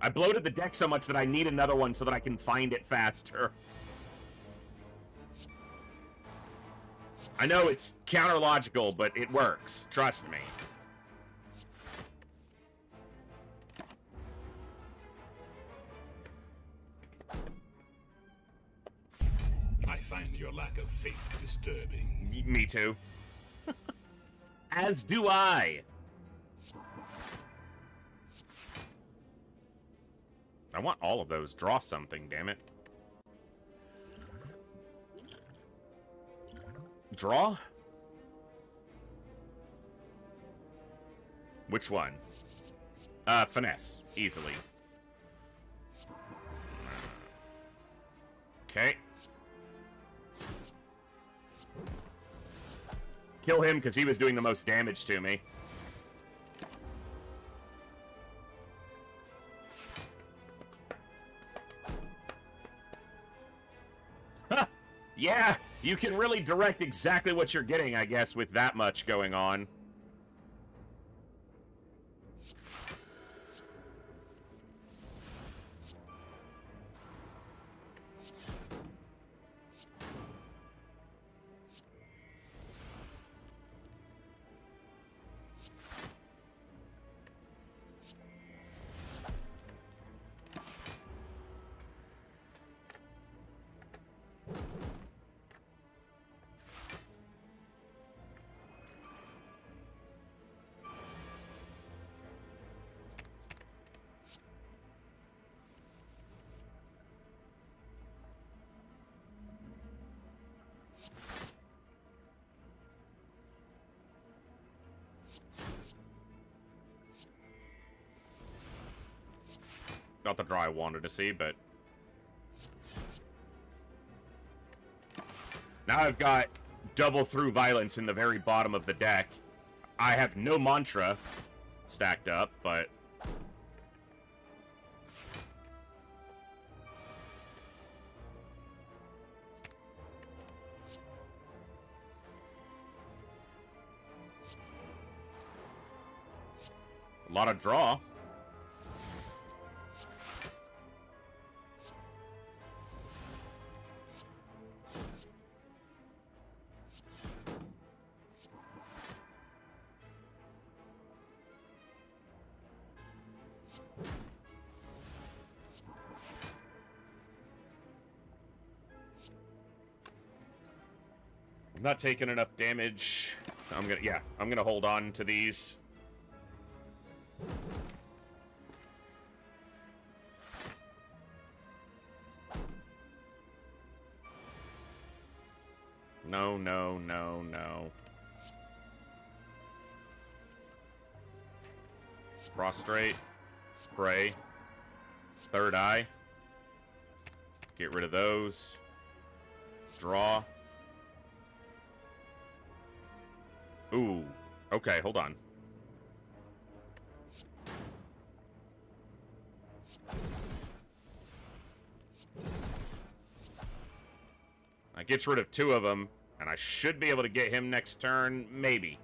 I bloated the deck so much that I need another one so that I can find it faster. I know it's counter-logical, but it works. Trust me. I find your lack of faith disturbing. Me too. As do I. I want all of those. Draw something, damn it. Draw? Which one? Finesse. Easily. Okay. Kill him because he was doing the most damage to me. Yeah, you can really direct exactly what you're getting, I guess, with that much going on. Not the draw I wanted to see, but... Now I've got double through violence in the very bottom of the deck. I have no mantra stacked up, but... A lot of draw. I'm not taking enough damage. I'm gonna hold on to these. No, no, no, no. Prostrate. Pray. Third eye. Get rid of those. Draw. Ooh. Okay, hold on. That gets rid of two of them, and I should be able to get him next turn, maybe.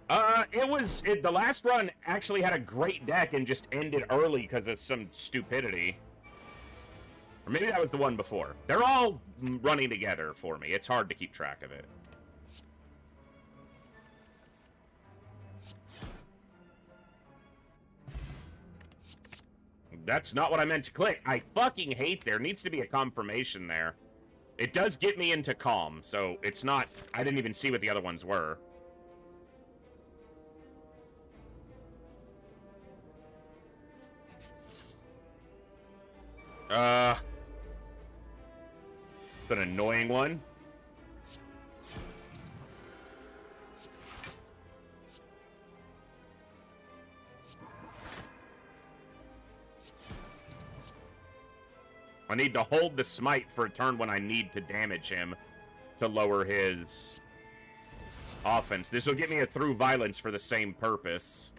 The last run actually had a great deck and just ended early because of some stupidity. Or maybe that was the one before. They're all running together for me. It's hard to keep track of it. That's not what I meant to click. I fucking hate there. Needs to be a confirmation there. It does get me into calm, so it's not... I didn't even see what the other ones were. It's an annoying one. I need to hold the smite for a turn when I need to damage him to lower his offense. This will get me a through violence for the same purpose.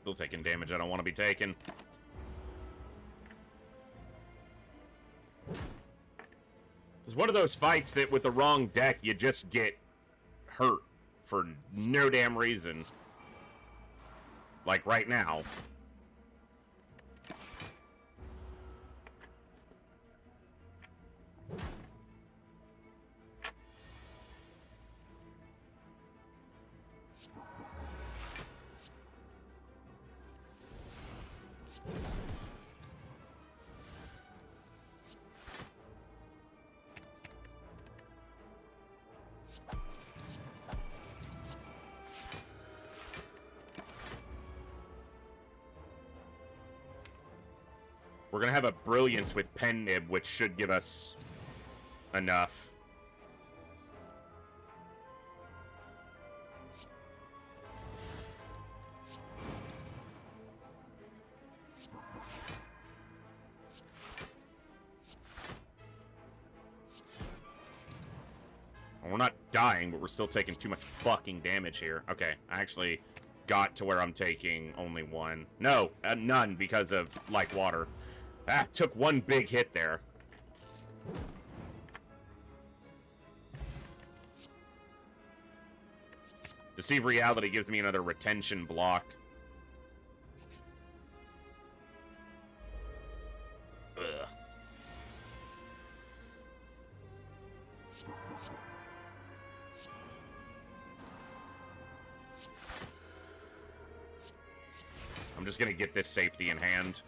Still taking damage I don't want to be taking. It's one of those fights that with the wrong deck, you just get hurt for no damn reason. Like right now. We're gonna have a Brilliance with Pen Nib, which should give us enough. We're not dying, but we're still taking too much fucking damage here. Okay, I actually got to where I'm taking only one. No, none because of like water. Ah, took one big hit there. Deceive Reality gives me another retention block. Ugh. I'm just gonna get this safety in hand.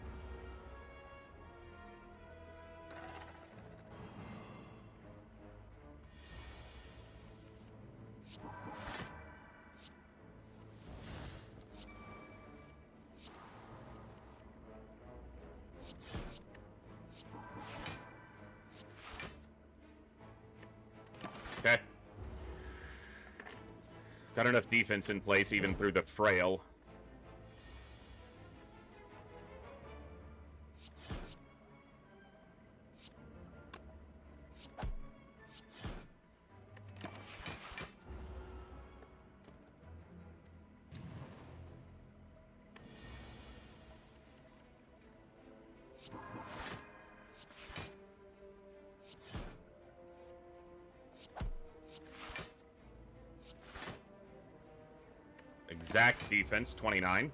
Okay. Got enough defense in place even through the frail. Exact defense, 29.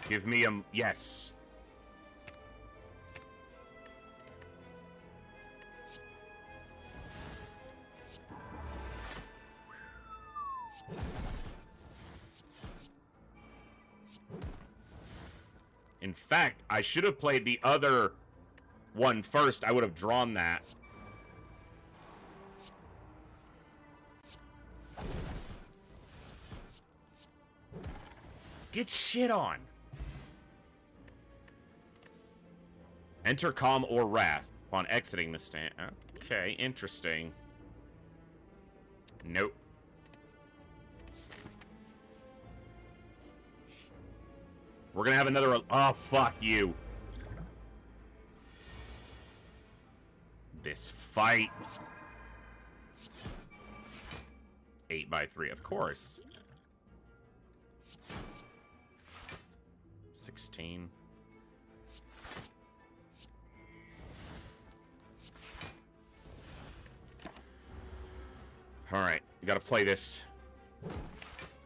Give me a... yes. In fact, I should have played the other one first. I would have drawn that. Get shit on. Enter Calm or Wrath upon exiting the stand. Okay, interesting. Nope. We're gonna have another... oh, fuck you. This fight. 8x3, of course. 16. Alright, you gotta play this.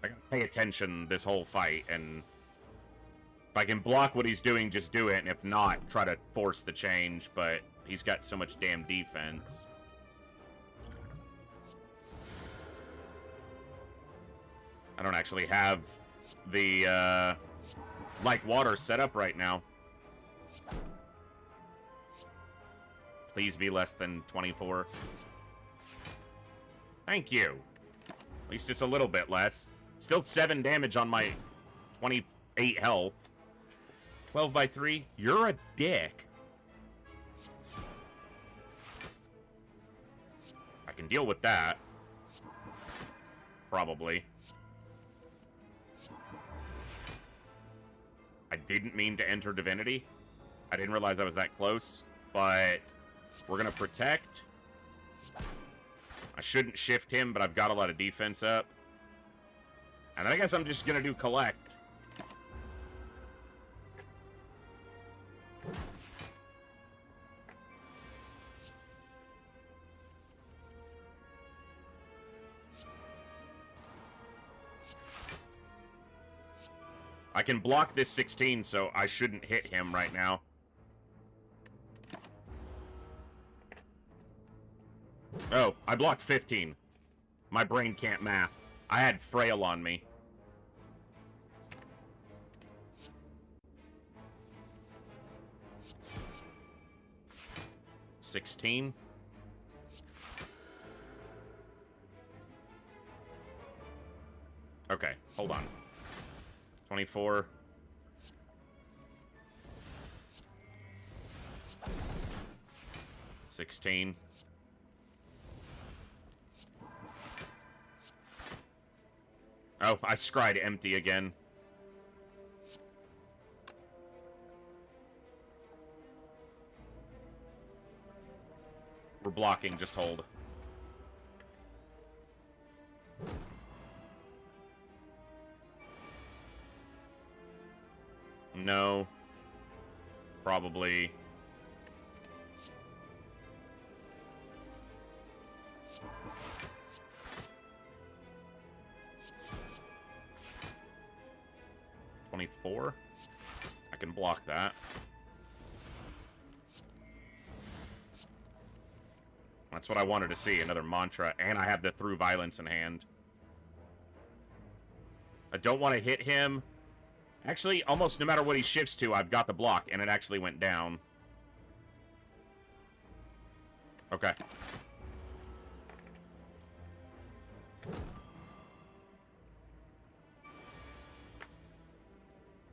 I gotta pay attention this whole fight, and... if I can block what he's doing, just do it, and if not, try to force the change, but he's got so much damn defense. I don't actually have the, like water set up right now. Please be less than 24. Thank you. At least it's a little bit less. Still 7 damage on my 28 health. 12x3? You're a dick. I can deal with that. Probably. I didn't mean to enter Divinity. I didn't realize I was that close, but we're going to protect. I shouldn't shift him, but I've got a lot of defense up. And then I guess I'm just going to do collect. I can block this 16, so I shouldn't hit him right now. Oh, I blocked 15. My brain can't math. I had Frail on me. $16. Okay, hold on. 24. $16. Oh, I scried empty again. We're blocking, just hold. No. Probably. $24. I can block that. That's what I wanted to see, another mantra, and I have the through violence in hand. I don't want to hit him. Actually, almost no matter what he shifts to, I've got the block, and it actually went down. Okay.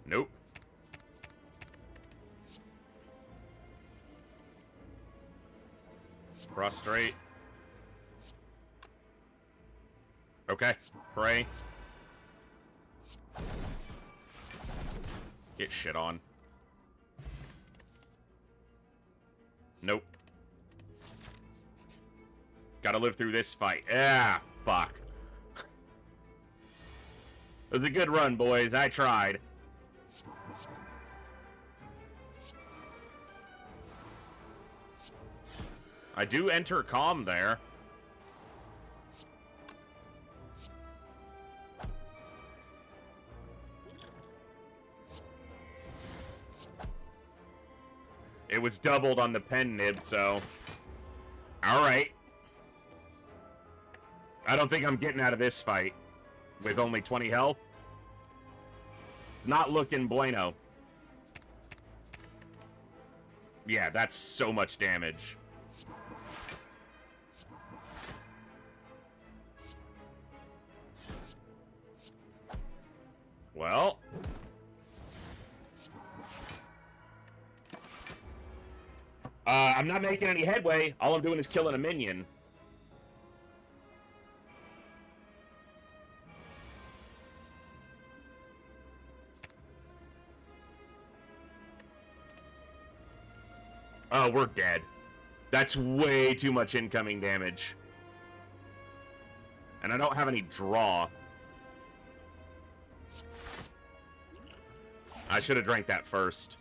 Nope. Prostrate. Okay. Pray. Get shit on. Nope. Gotta live through this fight. Ah, fuck. It was a good run, boys. I tried. I do enter calm there. It was doubled on the pen nib, so... Alright. I don't think I'm getting out of this fight with only 20 health. Not looking bueno. Yeah, that's so much damage. Well... I'm not making any headway. All I'm doing is killing a minion. Oh, we're dead. That's way too much incoming damage. And I don't have any draw. I should have drank that first.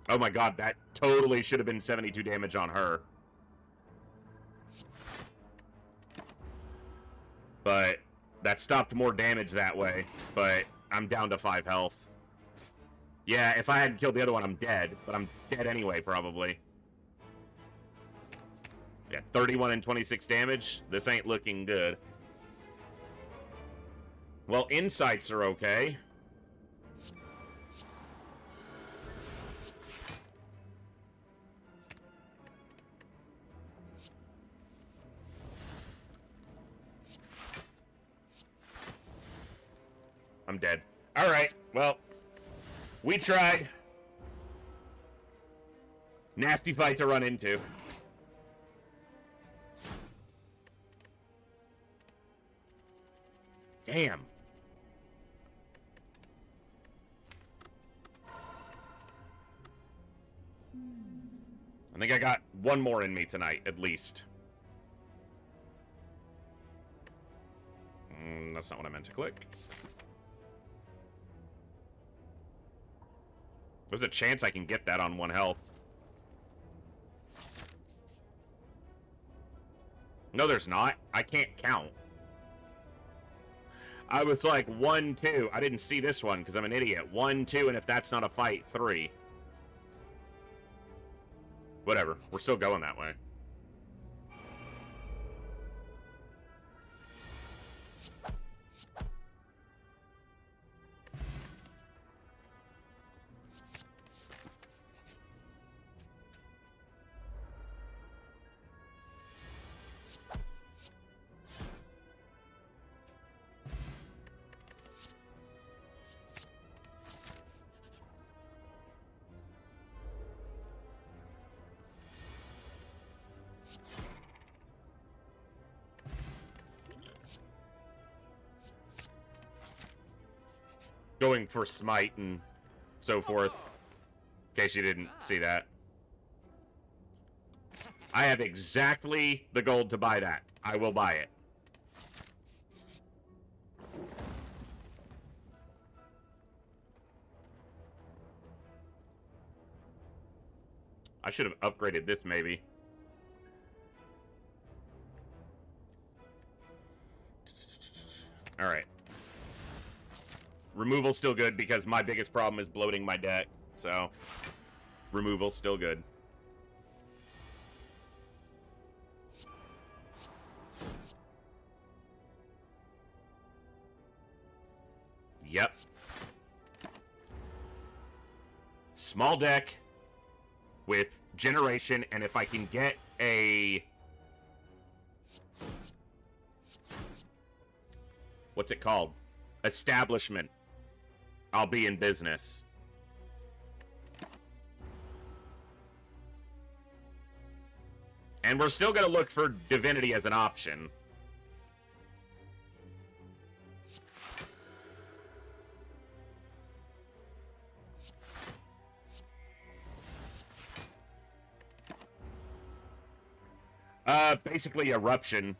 Oh my god, that totally should have been 72 damage on her. But that stopped more damage that way. But I'm down to 5 health. Yeah, if I hadn't killed the other one, I'm dead. But I'm dead anyway, probably. Yeah, 31 and 26 damage. This ain't looking good. Well, insights are okay. I'm dead. Alright, well, we tried. Nasty fight to run into. Damn. I think I got one more in me tonight, at least. That's not what I meant to click. There's a chance I can get that on 1 health. No, there's not. I can't count. I was like 1, 2. I didn't see this one because I'm an idiot. 1, 2, and if that's not a fight, 3. Whatever. We're still going that way. Going for smite and so forth. In case you didn't see that. I have exactly the gold to buy that. I will buy it. I should have upgraded this maybe. Alright. Removal's still good because my biggest problem is bloating my deck. So, removal's still good. Yep. Small deck with generation, and if I can get a... What's it called? Establishment. I'll be in business. And we're still going to look for divinity as an option. Basically eruption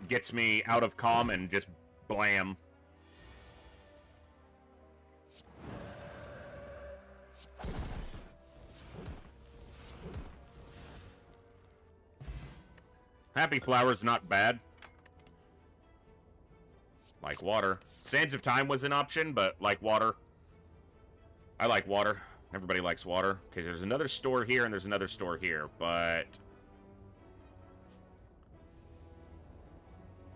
gets me out of calm and just blam. Happy Flower's not bad. Like water. Sands of Time was an option, but like water. I like water. Everybody likes water. Okay, there's another store here and there's another store here, but...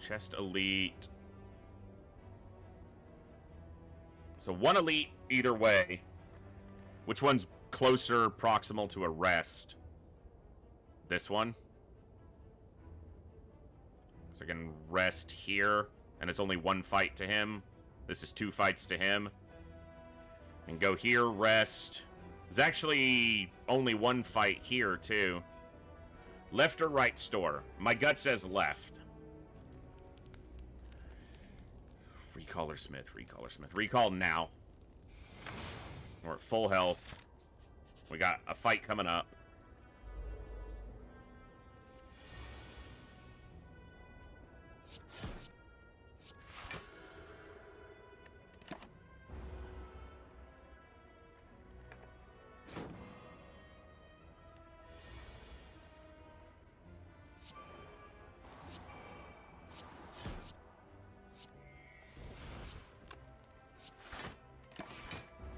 Chest Elite. So 1 Elite either way. Which one's closer, proximal to a rest? This one? So I can rest here, and it's only 1 fight to him. This is 2 fights to him. And go here, rest. There's actually only 1 fight here, too. Left or right store? My gut says left. Recall or Smith, recall or Smith. Recall now. We're at full health. We got a fight coming up.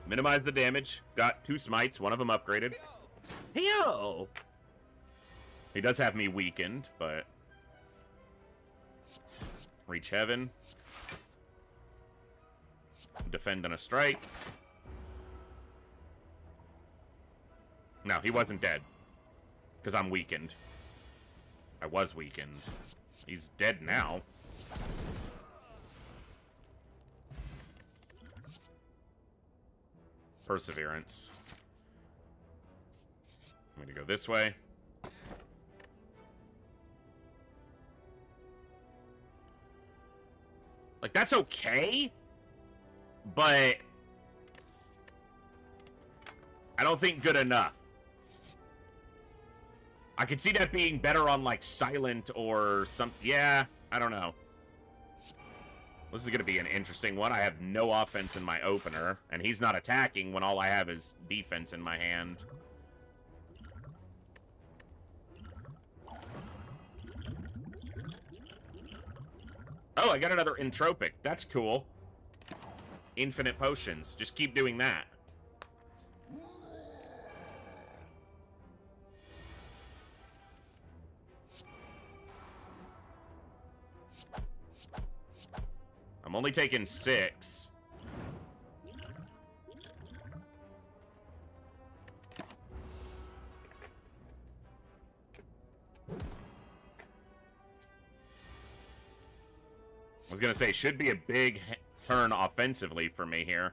Minimize the damage. Got 2 smites, one of them upgraded. Heyo! He does have me weakened, but... Reach heaven. Defend on a strike. No, he wasn't dead. Because I'm weakened. I was weakened. He's dead now. Perseverance. I'm gonna go this way. Like, that's okay, but I don't think good enough. I could see that being better on, like, silent or something. Yeah, I don't know. This is going to be an interesting one. I have no offense in my opener, and he's not attacking when all I have is defense in my hand. Oh, I got another entropic. That's cool. Infinite potions. Just keep doing that. I'm only taking 6. I was gonna say, should be a big turn offensively for me here.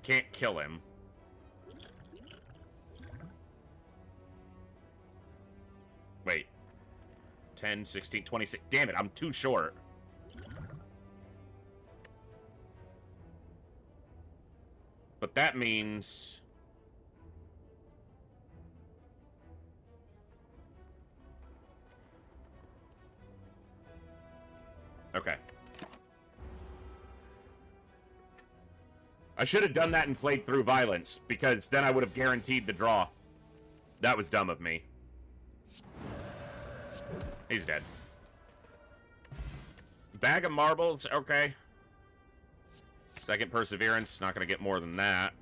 Can't kill him. Wait. 10, 16, 26. Damn it, I'm too short. But that means... Okay. I should have done that and played through violence, because then I would have guaranteed the draw. That was dumb of me. He's dead. Bag of marbles, okay. Second perseverance, not gonna get more than that.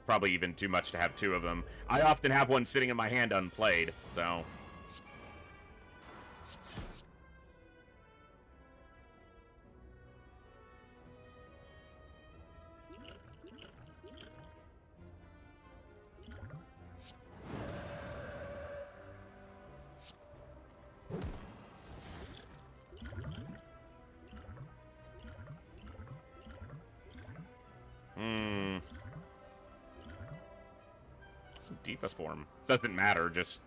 Probably even too much to have 2 of them. I often have one sitting in my hand unplayed, so... Diva form. Doesn't matter, just...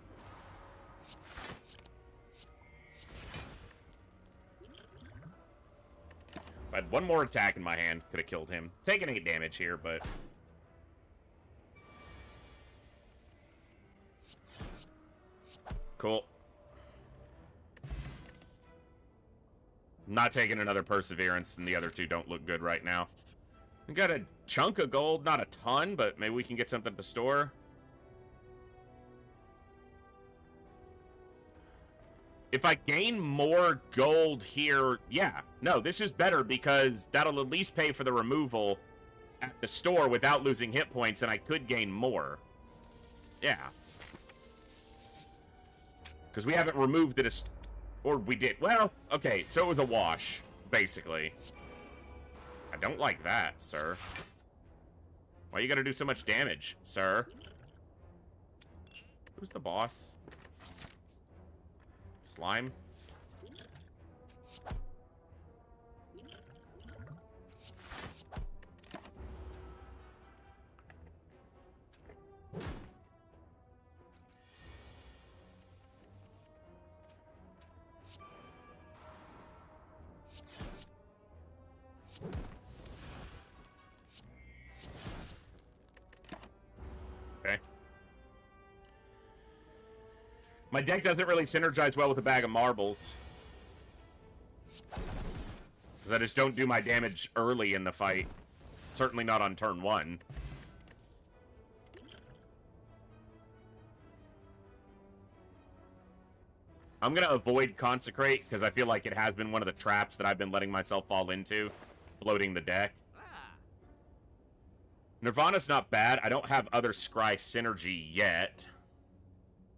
If I had one more attack in my hand, could have killed him. Taking 8 damage here, but... Cool. Not taking another perseverance, and the other 2 don't look good right now. We got a chunk of gold, not a ton, but maybe we can get something at the store. If I gain more gold here, yeah. No, this is better because that'll at least pay for the removal at the store without losing hit points, and I could gain more. Yeah. Because we haven't removed it, or we did. Well, okay, so it was a wash, basically. I don't like that, sir. Why you gotta do so much damage, sir? Who's the boss? Slime? Okay. My deck doesn't really synergize well with a bag of marbles. Because I just don't do my damage early in the fight. Certainly not on turn 1. I'm going to avoid Consecrate, because I feel like it has been one of the traps that I've been letting myself fall into. Bloating the deck. Nirvana's not bad. I don't have other Scry synergy yet.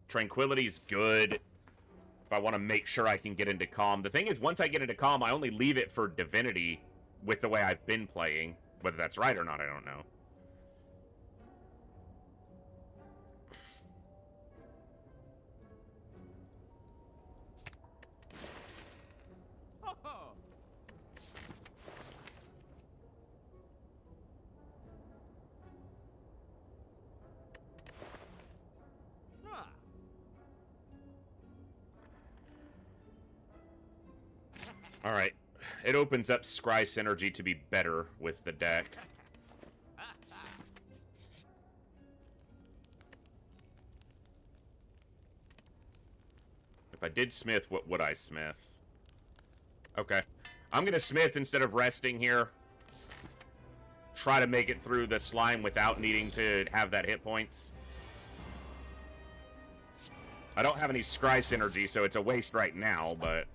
Tranquility's good. If I want to make sure I can get into Calm. The thing is, once I get into Calm, I only leave it for Divinity with the way I've been playing. Whether that's right or not, I don't know. All right, It opens up Scry Synergy to be better with the deck. If I did smith, what would I smith? Okay. I'm gonna smith instead of resting here. Try to make it through the slime without needing to have that hit points. I don't have any Scry Synergy, so it's a waste right now, but...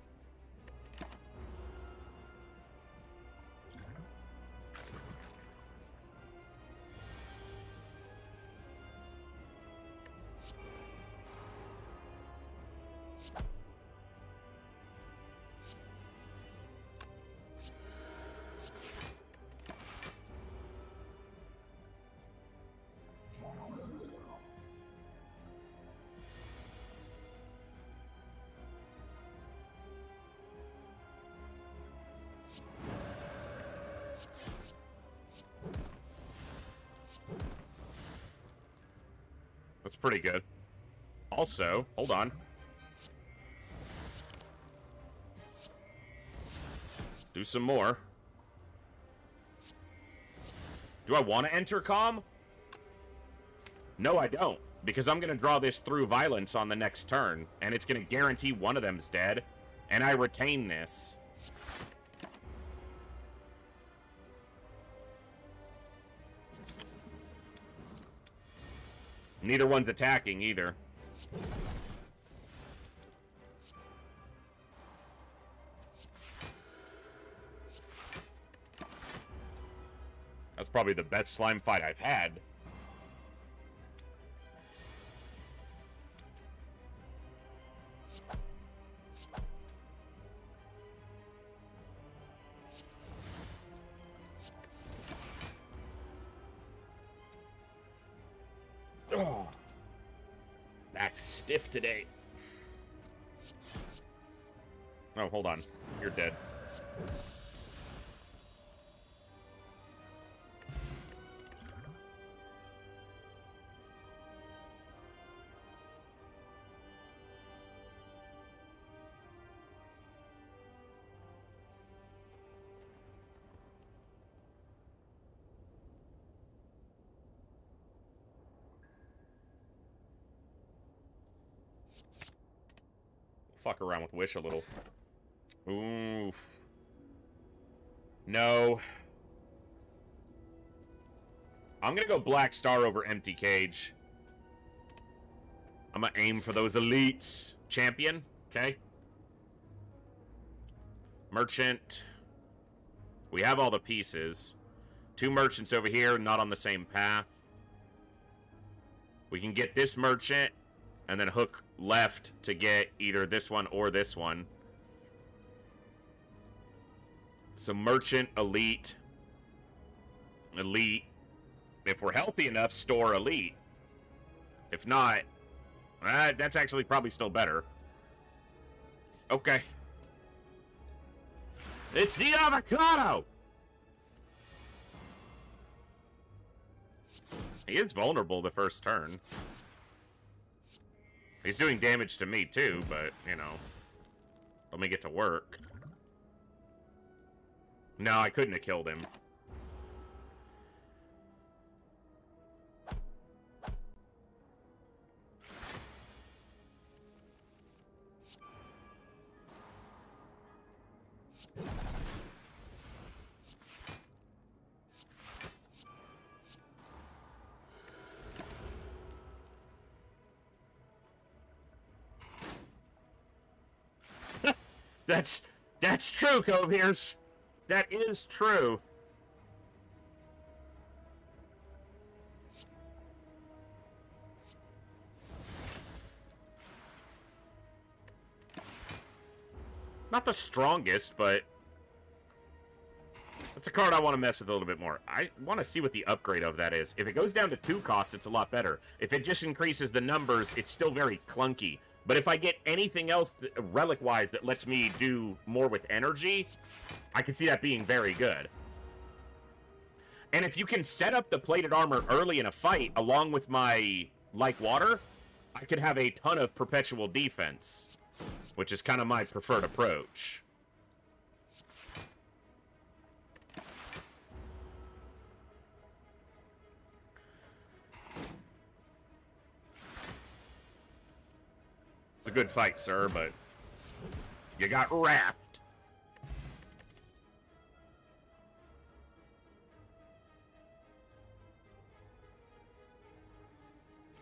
That's pretty good. Also, hold on. Do some more. Do I want to enter calm? No, I don't. Because I'm going to draw this through violence on the next turn. And it's going to guarantee one of them's dead. And I retain this. Neither one's attacking either. That's probably the best slime fight I've had. Oh, back's stiff today. Oh, hold on. You're dead. Fuck around with Wish a little. Ooh. No. I'm gonna go Black Star over Empty Cage. I'm gonna aim for those elites. Champion, okay. Merchant. We have all the pieces. 2 merchants over here, not on the same path. We can get this merchant and then hook left to get either this one or this one. So merchant, elite. Elite. If we're healthy enough, store elite. If not, that's actually probably still better. Okay. It's the avocado! He is vulnerable the first turn. He's doing damage to me too, but, you know. Let me get to work. No, I couldn't have killed him. That's true, Coviers. That is true. Not the strongest, but that's a card I want to mess with a little bit more. I want to see what the upgrade of that is. If it goes down to 2 cost, it's a lot better. If it just increases the numbers, it's still very clunky. But if I get anything else relic-wise that lets me do more with energy, I can see that being very good. And if you can set up the plated armor early in a fight along with my like water, I could have a ton of perpetual defense, which is kind of my preferred approach. It's a good fight, sir, but you got wrapped.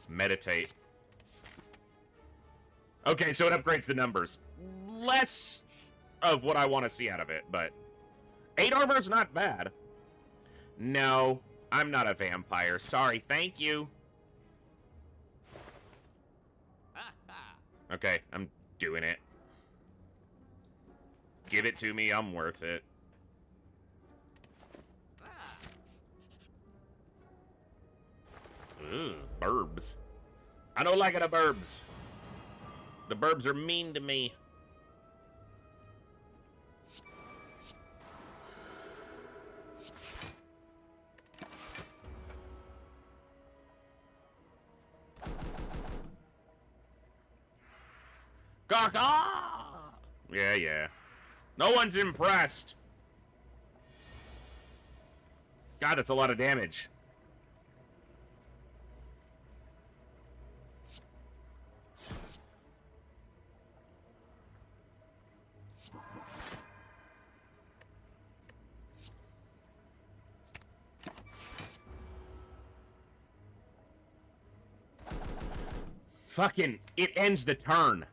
Meditate. Okay, so it upgrades the numbers. Less of what I want to see out of it, but 8 armor's not bad. No, I'm not a vampire. Sorry, thank you. Okay, I'm doing it. Give it to me, I'm worth it. Ugh, burbs. I don't like the burbs. The burbs are mean to me. Caw-caw! Yeah. No one's impressed. God, that's a lot of damage. Fucking, it ends the turn.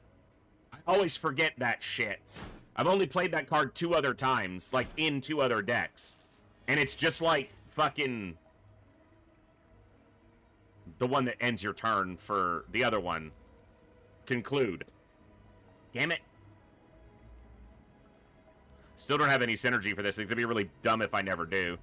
I always forget that shit. I've only played that card 2 other times, like in 2 other decks. And it's just like fucking the one that ends your turn for the other one. Conclude. Damn it. Still don't have any synergy for this. It's gonna be really dumb if I never do.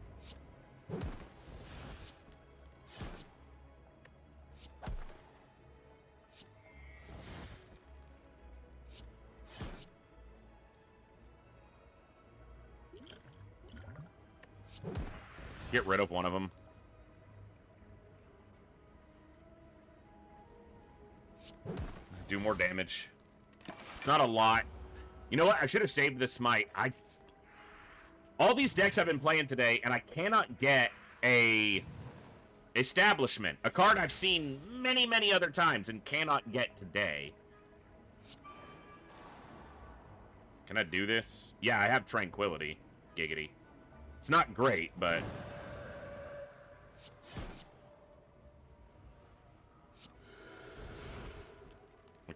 Get rid of one of them. Do more damage. It's not a lot. You know what? I should have saved this smite. All these decks I've been playing today, and I cannot get a establishment. A card I've seen many, many other times and cannot get today. Can I do this? Yeah, I have tranquility. Giggity. It's not great, but...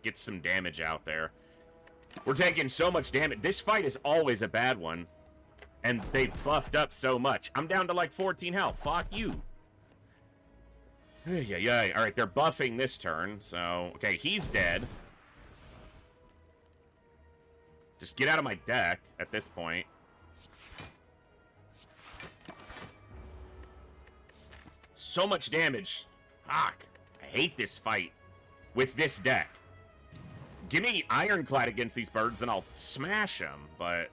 get some damage out there. We're taking so much damage. This fight is always a bad one. And they've buffed up so much. I'm down to like 14 health. Fuck you. Yeah. Alright, they're buffing this turn. So, okay, he's dead. Just get out of my deck at this point. So much damage. Fuck. I hate this fight with this deck. Give me Ironclad against these birds and I'll smash them, but...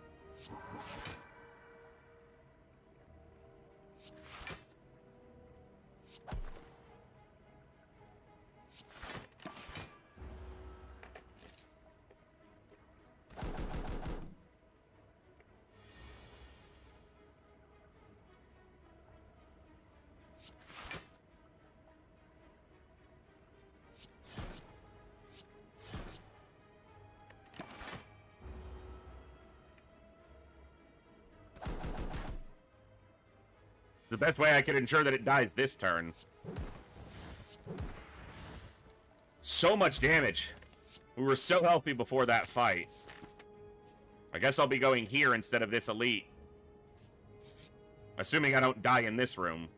the best way I could ensure that it dies this turn. So much damage. We were so healthy before that fight. I guess I'll be going here instead of this elite. Assuming I don't die in this room.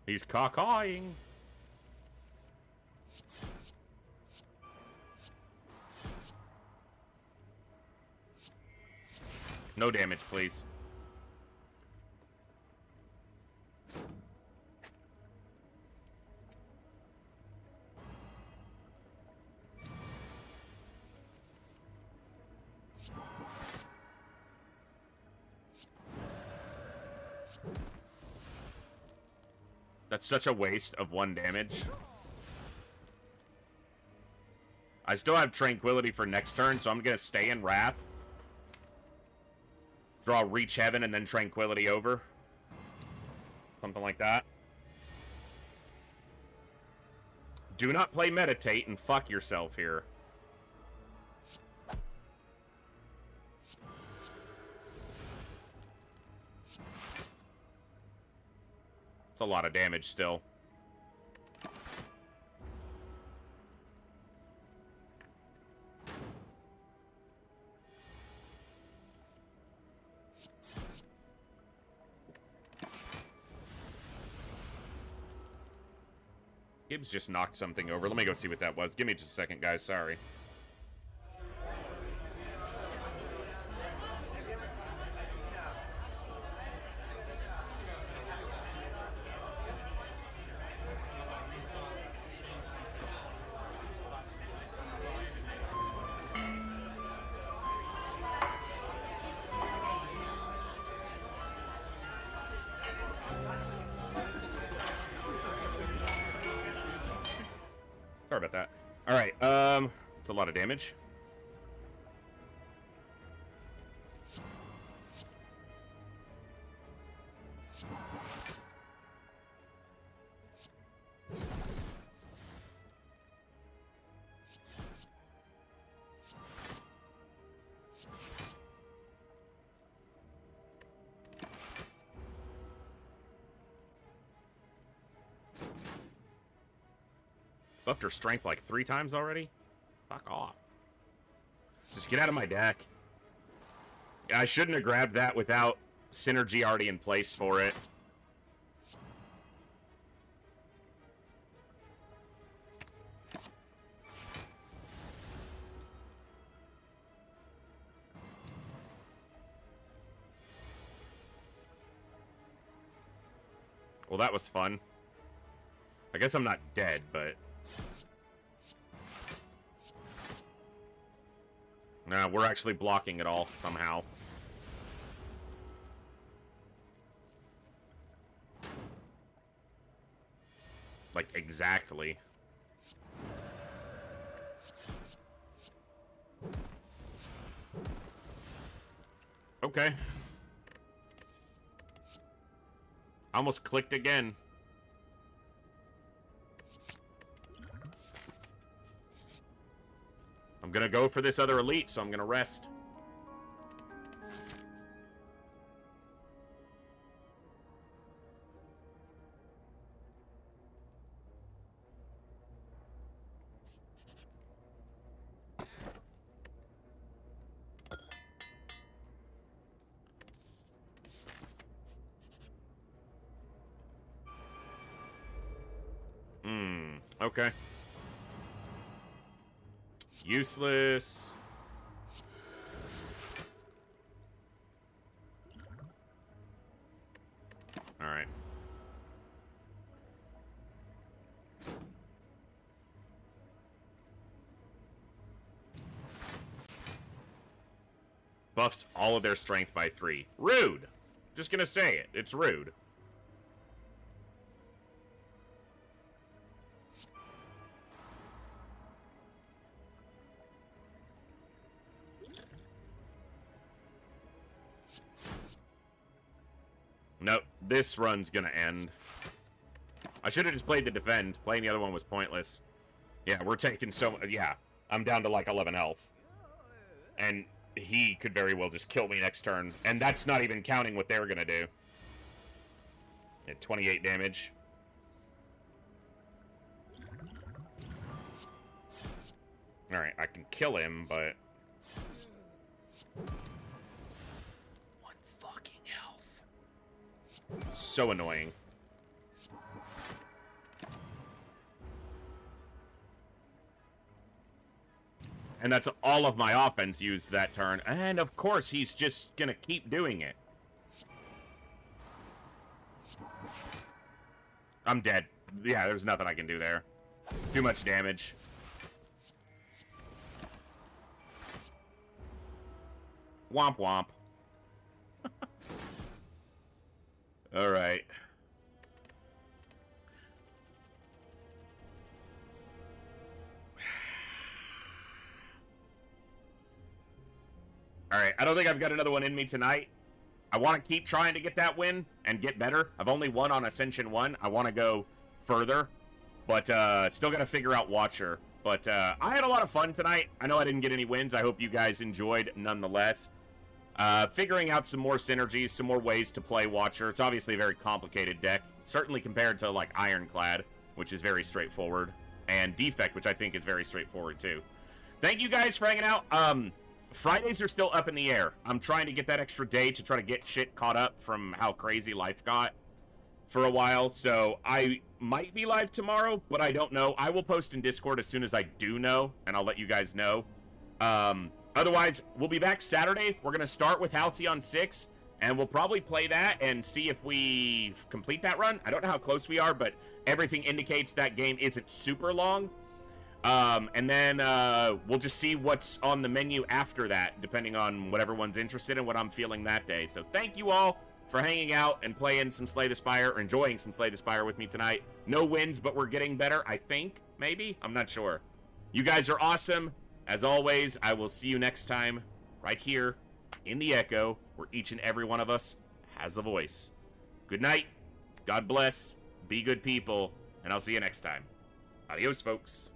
He's caw-cawing. No damage, please. That's such a waste of 1 damage. I still have Tranquility for next turn, so I'm going to stay in Wrath. Draw Reach Heaven and then Tranquility over. Something like that. Do not play Meditate and fuck yourself here. It's a lot of damage still. Gibbs just knocked something over. Let me go see what that was. Give me just a second, guys. Sorry. Sorry about that. All right, it's a lot of damage. Buffed her strength like 3 times already? Fuck off. Just get out of my deck. I shouldn't have grabbed that without synergy already in place for it. Well, that was fun. I guess I'm not dead, but... Nah, we're actually blocking it all, somehow. Like, exactly. Okay. Almost clicked again. I'm gonna go for this other elite, so I'm gonna rest. Okay. Useless. Alright. Buffs all of their strength by 3. Rude! Just gonna say it. It's rude. Nope, this run's gonna end. I should have just played the defend. Playing the other one was pointless. Yeah, we're taking so... Yeah, I'm down to like 11 health. And he could very well just kill me next turn. And that's not even counting what they're gonna do. Yeah, 28 damage. Alright, I can kill him, but... So annoying. And that's all of my offense used that turn. And, of course, he's just going to keep doing it. I'm dead. Yeah, there's nothing I can do there. Too much damage. Womp womp. Alright. Alright, I don't think I've got another one in me tonight. I want to keep trying to get that win and get better. I've only won on Ascension 1. I want to go further. But still got to figure out Watcher. But I had a lot of fun tonight. I know I didn't get any wins. I hope you guys enjoyed nonetheless. Figuring out some more synergies, some more ways to play Watcher. It's obviously a very complicated deck. Certainly compared to, like, Ironclad, which is very straightforward. And Defect, which I think is very straightforward, too. Thank you guys for hanging out. Fridays are still up in the air. I'm trying to get that extra day to try to get shit caught up from how crazy life got for a while. So I might be live tomorrow, but I don't know. I will post in Discord as soon as I do know, and I'll let you guys know. Otherwise, we'll be back Saturday. We're going to start with Halcyon 6, and we'll probably play that and see if we complete that run. I don't know how close we are, but everything indicates that game isn't super long. And then we'll just see what's on the menu after that, depending on what everyone's interested in, what I'm feeling that day. So thank you all for hanging out and playing some Slay the Spire, or enjoying some Slay the Spire with me tonight. No wins, but we're getting better, I think, maybe? I'm not sure. You guys are awesome. As always, I will see you next time, right here in the Echo, where each and every one of us has a voice. Good night. God bless. Be good people. And I'll see you next time. Adios, folks.